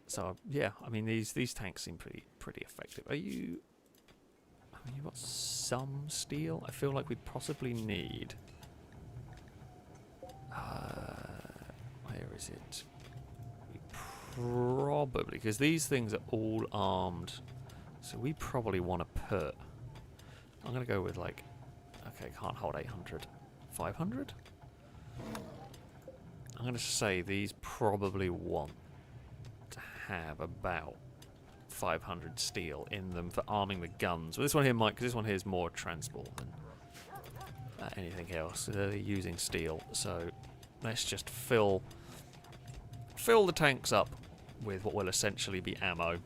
So yeah, I mean these tanks seem pretty effective. Are you? I mean, you've got some steel. I feel like we possibly need. Where is it? We probably, because these things are all armed, so we probably want to put I'm going to go with like... Okay, can't hold 800. 500? I'm going to say these probably want to have about 500 steel in them for arming the guns. Well, this one here might, because this one here is more transport than anything else. They're using steel, so let's just fill the tanks up with what will essentially be ammo.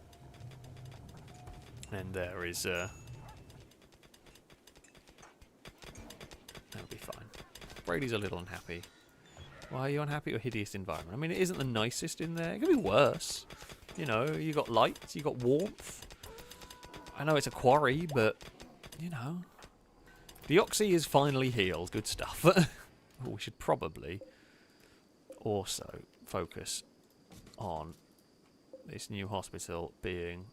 And there is... that'll be fine. Brady's a little unhappy. Why are you unhappy? Or hideous environment? I mean, it isn't the nicest in there. It could be worse. You know, you got lights, you got warmth. I know it's a quarry, but, you know. The Oxy is finally healed. Good stuff. We should probably also focus on this new hospital being...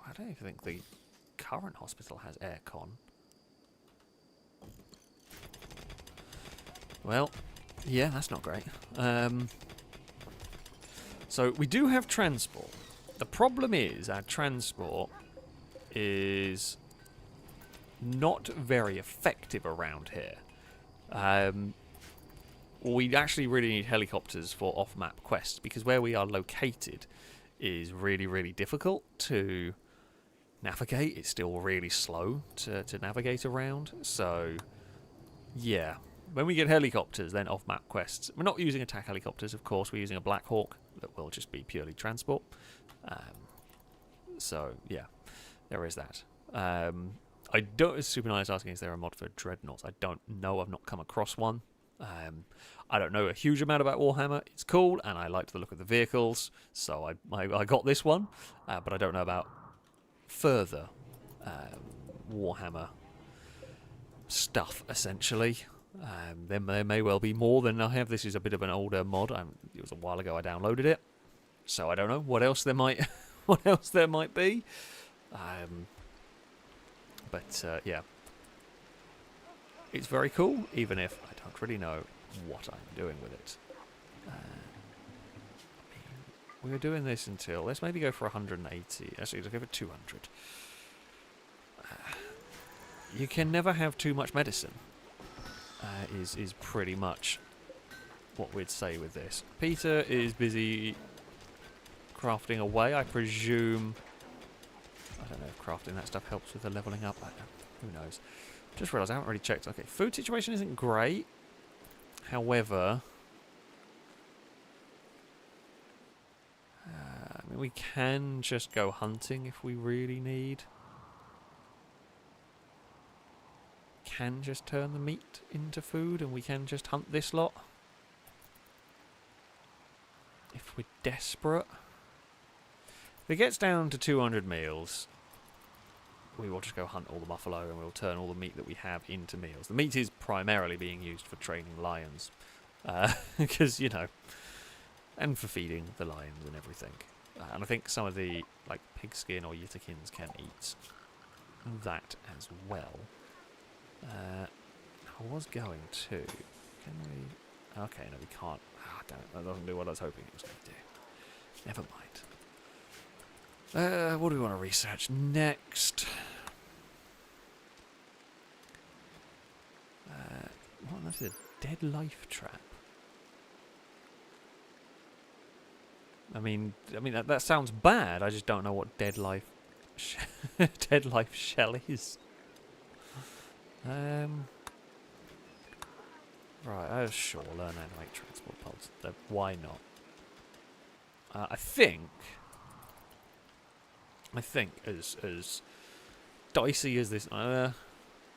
I don't even think the current hospital has aircon. Well, yeah, that's not great. So we do have transport. The problem is our transport is not very effective around here. We actually really need helicopters for off-map quests because where we are located is really, really difficult to navigate. It's still really slow to navigate around. So, yeah. When we get helicopters, then off-map quests. We're not using attack helicopters, of course. We're using a Black Hawk that will just be purely transport. So, yeah. There is that. I don't... Super Nice asking, is there a mod for Dreadnoughts? I don't know. I've not come across one. I don't know a huge amount about Warhammer. It's cool, and I liked the look of the vehicles. So I got this one. But I don't know about further Warhammer stuff, essentially. There may well be more than I have. This is a bit of an older mod. It was a while ago I downloaded it, so I don't know what else there might be. But yeah, it's very cool, even if I don't really know what I'm doing with it. We were doing this until... Let's maybe go for 180. Actually, let's go for 200. You can never have too much medicine. Is pretty much what we'd say with this. Peter is busy crafting away. I presume... I don't know if crafting that stuff helps with the levelling up. Who knows? Just realised I haven't really checked. Okay, food situation isn't great. However... I mean, we can just go hunting if we really need. Can just turn the meat into food and we can just hunt this lot. If we're desperate. If it gets down to 200 meals, we will just go hunt all the buffalo and we'll turn all the meat that we have into meals. The meat is primarily being used for training lions. Because, you know, and for feeding the lions and everything. And I think some of the, like, pigskin or yitakins can eat that as well. I was going to. Can we? Okay, no, we can't. Ah, damn it. That doesn't do what I was hoping it was going to do. Never mind. What do we want to research next? What? That's a dead life trap. I mean that sounds bad. I just don't know what dead life shell is. Right, sure, learn how to make transport pods. Why not? I think as dicey as this...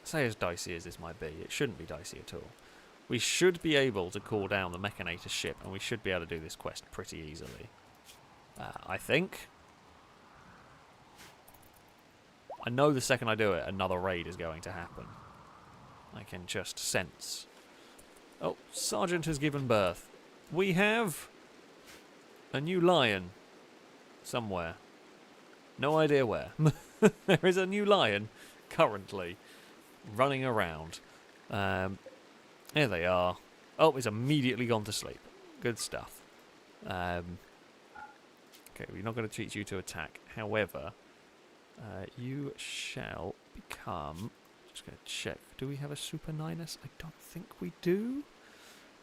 say as dicey as this might be, it shouldn't be dicey at all. We should be able to call down the Mechanator ship, and we should be able to do this quest pretty easily. I think. I know the second I do it, another raid is going to happen. I can just sense. Oh, Sergeant has given birth. We have a new lion somewhere. No idea where. There is a new lion currently running around. There they are. Oh, it's immediately gone to sleep. Good stuff. Okay, we're not going to teach you to attack. However, You shall become... Just going to check. Do we have a Super Ninus? I don't think we do.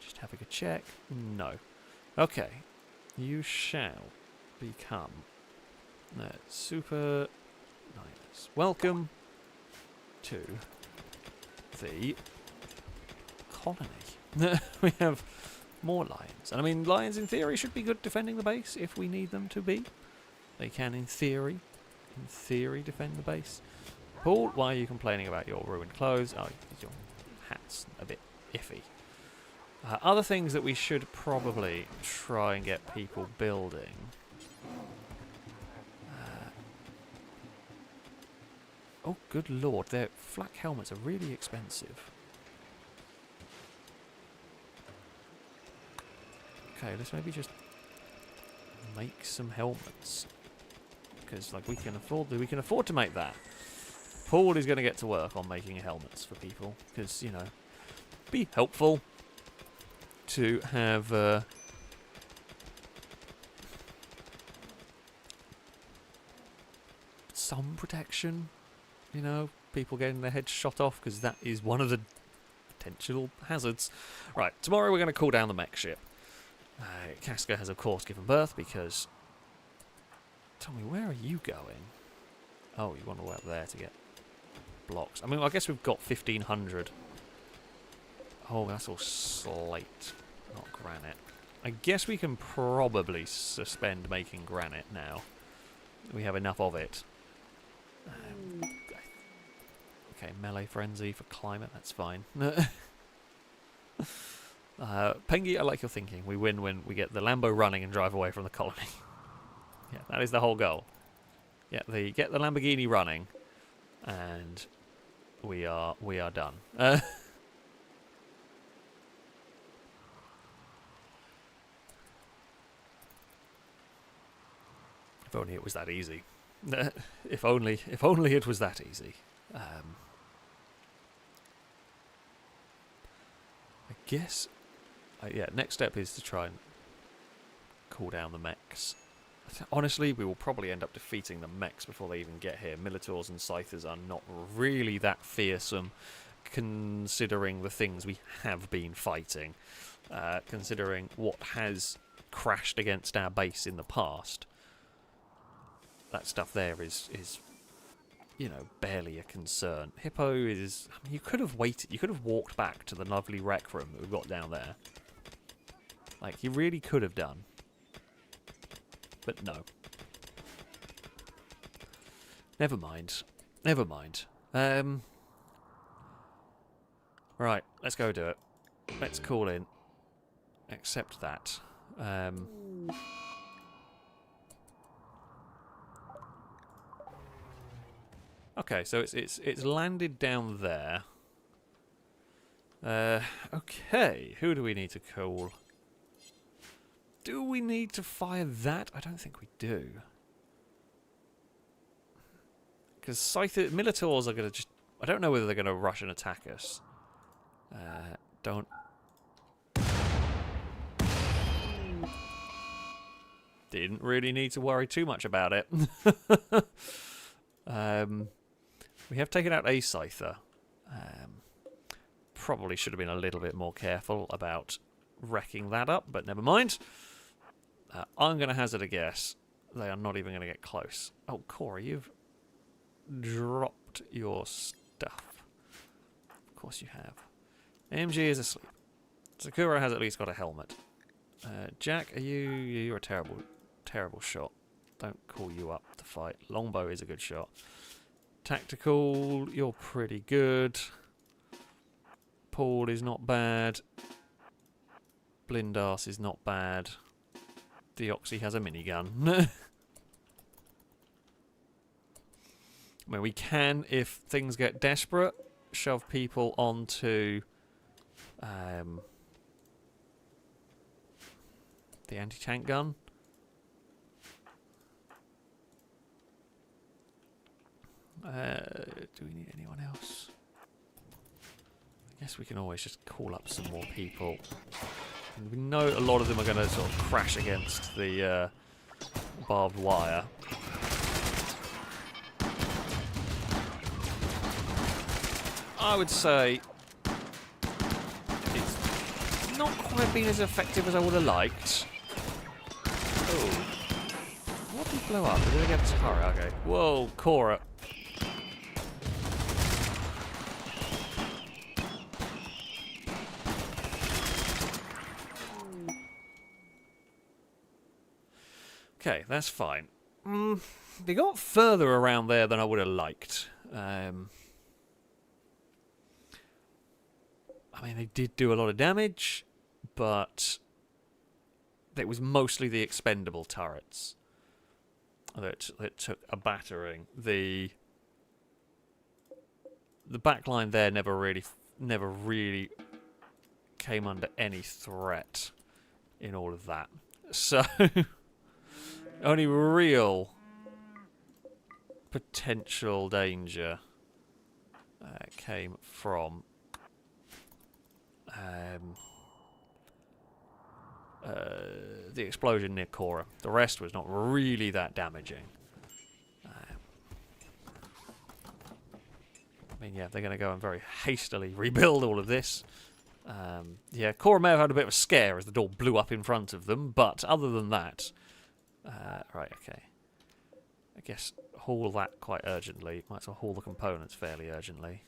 Just having a check. No. Okay. You shall become Super Ninus. Welcome to the colony. We have more lions. And I mean, lions in theory should be good defending the base if we need them to be. They can, in theory, defend the base. Paul, why are you complaining about your ruined clothes? Oh, your hat's a bit iffy. Other things that we should probably try and get people building. Oh, good lord, their flak helmets are really expensive. Okay, let's maybe just make some helmets. Because like we can afford to make that. Paul is going to get to work on making helmets for people because, you know, be helpful to have some protection, you know, people getting their heads shot off because that is one of the potential hazards. Right, tomorrow we're going to cool down the mech ship. Casca has, of course, given birth because... Tell me, where are you going? Oh, you want to go out there to get blocks. I mean, I guess we've got 1,500. Oh, that's all slate, not granite. I guess we can probably suspend making granite now. We have enough of it. Okay, melee frenzy for climate, that's fine. Pengi, I like your thinking. We win when we get the Lambo running and drive away from the colony. Yeah, that is the whole goal. Yeah, get the Lamborghini running, and we are done. If only it was that easy. If only it was that easy. I guess. Yeah. Next step is to try and cool down the mechs. Honestly, we will probably end up defeating the mechs before they even get here. Militors and Scythers are not really that fearsome, considering the things we have been fighting. Considering what has crashed against our base in the past. That stuff there is you know, barely a concern. Hippo is... I mean, you could have waited. You could have walked back to the lovely rec room that we've got down there. Like, you really could have done. But no. Never mind. Never mind. Right, let's go do it. Let's call in. Accept that. Okay, so it's landed down there. Okay, who do we need to call? Do we need to fire that? I don't think we do. Because Militors are going to just... I don't know whether they're going to rush and attack us. Don't... Didn't really need to worry too much about it. We have taken out a Scyther. Probably should have been a little bit more careful about wrecking that up, but never mind. I'm going to hazard a guess. They are not even going to get close. Oh, Corey, you've dropped your stuff. Of course you have. MG is asleep. Sakura has at least got a helmet. Jack, you're a terrible shot. Don't call you up to fight. Longbow is a good shot. Tactical, you're pretty good. Paul is not bad. Blindas is not bad. Deoxy has a minigun. I mean, we can, if things get desperate, shove people onto the anti-tank gun. Do we need anyone else? I guess we can always just call up some more people. And we know a lot of them are going to sort of crash against the barbed wire. I would say it's not quite been as effective as I would have liked. Oh. What did he blow up? Did they get a turret? Okay. Whoa, Cora. Okay, that's fine. They got further around there than I would have liked. I mean, they did do a lot of damage, but it was mostly the expendable turrets that took a battering. The backline there never really came under any threat in all of that. So only real potential danger came from the explosion near Cora. The rest was not really that damaging. I mean, yeah, they're going to go and very hastily rebuild all of this. Yeah, Cora may have had a bit of a scare as the door blew up in front of them, but other than that... right, okay. I guess haul that quite urgently. Might as well haul the components fairly urgently.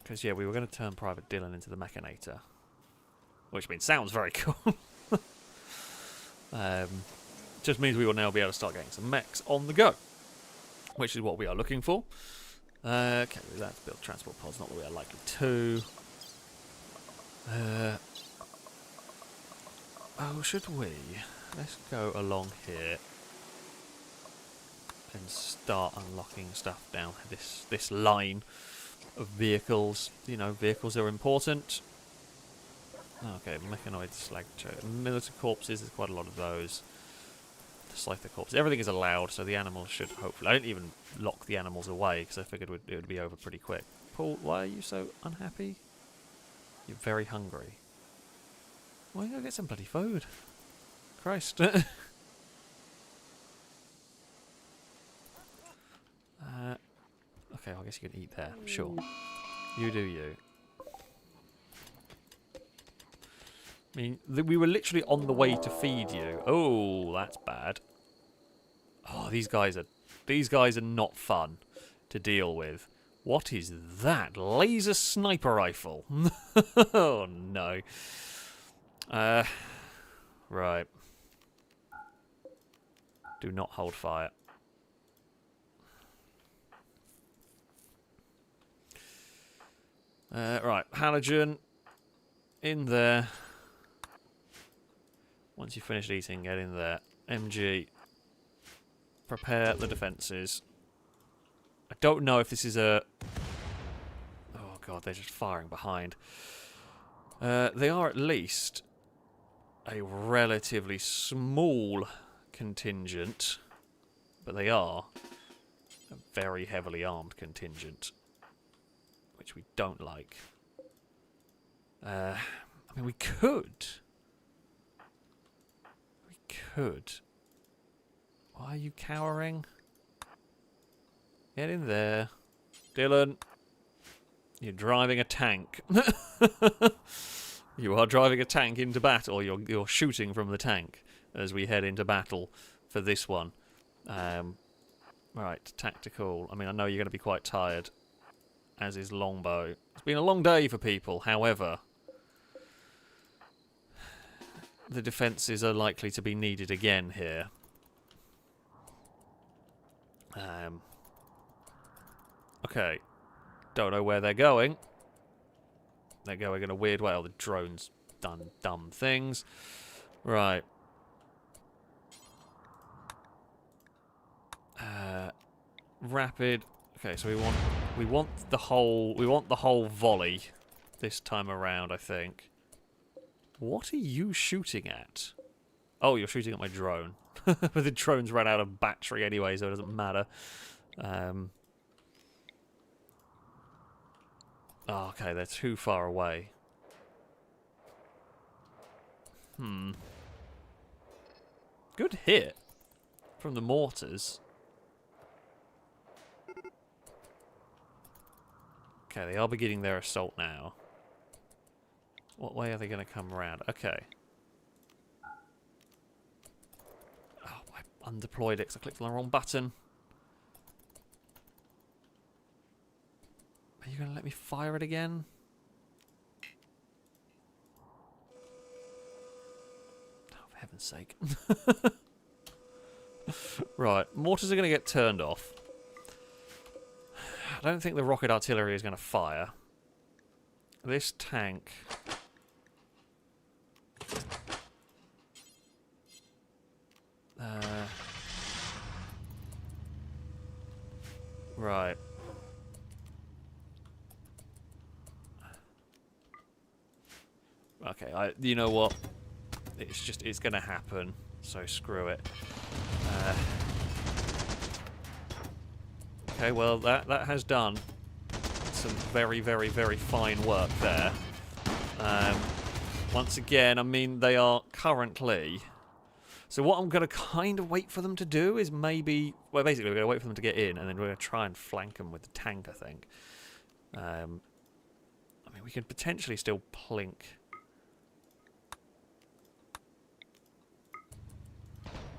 Because, yeah, we were going to turn Private Dylan into the Mechanator. Which means sounds very cool. Just means we will now be able to start getting some mechs on the go. Which is what we are looking for. Okay, let's build transport pods, not that we are likely to. Oh, should we? Let's go along here and start unlocking stuff down this line of vehicles. You know, vehicles are important. Okay, Mechanoid slag military corpses, there's quite a lot of those. Scyther corpses. Everything is allowed, so the animals should hopefully... I didn't even lock the animals away, because I figured it would be over pretty quick. Paul, why are you so unhappy? You're very hungry. Why don't you go get some bloody food? Christ. Okay, well, I guess you can eat there. Sure. You do you. I mean, we were literally on the way to feed you. Oh, that's bad. Oh, these guys are not fun to deal with. What is that? Laser sniper rifle. Oh no. Right. Do not hold fire. Right, halogen in there. Once you've finished eating, get in there. MG. Prepare the defences. I don't know if this is a... Oh god, they're just firing behind. They are at least a relatively small contingent, but they are a very heavily armed contingent, which we don't like. I mean, we could... Why are you cowering? Get in there. Dylan. You're driving a tank. You are driving a tank into battle. You're shooting from the tank as we head into battle for this one. Right, tactical. I mean, I know you're going to be quite tired, as is Longbow. It's been a long day for people, however... The defences are likely to be needed again here. Okay. Don't know where they're going. They're going in a weird way. Oh, the drone's done dumb things. Right. Rapid. Okay, so we want the whole volley this time around, I think. What are you shooting at? Oh, you're shooting at my drone. But the drone's run out of battery anyway, so it doesn't matter. Oh, okay, they're too far away. Good hit from the mortars. Okay, they are beginning their assault now. What way are they going to come around? Okay. Oh, I undeployed it because I clicked on the wrong button. Are you going to let me fire it again? Oh, for heaven's sake. Right, mortars are going to get turned off. I don't think the rocket artillery is going to fire. This tank... right. Okay, you know what? It's going to happen, so screw it. Okay, well, that has done some very, very, very fine work there. Once again, I mean, they are currently... So what I'm going to kind of wait for them to do is maybe... Well, basically, we're going to wait for them to get in, and then we're going to try and flank them with the tank, I think. I mean, we could potentially still plink...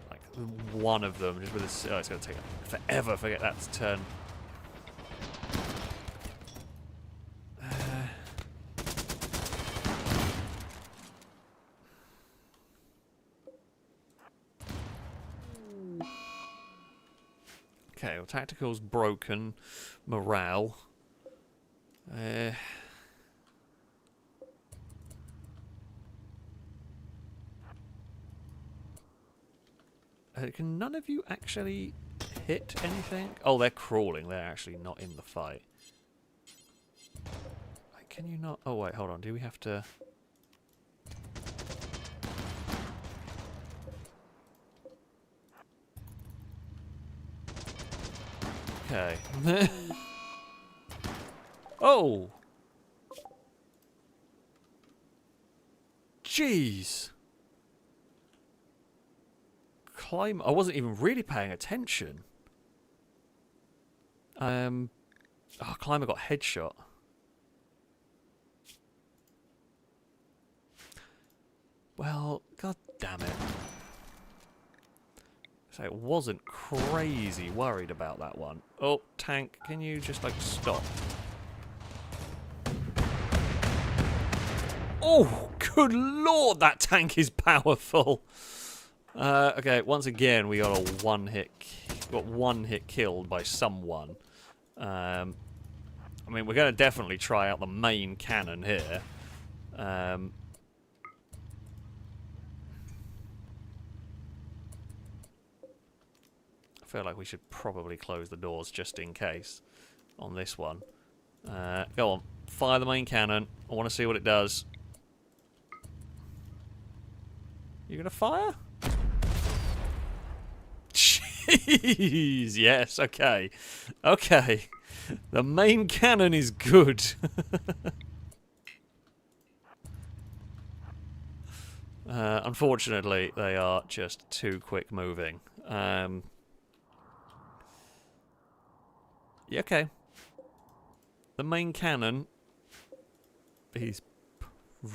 like, one of them, just with this... Oh, it's going to take forever to get that to turn... Okay, well, tactical's broken. Morale. Can none of you actually hit anything? Oh, they're crawling. They're actually not in the fight. Like, can you not... Oh, wait, hold on. Do we have to... Okay. Oh! Jeez! I wasn't even really paying attention. Oh, Climber got headshot. Well, god damn it. So it wasn't crazy worried about that one. Oh, tank, can you just, like, stop? Oh, good lord, that tank is powerful! Okay, once again, we got one hit killed by someone. I mean, we're going to definitely try out the main cannon here. I feel like we should probably close the doors just in case on this one. Go on, fire the main cannon. I want to see what it does. You gonna fire? Jeez, yes, okay. Okay. The main cannon is good. Unfortunately, they are just too quick moving. Yeah, okay. The main cannon is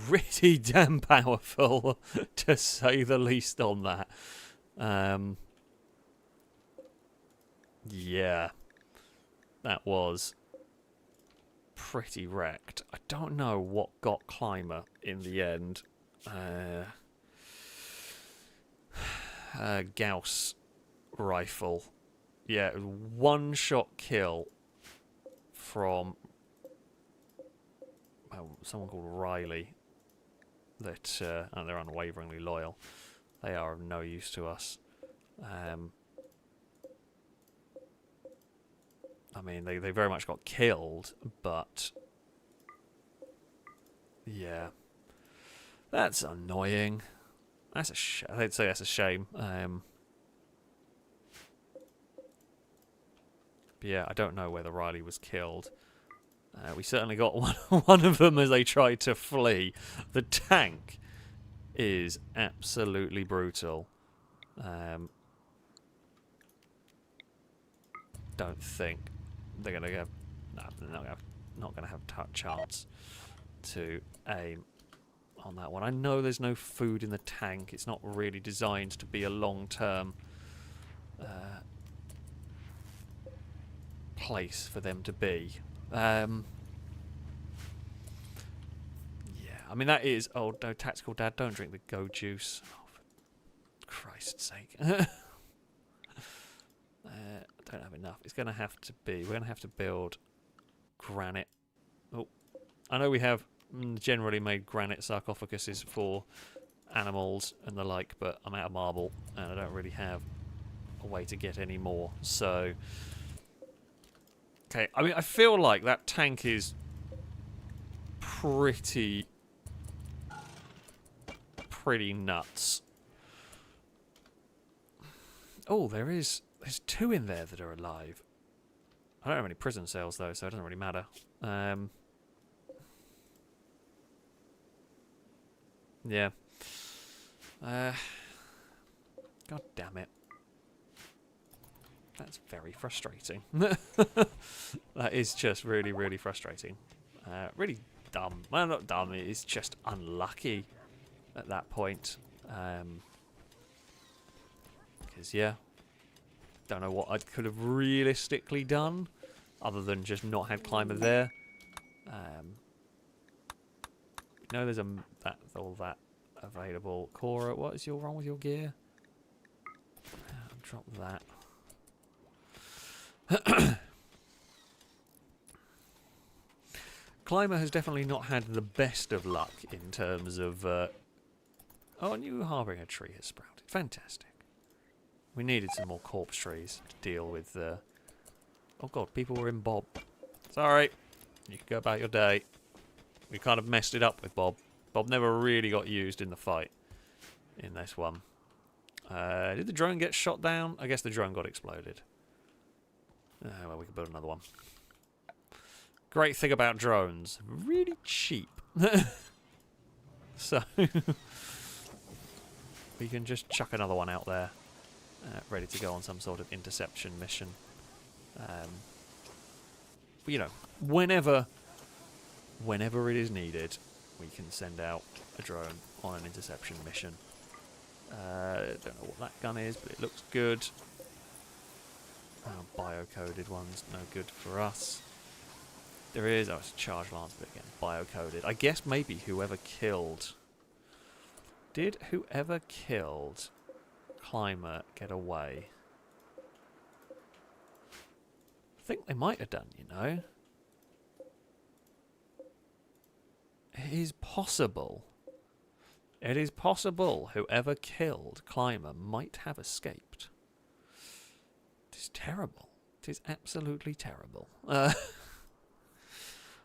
pretty damn powerful, to say the least on that. Yeah. That was pretty wrecked. I don't know what got Climber in the end. Gauss rifle. Yeah, one-shot kill from someone called Riley. That and they're unwaveringly loyal. They are of no use to us. I mean, they very much got killed, but yeah, that's annoying. That's I'd say that's a shame. But yeah, I don't know whether Riley was killed. We certainly got one of them as they tried to flee. The tank is absolutely brutal. Don't think they're going to go... No, they're not going to not going to have a chance to aim on that one. I know there's no food in the tank. It's not really designed to be a long-term place for them to be. Yeah, I mean, that is... Oh, no, Tactical Dad, don't drink the go juice. Oh, for Christ's sake. I don't have enough. It's going to have to be... We're going to have to build granite. Oh, I know we have generally made granite sarcophaguses for animals and the like, but I'm out of marble and I don't really have a way to get any more. So, okay, I mean, I feel like that tank is pretty nuts. Oh, there's 2 in there that are alive. I don't have any prison cells though, so it doesn't really matter. Yeah. God damn it. That's very frustrating. That is just really, really frustrating. Really dumb. Well, not dumb, it's just unlucky at that point. Because, yeah, don't know what I could have realistically done other than just not had climber there. No, there's all that available. Cora, what is wrong with your gear? Drop that. Climber has definitely not had the best of luck in terms of... Oh, a new Harbinger tree has sprouted. Fantastic. We needed some more corpse trees to deal with... Oh god, people were in Bob. Sorry. You can go about your day. We kind of messed it up with Bob. Bob never really got used in the fight in this one. Did the drone get shot down? I guess the drone got exploded. Well, we can build another one. Great thing about drones. Really cheap. So, we can just chuck another one out there. Ready to go on some sort of interception mission. But, you know, whenever it is needed, we can send out a drone on an interception mission. Don't know what that gun is, but it looks good. Bio-coded ones, no good for us. There is... Oh, it's a charge lance, but again, bio-coded. I guess maybe whoever killed... Did whoever killed Climber get away? I think they might have done, you know. It is possible. It is possible whoever killed Climber might have escaped. It is terrible. It is absolutely terrible.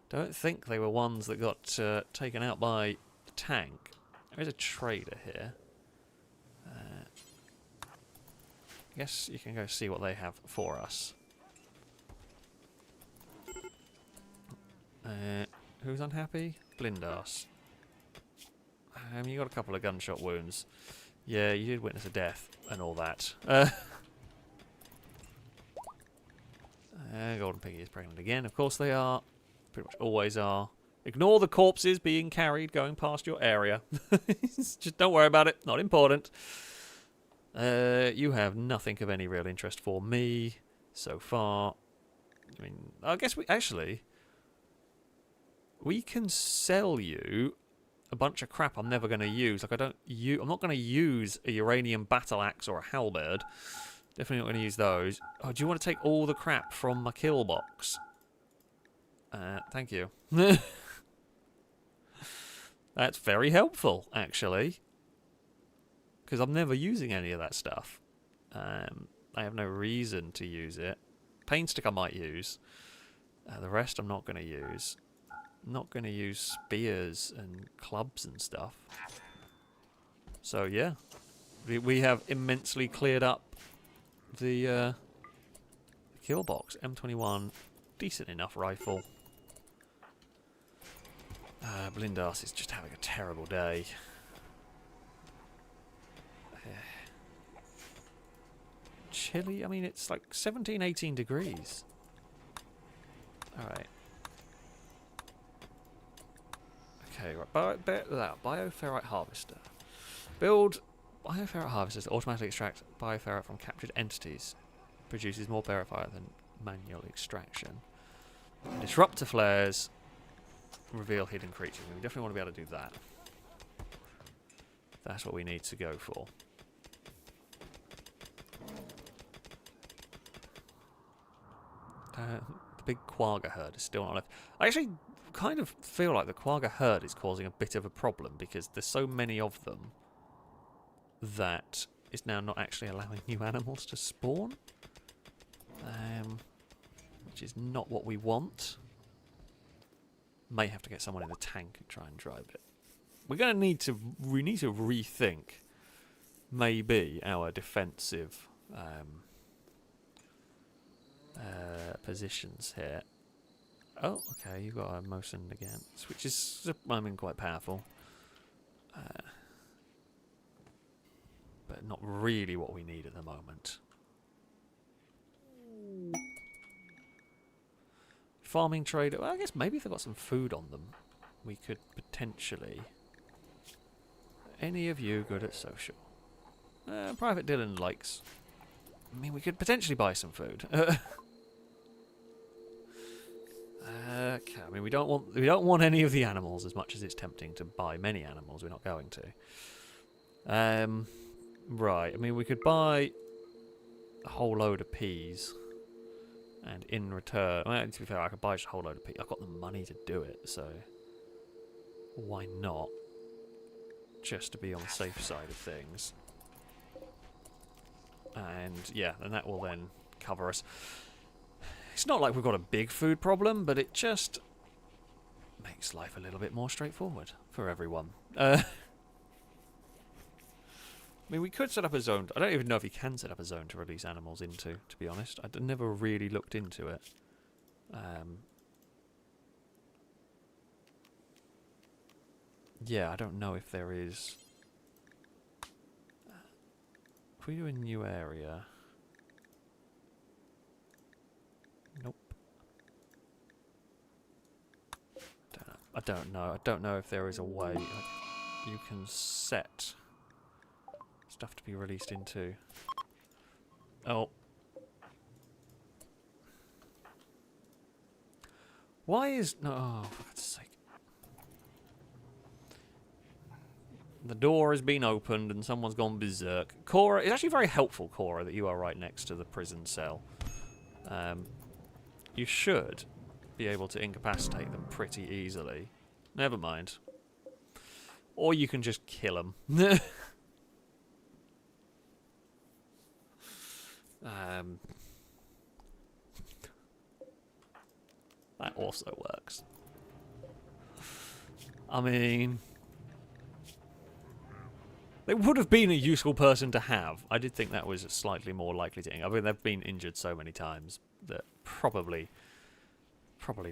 Don't think they were ones that got taken out by the tank. There is a trader here. I guess you can go see what they have for us. Who's unhappy? Blindas. You got a couple of gunshot wounds. Yeah, you did witness a death and all that. Golden Piggy is pregnant again. Of course they are. Pretty much always are. Ignore the corpses being carried going past your area. Just don't worry about it. Not important. You have nothing of any real interest for me so far. I mean, I guess we can sell you a bunch of crap I'm never going to use. Like I'm not going to use a uranium battle axe or a halberd. Definitely not going to use those. Oh, do you want to take all the crap from my kill box? Thank you. That's very helpful, actually. Because I'm never using any of that stuff. I have no reason to use it. Pain stick I might use. The rest I'm not going to use. I'm not going to use spears and clubs and stuff. So yeah. We have immensely cleared up the kill box. M21, decent enough rifle. Blindas is just having a terrible day. Chilly? I mean, it's like 17, 18 degrees. Alright. Okay, right. Bioferrite harvester. Build bioferrite harvesters to automatically extract bioferrite from captured entities. Produces more ferrite than manual extraction. Disruptor flares. Reveal hidden creatures. We definitely want to be able to do that. That's what we need to go for. The big quagga herd is still not left. I actually kind of feel like the quagga herd is causing a bit of a problem because there's so many of them that it's now not actually allowing new animals to spawn. Which is not what we want. May have to get someone in the tank and try and drive it. We need to rethink maybe our defensive positions here. Oh, okay, you've got a motion against, which is, I mean, quite powerful. But not really what we need at the moment. Farming trader. Well, I guess maybe if they've got some food on them, we could potentially. Any of you good at social? Private Dylan likes. I mean, we could potentially buy some food. Okay. I mean, we don't want any of the animals as much as it's tempting to buy many animals. We're not going to. Right. I mean, we could buy a whole load of peas. And in return, well, to be fair, I could buy just a whole load of peas. I've got the money to do it, so why not? Just to be on the safe side of things. And yeah, and that will then cover us. It's not like we've got a big food problem, but it just makes life a little bit more straightforward for everyone. I mean, we could set up a zone. I don't even know if you can set up a zone to release animals into, to be honest. I never really looked into it. Yeah, I don't know if there is. If we do a new area. Nope. I don't know. I don't know if there is a way you can set stuff to be released into. Oh. Why is... No, oh, for God's sake. The door has been opened and someone's gone berserk. Cora, it's actually very helpful, Cora, that you are right next to the prison cell. You should be able to incapacitate them pretty easily. Never mind. Or you can just kill them. That also works. I mean... They would have been a useful person to have. I did think that was slightly more likely to... I mean, they've been injured so many times that probably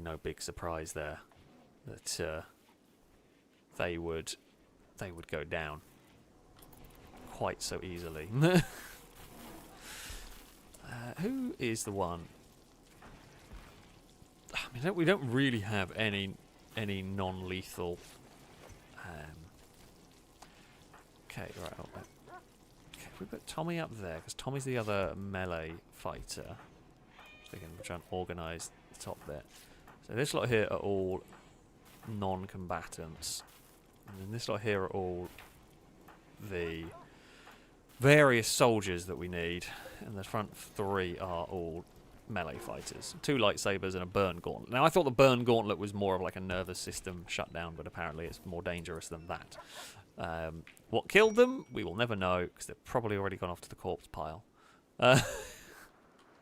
no big surprise there that they would go down quite so easily. Who is the one? I mean, we don't really have any non-lethal. Okay, right. Okay, we put Tommy up there because Tommy's the other melee fighter. So again, we'll try and organise the top bit. So this lot here are all non-combatants, and then this lot here are all the various soldiers that we need, and the front three are all melee fighters. 2 lightsabers and a burn gauntlet. Now I thought the burn gauntlet was more of like a nervous system shutdown, but apparently it's more dangerous than that. What killed them, we will never know, because they've probably already gone off to the corpse pile.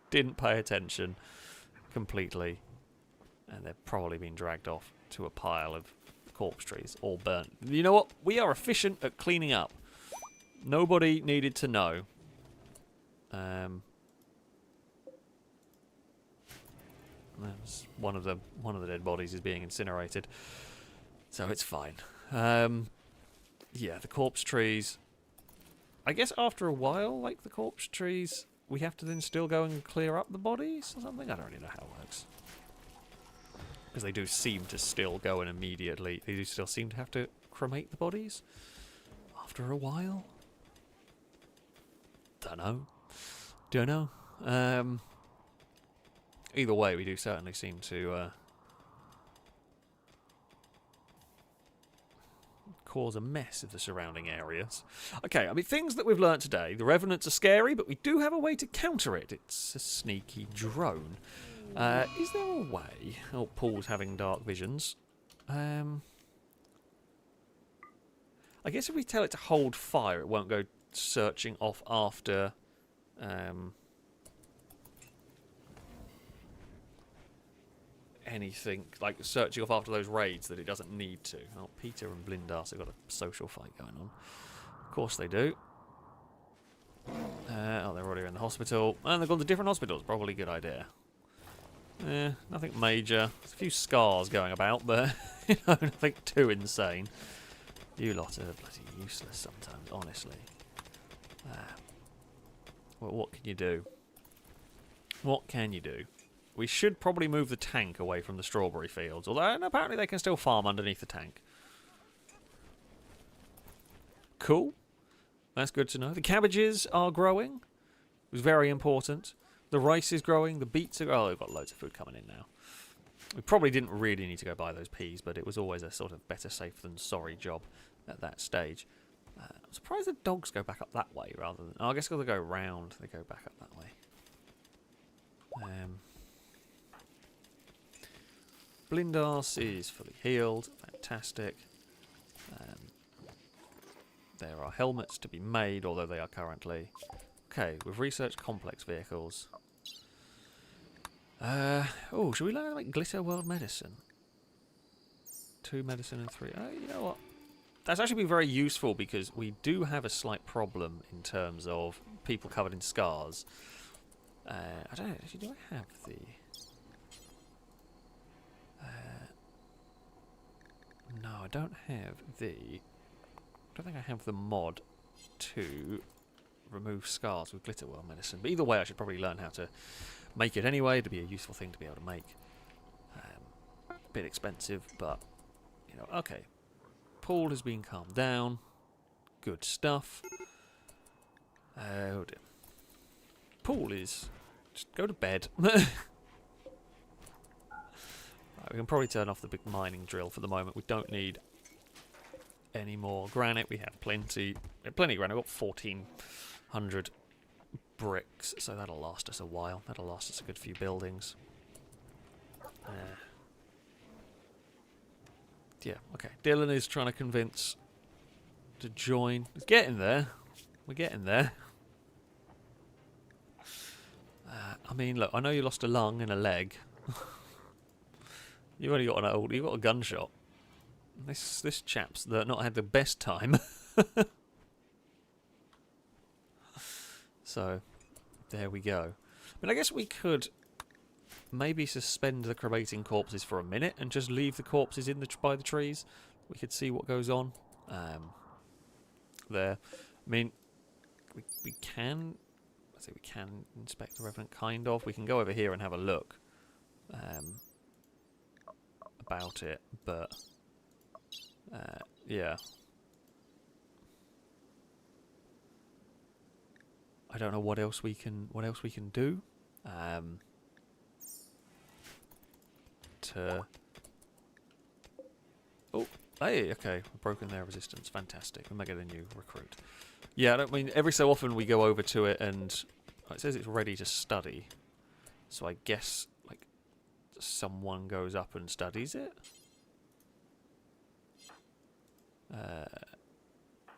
Didn't pay attention completely, and they've probably been dragged off to a pile of corpse trees, all burnt. You know what? We are efficient at cleaning up. Nobody needed to know. One of the dead bodies is being incinerated, so it's fine. Yeah, the corpse trees. I guess after a while, like the corpse trees, we have to then still go and clear up the bodies or something. I don't really know how it works. Because they do seem to still go in immediately. They do still seem to have to cremate the bodies after a while. Don't know. Either way, we do certainly seem to cause a mess of the surrounding areas. Okay, I mean, things that we've learnt today. The revenants are scary, but we do have a way to counter it. It's a sneaky drone. Is there a way? Oh, Paul's having dark visions. I guess if we tell it to hold fire, it won't go searching off after... anything, like searching off after those raids that it doesn't need to. Oh, Peter and Blindas have got a social fight going on. Of course they do. Oh, they're already in the hospital. And they've gone to different hospitals. Probably a good idea. Nothing major. There's a few scars going about, but you know, nothing too insane. You lot are bloody useless sometimes, honestly. Well, what can you do? What can you do? We should probably move the tank away from the strawberry fields, although apparently they can still farm underneath the tank. Cool. That's good to know. The cabbages are growing. It was very important. The rice is growing. The beets are... Oh, they've got loads of food coming in now. We probably didn't really need to go buy those peas, but it was always a sort of better safe than sorry job at that stage. I'm surprised the dogs go back up that way rather than... Oh, I guess they'll go round. They go back up that way. Blindas is fully healed. Fantastic. There are helmets to be made, although they are currently... Okay, we've researched complex vehicles. Oh, should we learn how to make glitter world medicine? 2 medicine and 3. Oh, you know what? That's actually been very useful because we do have a slight problem in terms of people covered in scars. I don't know, actually, do I have the... no, I don't have the... I don't think I have the mod to remove scars with glitter world medicine. But either way, I should probably learn how to make it anyway. It'd be a useful thing to be able to make. A bit expensive, but, you know, okay. Paul has been calmed down. Good stuff. Oh dear. Paul is... Just go to bed. Right, we can probably turn off the big mining drill for the moment. We don't need any more granite. We have plenty. Plenty of granite. We've got 1,400 bricks, so that'll last us a while. That'll last us a good few buildings. Yeah, okay. Dylan is trying to convince to join. It's getting there. We're getting there. I mean, look, I know you lost a lung and a leg. You've only got you've got a gunshot. This chap's not had the best time. So, there we go. I mean, I guess we could maybe suspend the cremating corpses for a minute and just leave the corpses in by the trees. We could see what goes on. There. I mean, we can... I say we can inspect the revenant, kind of. We can go over here and have a look about it, but yeah. I don't know what else we can do. Oh, hey, okay, we've broken their resistance. Fantastic. We might get a new recruit. Yeah, I mean, every so often we go over to it and it says it's ready to study. So I guess, like, someone goes up and studies it?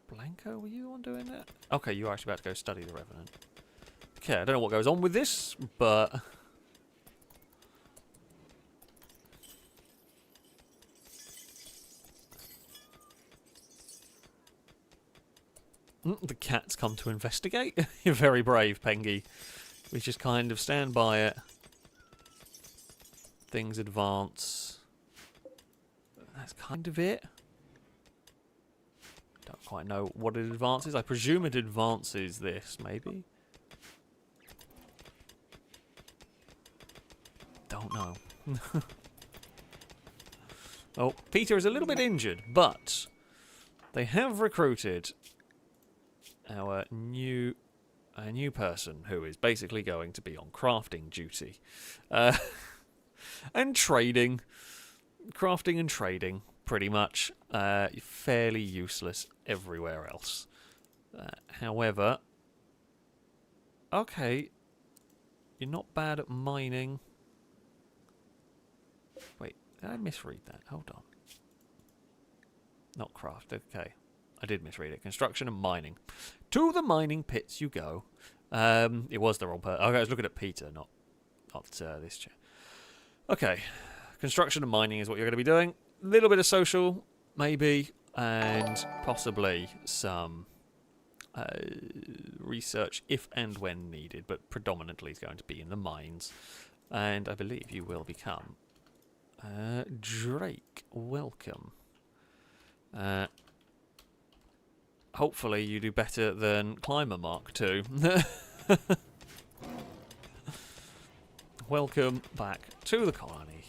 Blanco, were you the one doing that? Okay, you're actually about to go study the Revenant. Okay, I don't know what goes on with this, but... The cat's come to investigate. You're very brave, Pengy. We just kind of stand by it. Things advance. That's kind of it. Don't quite know what it advances. I presume it advances this, maybe? Don't know. Oh, Peter is a little bit injured, but they have recruited our new person who is basically going to be on crafting duty. And trading. Crafting and trading, pretty much. Fairly useless everywhere else. However, okay, you're not bad at mining. Wait, did I misread that? Hold on. Not craft, okay. I did misread it. Construction and mining. To the mining pits you go. It was the wrong person. Okay, I was looking at Peter, not this chair. Okay, construction and mining is what you're going to be doing. A little bit of social, maybe, and possibly some research if and when needed, but predominantly is going to be in the mines. And I believe you will become Drake. Welcome. Hopefully you do better than Climber Mark II. Welcome back to the colony.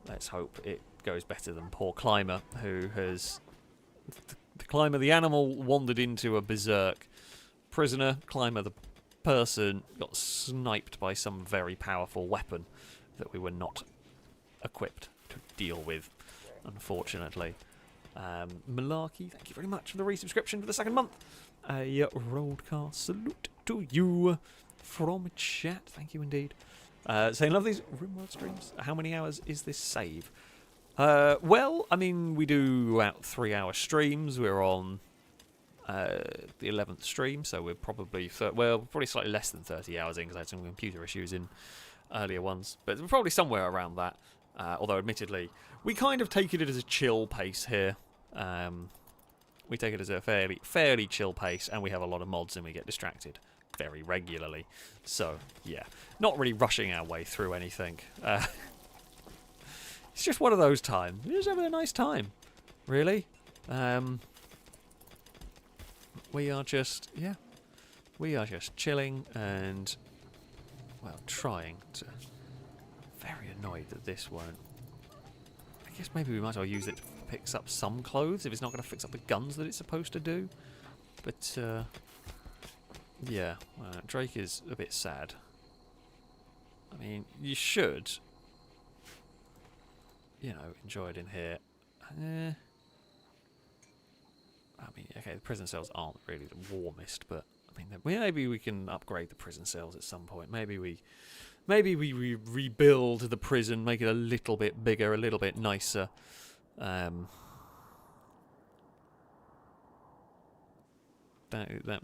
Let's hope it goes better than poor Climber, who has... The Climber, the animal, wandered into a berserk. Prisoner, Climber, the person, got sniped by some very powerful weapon that we were not equipped to deal with, unfortunately. Malarkey, thank you very much for the resubscription for the second month. A roadcast salute to you from chat. Thank you indeed. Saying, love these Rimworld streams. How many hours is this save? Well, I mean, we do about 3-hour streams. We're on the 11th stream, so we're probably probably slightly less than 30 hours in because I had some computer issues in earlier ones. But we're probably somewhere around that. Although, admittedly, we kind of take it as a chill pace here. We take it as a fairly chill pace, and we have a lot of mods, and we get distracted very regularly. So, yeah, not really rushing our way through anything. It's just one of those times. We're just having a nice time, really. We are just chilling and, well, trying to... Very annoyed that this won't... I guess maybe we might as well use it to fix up some clothes if it's not going to fix up the guns that it's supposed to do. But, yeah, Drake is a bit sad. I mean, you should, you know, enjoy it in here. I mean, okay, the prison cells aren't really the warmest, but I mean, maybe we can upgrade the prison cells at some point. Maybe we rebuild the prison, make it a little bit bigger, a little bit nicer. That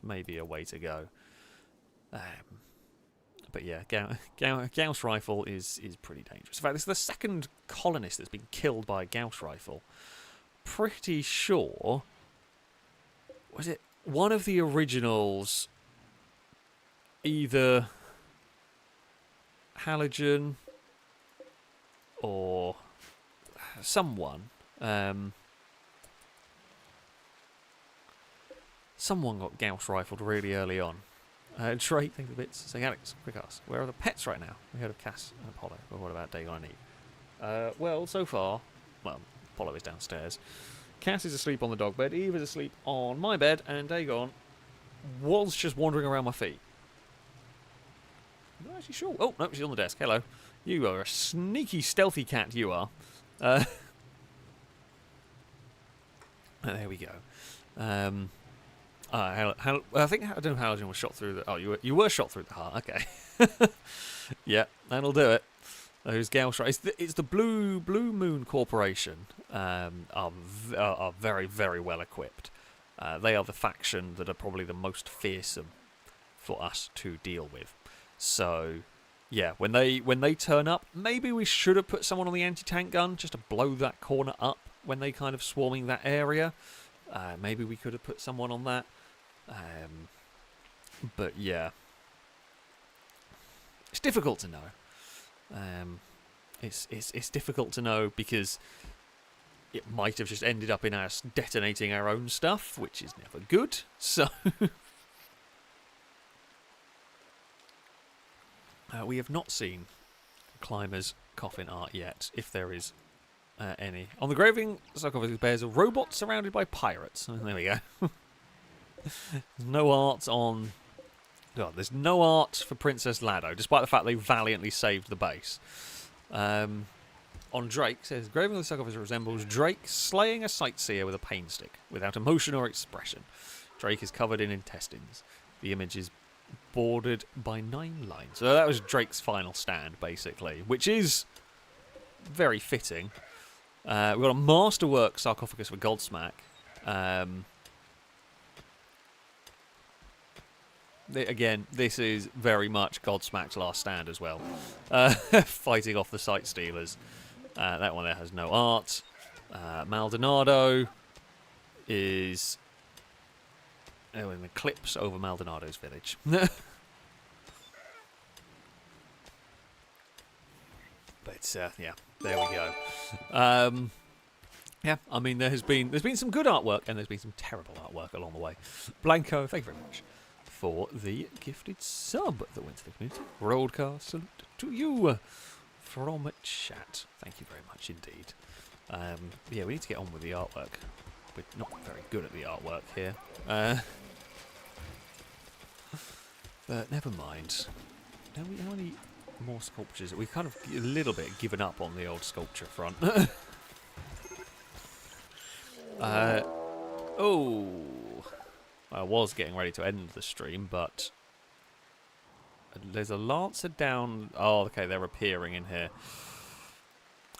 may be a way to go. But yeah, Gauss rifle is pretty dangerous. In fact, this is the second colonist that's been killed by a Gauss rifle. Pretty sure... Was it one of the originals? Either Halogen or someone. Someone got Gauss rifled really early on. Drake, thank you for the bits. Saying, Alex, quick ask. Where are the pets right now? We heard of Cass and Apollo. But what about Dagon and Eve? Well, so far, well, Apollo is downstairs. Cass is asleep on the dog bed. Eve is asleep on my bed. And Dagon was just wandering around my feet. I'm not actually sure. Oh, no, she's on the desk. Hello. You are a sneaky, stealthy cat, you are. There we go. I think I don't know how Halogen was shot through the... Oh, you were shot through the heart. Okay. Yeah, that'll do it. Those Gauss... It's the Blue Moon Corporation. Are very, very well equipped. They are the faction that are probably the most fearsome for us to deal with. So, yeah, when they turn up, maybe we should have put someone on the anti-tank gun just to blow that corner up when they kind of swarming that area. Maybe we could have put someone on that. But yeah, it's difficult to know. It's difficult to know because it might have just ended up in us detonating our own stuff, which is never good. So we have not seen Climber's coffin art yet. If there is any. On the graving sarcophagus bears a robot surrounded by pirates. There we go. There's no art on... God, there's no art for Princess Lado, despite the fact they valiantly saved the base. On Drake, says, graving of the sarcophagus resembles Drake slaying a sightseer with a pain stick, without emotion or expression. Drake is covered in intestines. The image is bordered by 9 lines. So that was Drake's final stand, basically, which is very fitting. We've got a masterwork sarcophagus for Godsmack. Again, this is very much Godsmack's last stand as well. Fighting off the Sight Stealers. That one there has no art. Maldonado is... Oh, an eclipse over Maldonado's village. But, yeah, there we go. Yeah, I mean, there's been some good artwork, and there's been some terrible artwork along the way. Blanco, thank you very much for the gifted sub that went to the community. Broadcast salute to you from chat. Thank you very much indeed. Yeah, we need to get on with the artwork. We're not very good at the artwork here. But never mind. How many more sculptures? We've kind of a little bit given up on the old sculpture front. Oh, I was getting ready to end the stream, but there's a Lancer down. Oh, okay, they're appearing in here.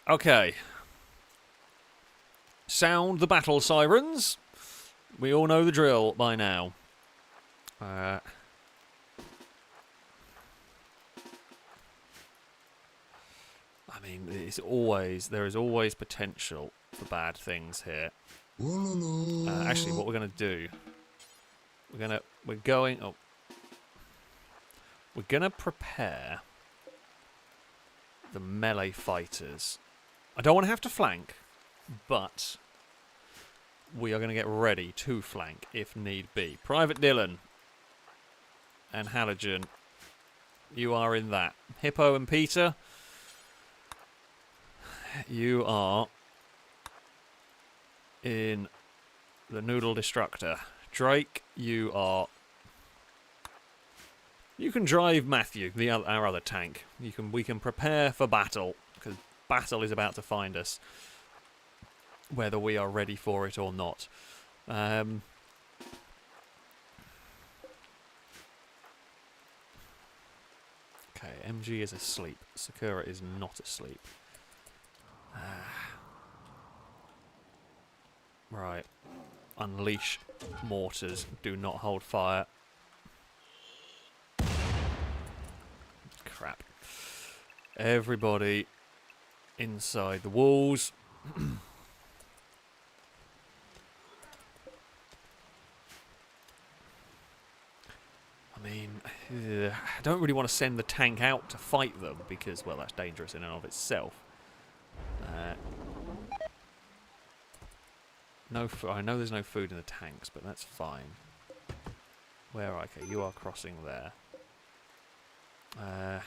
Okay. Sound the battle sirens. We all know the drill by now. I mean, there is always potential for bad things here. Actually, what we're going to do, we're going to prepare the melee fighters. I don't want to have to flank, but we are going to get ready to flank if need be. Private Dylan and Halogen, you are in that. Hippo and Peter, you are in the Noodle Destructor. Drake, you can drive Matthew, our other tank. We can prepare for battle, because battle is about to find us, whether we are ready for it or not. Okay, MG is asleep. Sakura is not asleep. Right. Unleash mortars. Do not hold fire. Crap. Everybody inside the walls. I mean, I don't really want to send the tank out to fight them because, well, that's dangerous in and of itself. I know there's no food in the tanks, but that's fine. Where? Okay, you are crossing there. I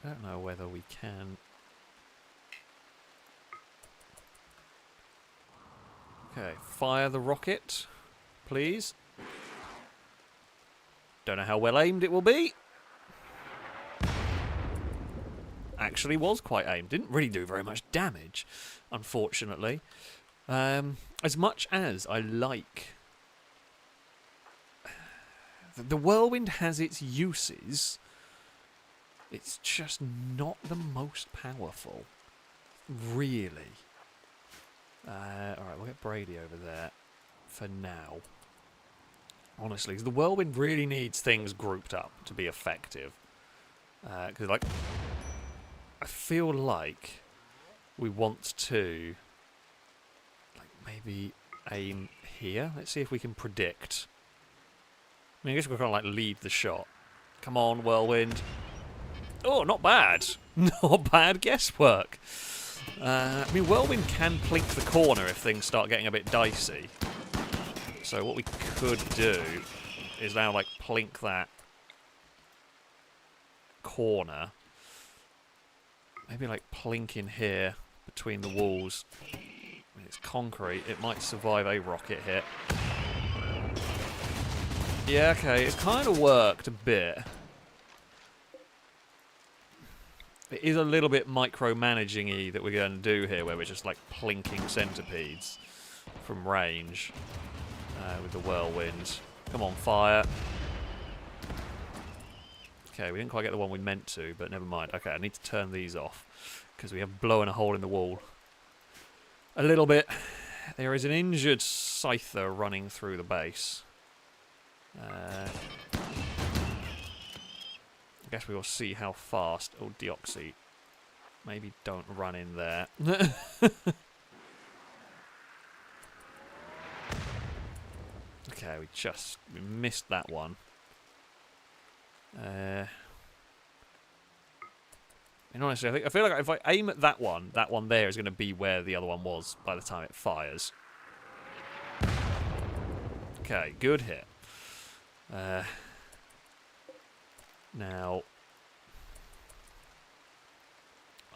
don't know whether we can. Okay, fire the rocket, please. Don't know how well aimed it will be. Actually was quite aimed. Didn't really do very much damage, unfortunately. As much as I like... The whirlwind has its uses. It's just not the most powerful. Really. Alright, we'll get Brady over there for now. Honestly, 'cause the whirlwind really needs things grouped up to be effective. Because, like... I feel like we want to, like, maybe aim here. Let's see if we can predict. I mean, I guess we're going to, like, lead the shot. Come on, whirlwind. Oh, not bad. Not bad guesswork. I mean, whirlwind can plink the corner if things start getting a bit dicey. So what we could do is now, like, plink that corner. Maybe like plinking here between the walls. I mean, it's concrete. It might survive a rocket hit. Yeah, okay. It's kind of worked a bit. It is a little bit micromanaging-y that we're going to do here, where we're just like plinking centipedes from range with the whirlwind. Come on, fire. Okay, we didn't quite get the one we meant to, but never mind. Okay, I need to turn these off because we have blown a hole in the wall. A little bit. There is an injured scyther running through the base. I guess we will see how fast. Oh, Deoxy. Maybe don't run in there. Okay, we missed that one. And honestly, I feel like if I aim at that one there is going to be where the other one was by the time it fires. Okay, good hit. Now,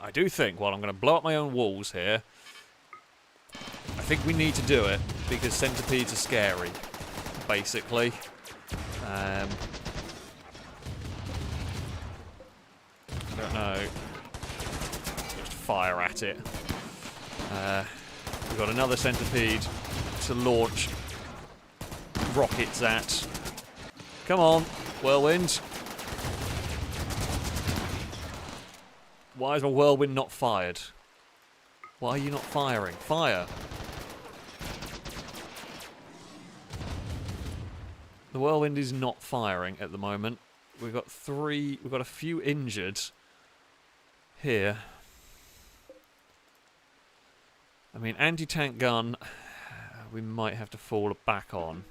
I do think, while I'm going to blow up my own walls here, I think we need to do it because centipedes are scary, basically. I don't know. Just fire at it. We've got another centipede to launch rockets at. Come on, whirlwind. Why is my whirlwind not fired? Why are you not firing? Fire! The whirlwind is not firing at the moment. We've got a few injured here. I mean, anti-tank gun, we might have to fall back on.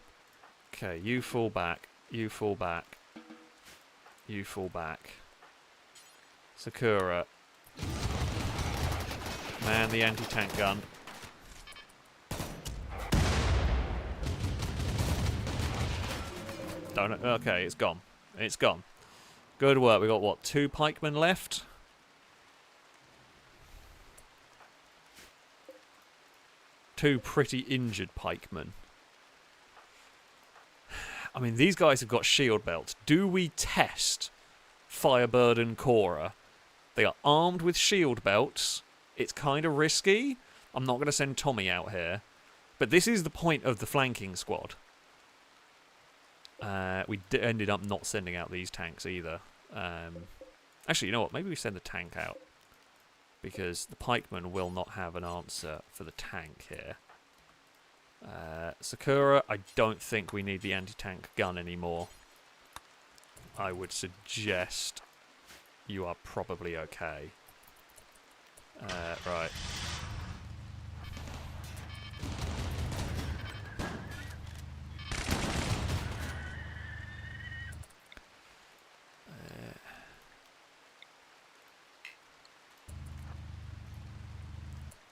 Okay, you fall back, you fall back, you fall back. Sakura. Man, the anti-tank gun. Don't. Okay, it's gone. It's gone. Good work. We got what? 2 pikemen left. Two pretty injured pikemen. I mean, these guys have got shield belts. Do we test Firebird and Cora? They are armed with shield belts. It's kind of risky. I'm not going to send Tommy out here. But this is the point of the flanking squad. We ended up not sending out these tanks either. Actually, you know what? Maybe we send the tank out. Because the pikemen will not have an answer for the tank here. Sakura, I don't think we need the anti-tank gun anymore. I would suggest you are probably okay. Right.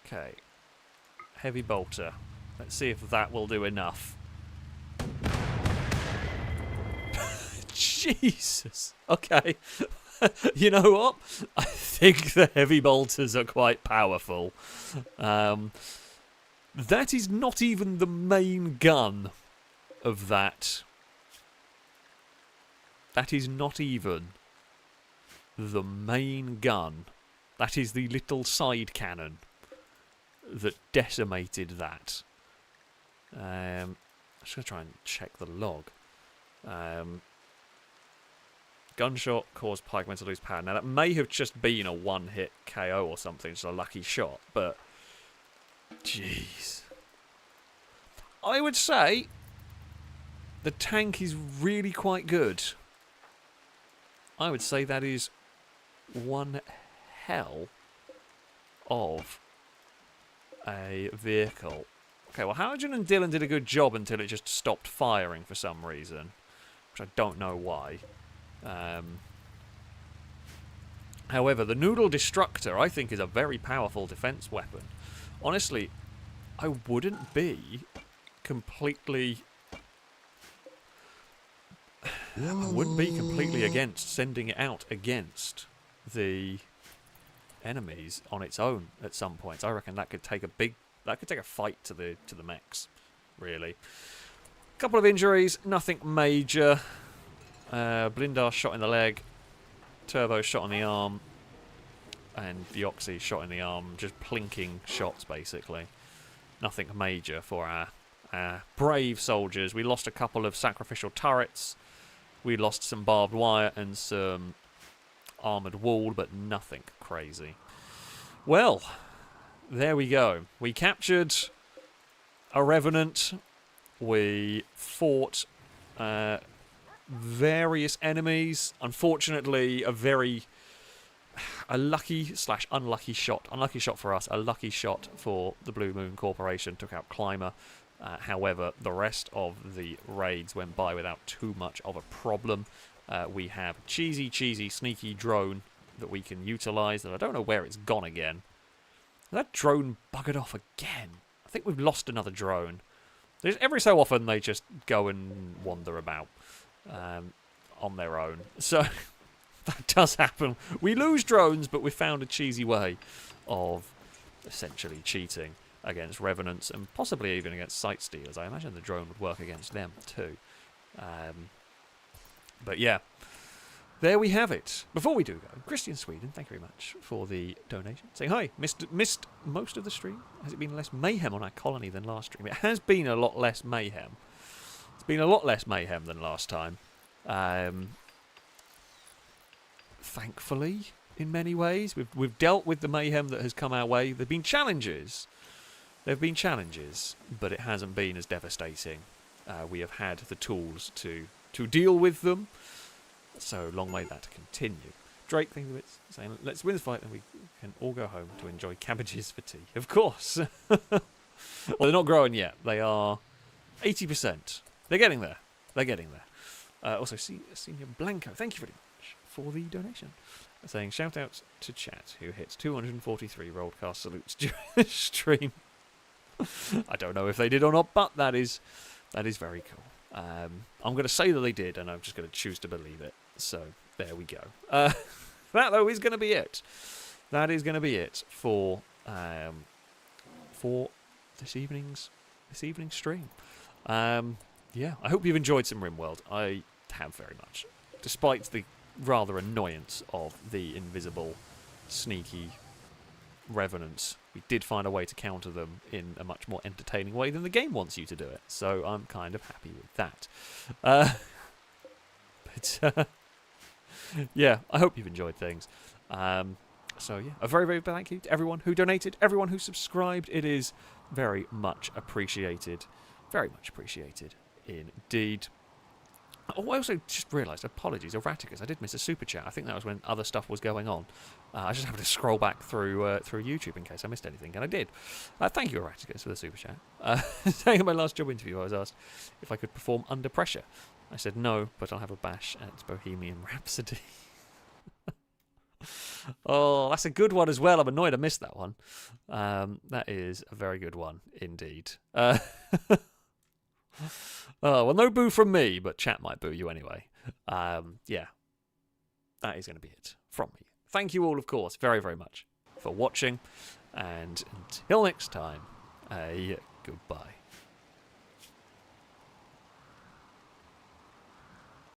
Okay. Heavy bolter. Let's see if that will do enough. Jesus. Okay. You know what? I think the heavy bolters are quite powerful. That is not even the main gun of that. That is not even the main gun. That is the little side cannon that decimated that. I'm just going to try and check the log. Gunshot caused pikemen to lose power. Now, that may have just been a one-hit KO or something, just a lucky shot, but... Jeez. I would say the tank is really quite good. I would say that is one hell of a vehicle. Okay, well, Halogen and Dylan did a good job until it just stopped firing for some reason, which I don't know why. However, the Noodle Destructor, I think, is a very powerful defense weapon. Honestly, I wouldn't be completely... I wouldn't be completely against sending it out against the enemies on its own at some points. I reckon that could take a fight to the mechs, really. Couple of injuries, nothing major. Blindar shot in the leg, Turbo shot in the arm, and the Oxy shot in the arm. Just plinking shots, basically. Nothing major for our brave soldiers. We lost a couple of sacrificial turrets. We lost some barbed wire and some armoured wall, but nothing crazy. Well, there we go. We captured a revenant. We fought various enemies. Unfortunately, a lucky/unlucky shot. Unlucky shot for us. A lucky shot for the Blue Moon Corporation. Took out Climber. However, the rest of the raids went by without too much of a problem. We have cheesy, sneaky drone that we can utilise. That I don't know where it's gone again. That drone buggered off again. I think we've lost another drone. Every so often they just go and wander about on their own. So that does happen. We lose drones, but we found a cheesy way of essentially cheating against revenants and possibly even against sight stealers. I imagine the drone would work against them too. But yeah, there we have it. Before we do go, Christian Sweden, thank you very much for the donation. Saying hi, missed most of the stream. Has it been less mayhem on our colony than last stream? It has been a lot less mayhem. It's been a lot less mayhem than last time. Thankfully, in many ways, we've dealt with the mayhem that has come our way. There've been challenges. But it hasn't been as devastating. We have had the tools to deal with them. So long may that continue. Drake, thank you, saying, let's win this fight and we can all go home to enjoy cabbages for tea. Of course. Well, they're not growing yet. They are 80%. They're getting there. Also, Senior Blanco, thank you very much for the donation. Saying, shout out to chat who hits 243 broadcast salutes during the stream. I don't know if they did or not, but that is very cool. I'm going to say that they did, and I'm just going to choose to believe it. So there we go. That though is going to be it. That is going to be it for this evening's stream. Yeah, I hope you've enjoyed some Rimworld. I have very much, despite the rather annoyance of the invisible, sneaky revenants. We did find a way to counter them in a much more entertaining way than the game wants you to do it. So I'm kind of happy with that. But yeah, I hope you've enjoyed things. So yeah, a very, very big thank you to everyone who donated, everyone who subscribed. It is very much appreciated. Very much appreciated indeed. Oh, I also just realised, apologies, Erraticus, I did miss a super chat. I think that was when other stuff was going on. I just happened to scroll back through YouTube in case I missed anything, and I did. Thank you, Erraticus, for the super chat. Saying in my last job interview, I was asked if I could perform under pressure. I said no, but I'll have a bash at Bohemian Rhapsody. Oh, that's a good one as well. I'm annoyed I missed that one. That is a very good one indeed. Oh, well, no boo from me, but chat might boo you anyway. Yeah, that is going to be it from me. Thank you all, of course, very, very much for watching. And until next time, a goodbye.